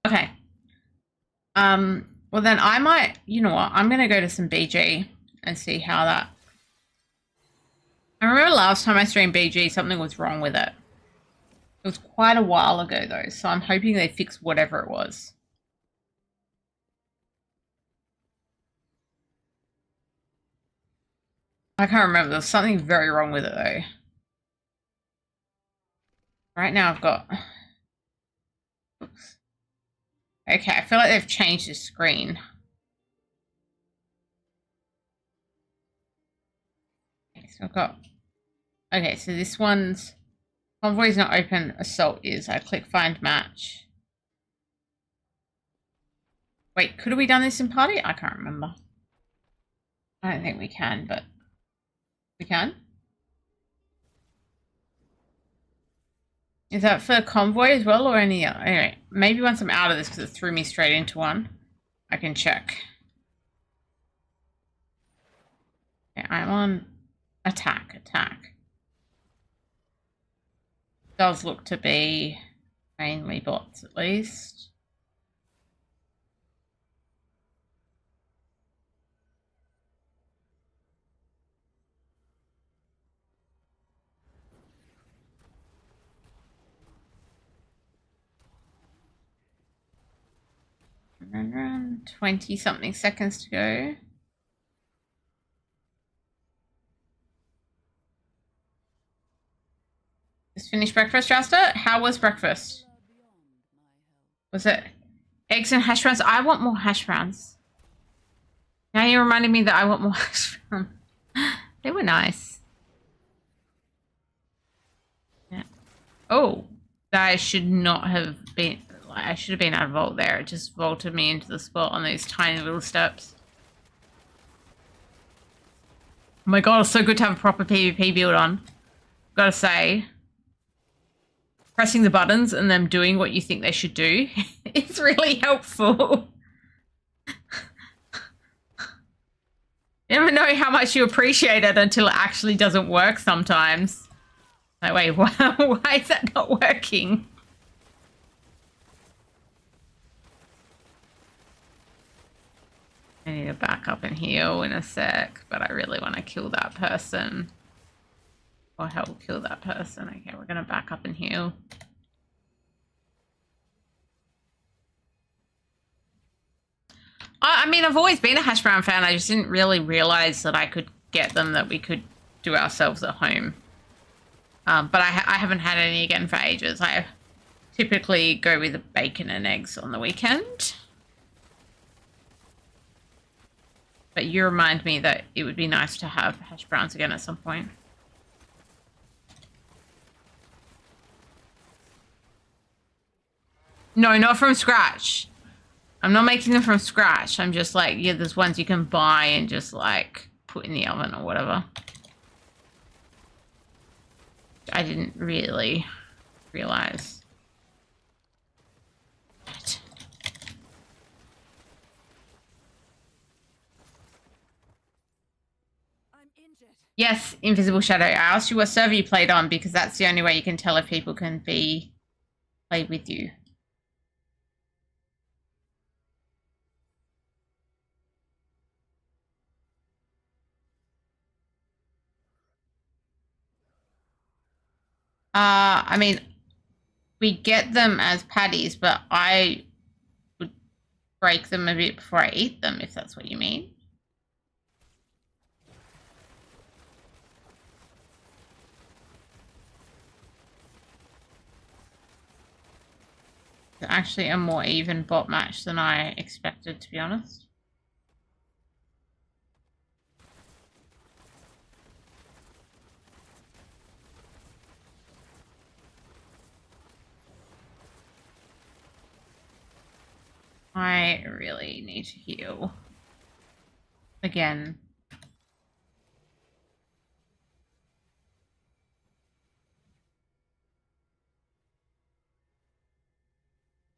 A: Okay. Well then I might, you know what, I'm going to go to some BG and see how that... I remember last time I streamed BG, something was wrong with it. It was quite a while ago though, so I'm hoping they fix whatever it was. I can't remember, there's something very wrong with it though. Right now I've got... Oops. Okay, I feel like they've changed the screen. Okay, so I've got... Okay, so this one's... Convoy's not open, Assault is. I click Find Match. Wait, could have we done this in party? I can't remember. I don't think we can, but... We can? Is that for Convoy as well or any other? Anyway, maybe once I'm out of this because it threw me straight into one, I can check. Okay, I'm on attack. Does look to be mainly bots at least. Around 20-something seconds to go. Just finished breakfast, Jasta? How was breakfast? Was it eggs and hash browns? I want more hash browns. Now you're reminding me that I want more hash browns. They were nice. Yeah. Oh, that should not have been... I should have been out of vault there. It just vaulted me into the spot on those tiny little steps. Oh my god, it's so good to have a proper PvP build on. Gotta say, pressing the buttons and them doing what you think they should do is really helpful. You never know how much you appreciate it until it actually doesn't work sometimes. Like, wait, why is that not working? I need to back up and heal in a sec, but I really want to kill that person. Or help kill that person. Okay, we're going to back up and heal. I mean, I've always been a hash brown fan. I just didn't really realize that I could get them, that we could do ourselves at home. But I haven't had any again for ages. I typically go with bacon and eggs on the weekend. But you remind me that it would be nice to have hash browns again at some point. No, not from scratch. I'm not making them from scratch. I'm just like, yeah, there's ones you can buy and just like put in the oven or whatever. I didn't really realize. Yes, Invisible Shadow. I asked you what server you played on because that's the only way you can tell if people can play with you. I mean, we get them as patties, but I would break them a bit before I eat them, if that's what you mean. It's actually a more even bot match than I expected, to be honest. I really need to heal. Again.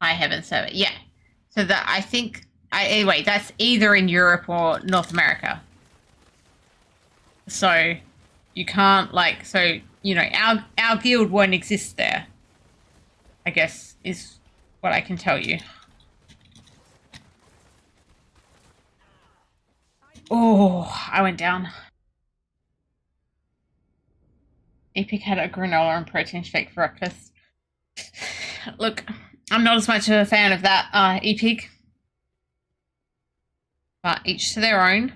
A: I haven't said it. Yeah. So that I think anyway, that's either in Europe or North America. So you can't like so you know, our guild won't exist there. I guess is what I can tell you. Oh, I went down. Epic had a granola and protein shake for breakfast. Look, I'm not as much of a fan of that, Epic. But each to their own.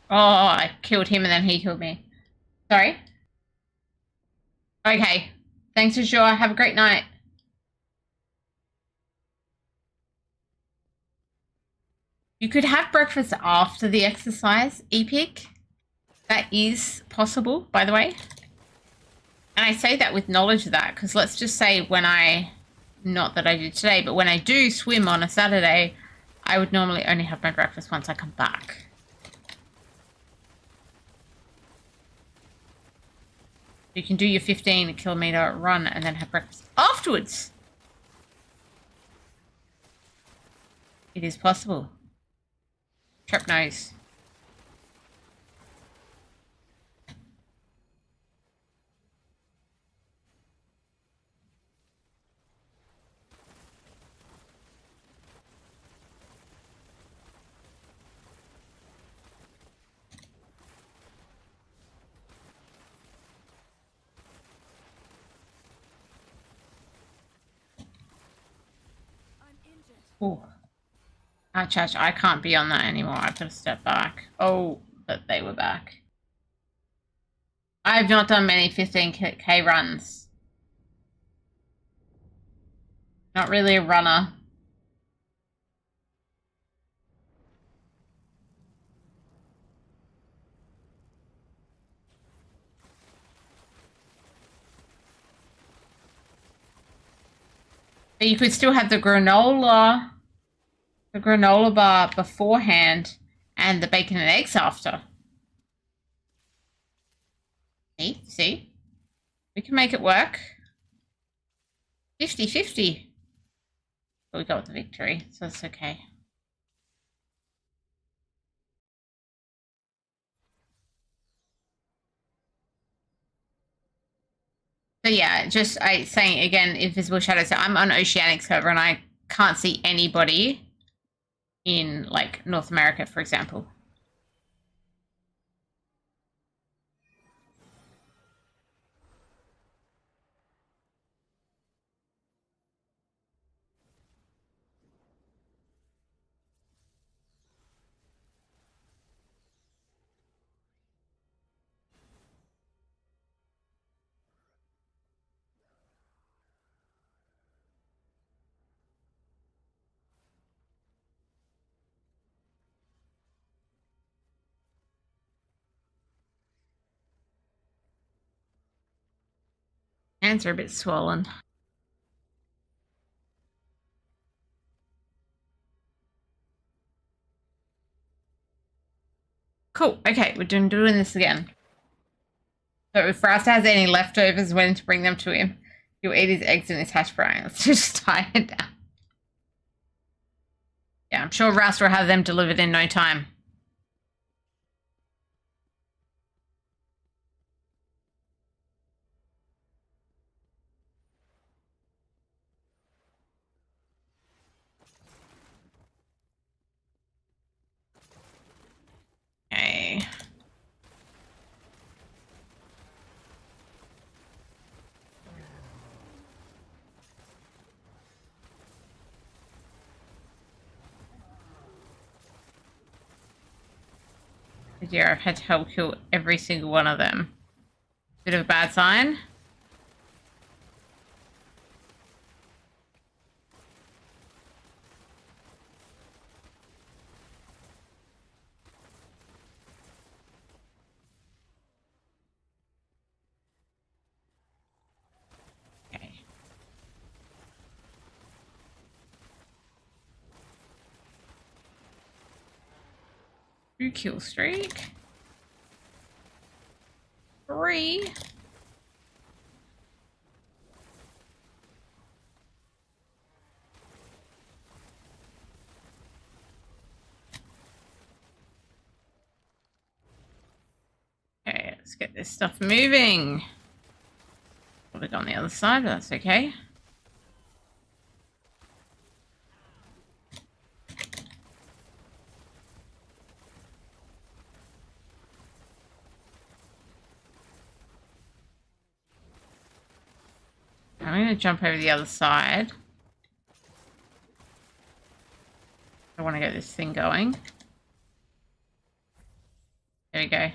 A: Oh, I killed him and then he killed me. Sorry? Okay. Thanks, Azure. Have a great night. You could have breakfast after the exercise, Epic. That is possible, by the way. And I say that with knowledge of that, because let's just say when not that I did today, but when I do swim on a Saturday, I would normally only have my breakfast once I come back. You can do your 15-kilometer run and then have breakfast afterwards. It is possible. Trep knows. Oh. Church, I can't be on that anymore. I've got to step back. Oh, but they were back. I've not done many 15k runs. Not really a runner. But you could still have the granola bar beforehand and the bacon and eggs after. See? We can make it work. 50-50. But we got the victory, so it's okay. So yeah, just saying again, Invisible Shadows, so I'm on Oceanic server and I can't see anybody in like North America, for example. Hands are a bit swollen. Cool. Okay, we're doing this again. So if Rasta has any leftovers, when to bring them to him, he'll eat his eggs and his hash brown. Let's just tie it down. Yeah, I'm sure Rasta will have them delivered in no time. Yeah, I've had to help kill every single one of them. Bit of a bad sign. Okay. 2-kill streak. 3. Okay, let's get this stuff moving. Probably go on the other side, but that's okay. I'm going to jump over the other side. I want to get this thing going. There we go.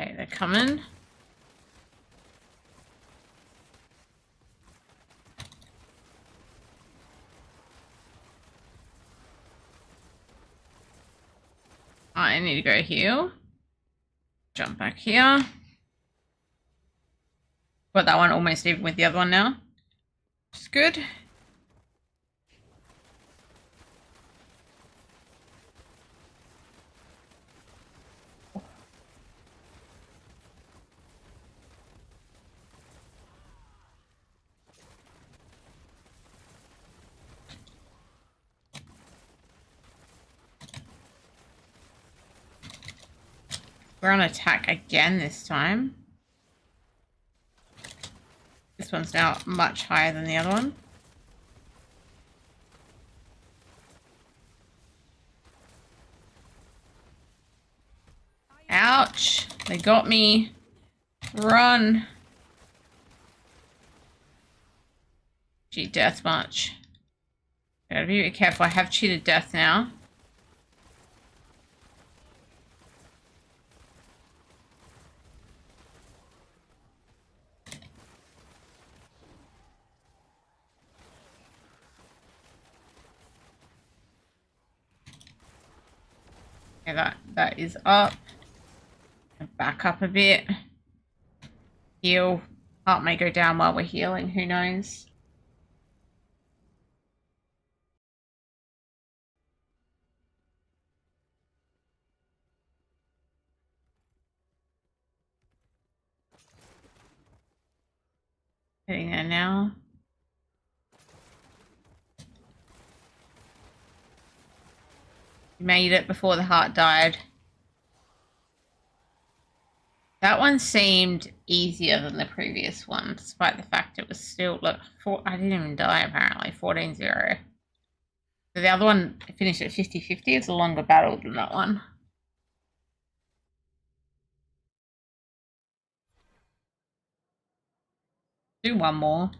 A: Okay, they're coming. I need to go heal. Jump back here. Got that one almost even with the other one now. Which is good. We're on attack again this time. This one's now much higher than the other one. Ouch! They got me. Run! Gee, death much. Gotta be careful. I have cheated death now. Okay, that is up. Back up a bit. Heal. Heart may go down while we're healing. Who knows? Getting there now. You made it before the heart died. That one seemed easier than the previous one, despite the fact it was still, look, I didn't even die apparently, 14-0. So the other one finished at 50-50. It's a longer battle than that one. Do one more.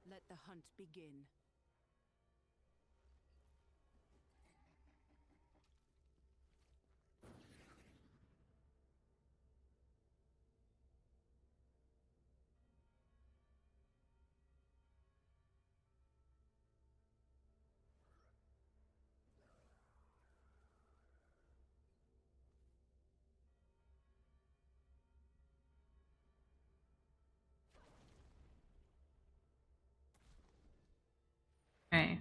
B: Let the hunt begin.
A: Okay.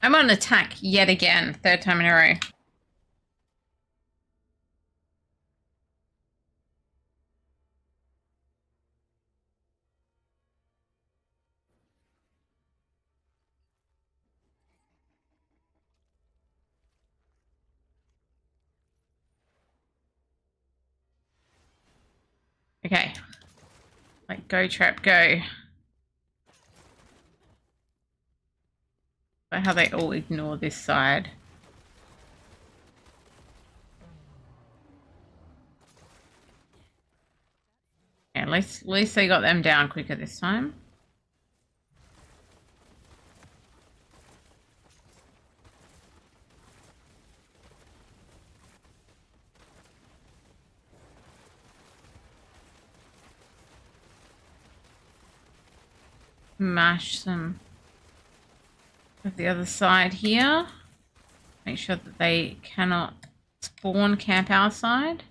A: I'm on attack yet again, 3rd time in a row. Okay. Like, go, trap, go. like how they all ignore this side. Yeah, at least they got them down quicker this time. Mash some of the other side here. Make sure that they cannot spawn camp our side.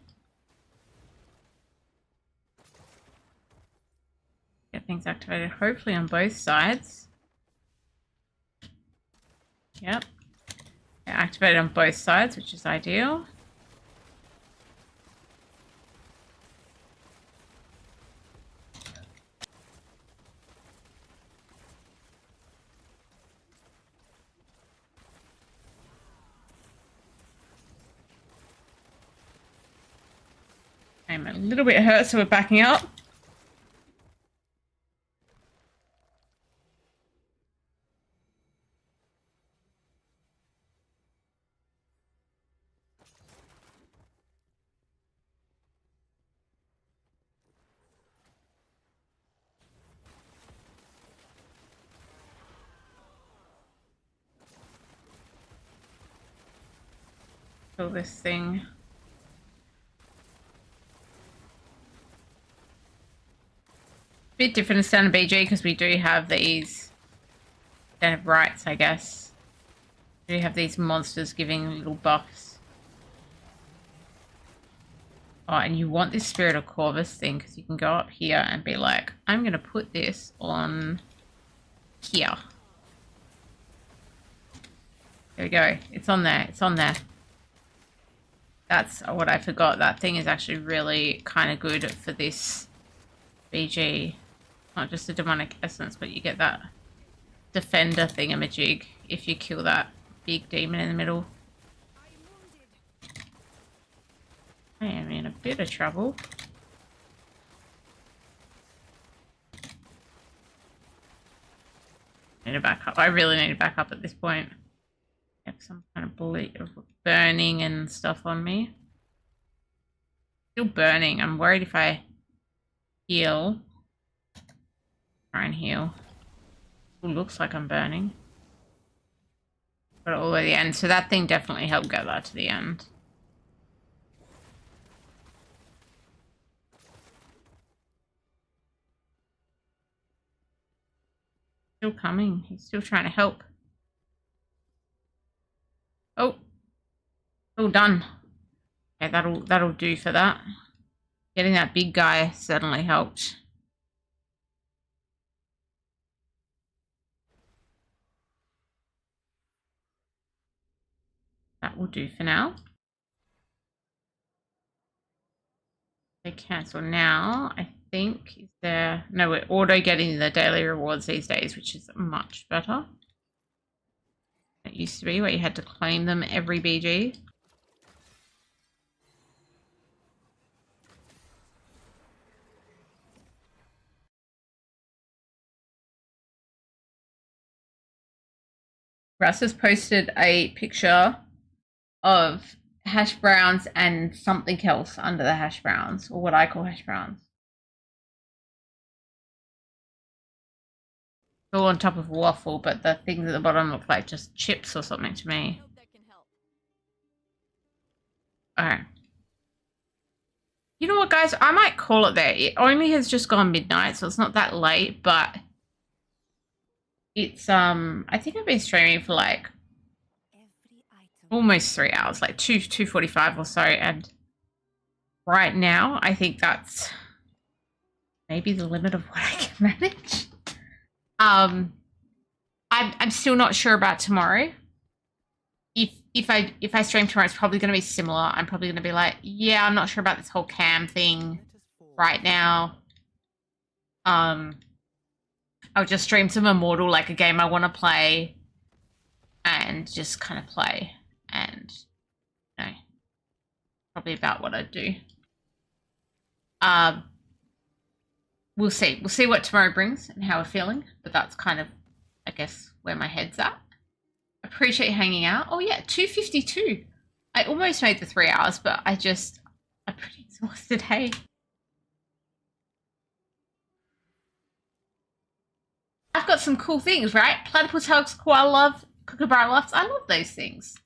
A: Get things activated hopefully on both sides. Yep. They're activated on both sides, which is ideal. I'm a little bit hurt, so we're backing up. Kill this thing. Bit different in standard BG because we do have these standard rights, I guess. We do have these monsters giving little buffs. Oh, and you want this Spirit of Corvus thing because you can go up here and be like, I'm going to put this on here. There we go. It's on there. It's on there. That's what I forgot. That thing is actually really kind of good for this BG. Not just a demonic essence, but you get that defender thingamajig if you kill that big demon in the middle. I am in a bit of trouble. Need to back up. I really need to back up at this point. I have some kind of burning and stuff on me. Still burning. I'm worried if I heal. Try and heal. It looks like I'm burning. Got it all the way to the end. So that thing definitely helped get that to the end. Still coming. He's still trying to help. Oh. All done. Okay, that'll do for that. Getting that big guy certainly helped. That will do for now. They cancel now, I think. Is there... No, we're auto getting the daily rewards these days, which is much better. It used to be where you had to claim them every BG. Russ has posted a picture of hash browns and something else under the hash browns, or what I call hash browns. All on top of waffle, but the things at the bottom look like just chips or something to me. Alright. You know what, guys? I might call it there. It only has just gone midnight, so it's not that late, but it's, I think I've been streaming for like almost 3 hours, like 2:45 or so, and right now I think that's maybe the limit of what I can manage. I'm still not sure about tomorrow. If I stream tomorrow, it's probably going to be similar. I'm probably going to be like, yeah, I'm not sure about this whole cam thing right now. I'll just stream some Immortal, like a game I want to play, and just kind of play. And, you know, probably about what I'd do. We'll see. We'll see what tomorrow brings and how we're feeling. But that's kind of, I guess, where my head's at. Appreciate you hanging out. Oh yeah, 2:52. I almost made the 3 hours, but I'm pretty exhausted, hey. I've got some cool things, right? Platypus hugs, koala love, kookaburra loves. I love those things.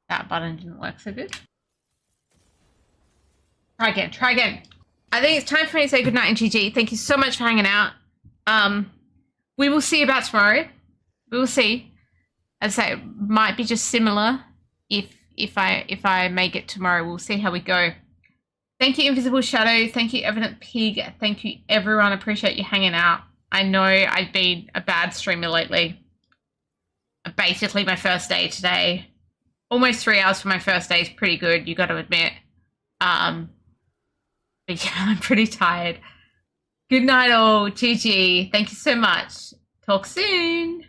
A: That button didn't work so good. Try again. I think it's time for me to say goodnight and GG. Thank you so much for hanging out. We will see about tomorrow. We will see. As I say, it might be just similar if I make it tomorrow. We'll see how we go. Thank you, Invisible Shadow. Thank you, Evident Pig. Thank you, everyone. Appreciate you hanging out. I know I've been a bad streamer lately. Basically, my first day today. Almost 3 hours for my first day is pretty good, you got to admit. But yeah, I'm pretty tired. Good night all. GG. Thank you so much. Talk soon.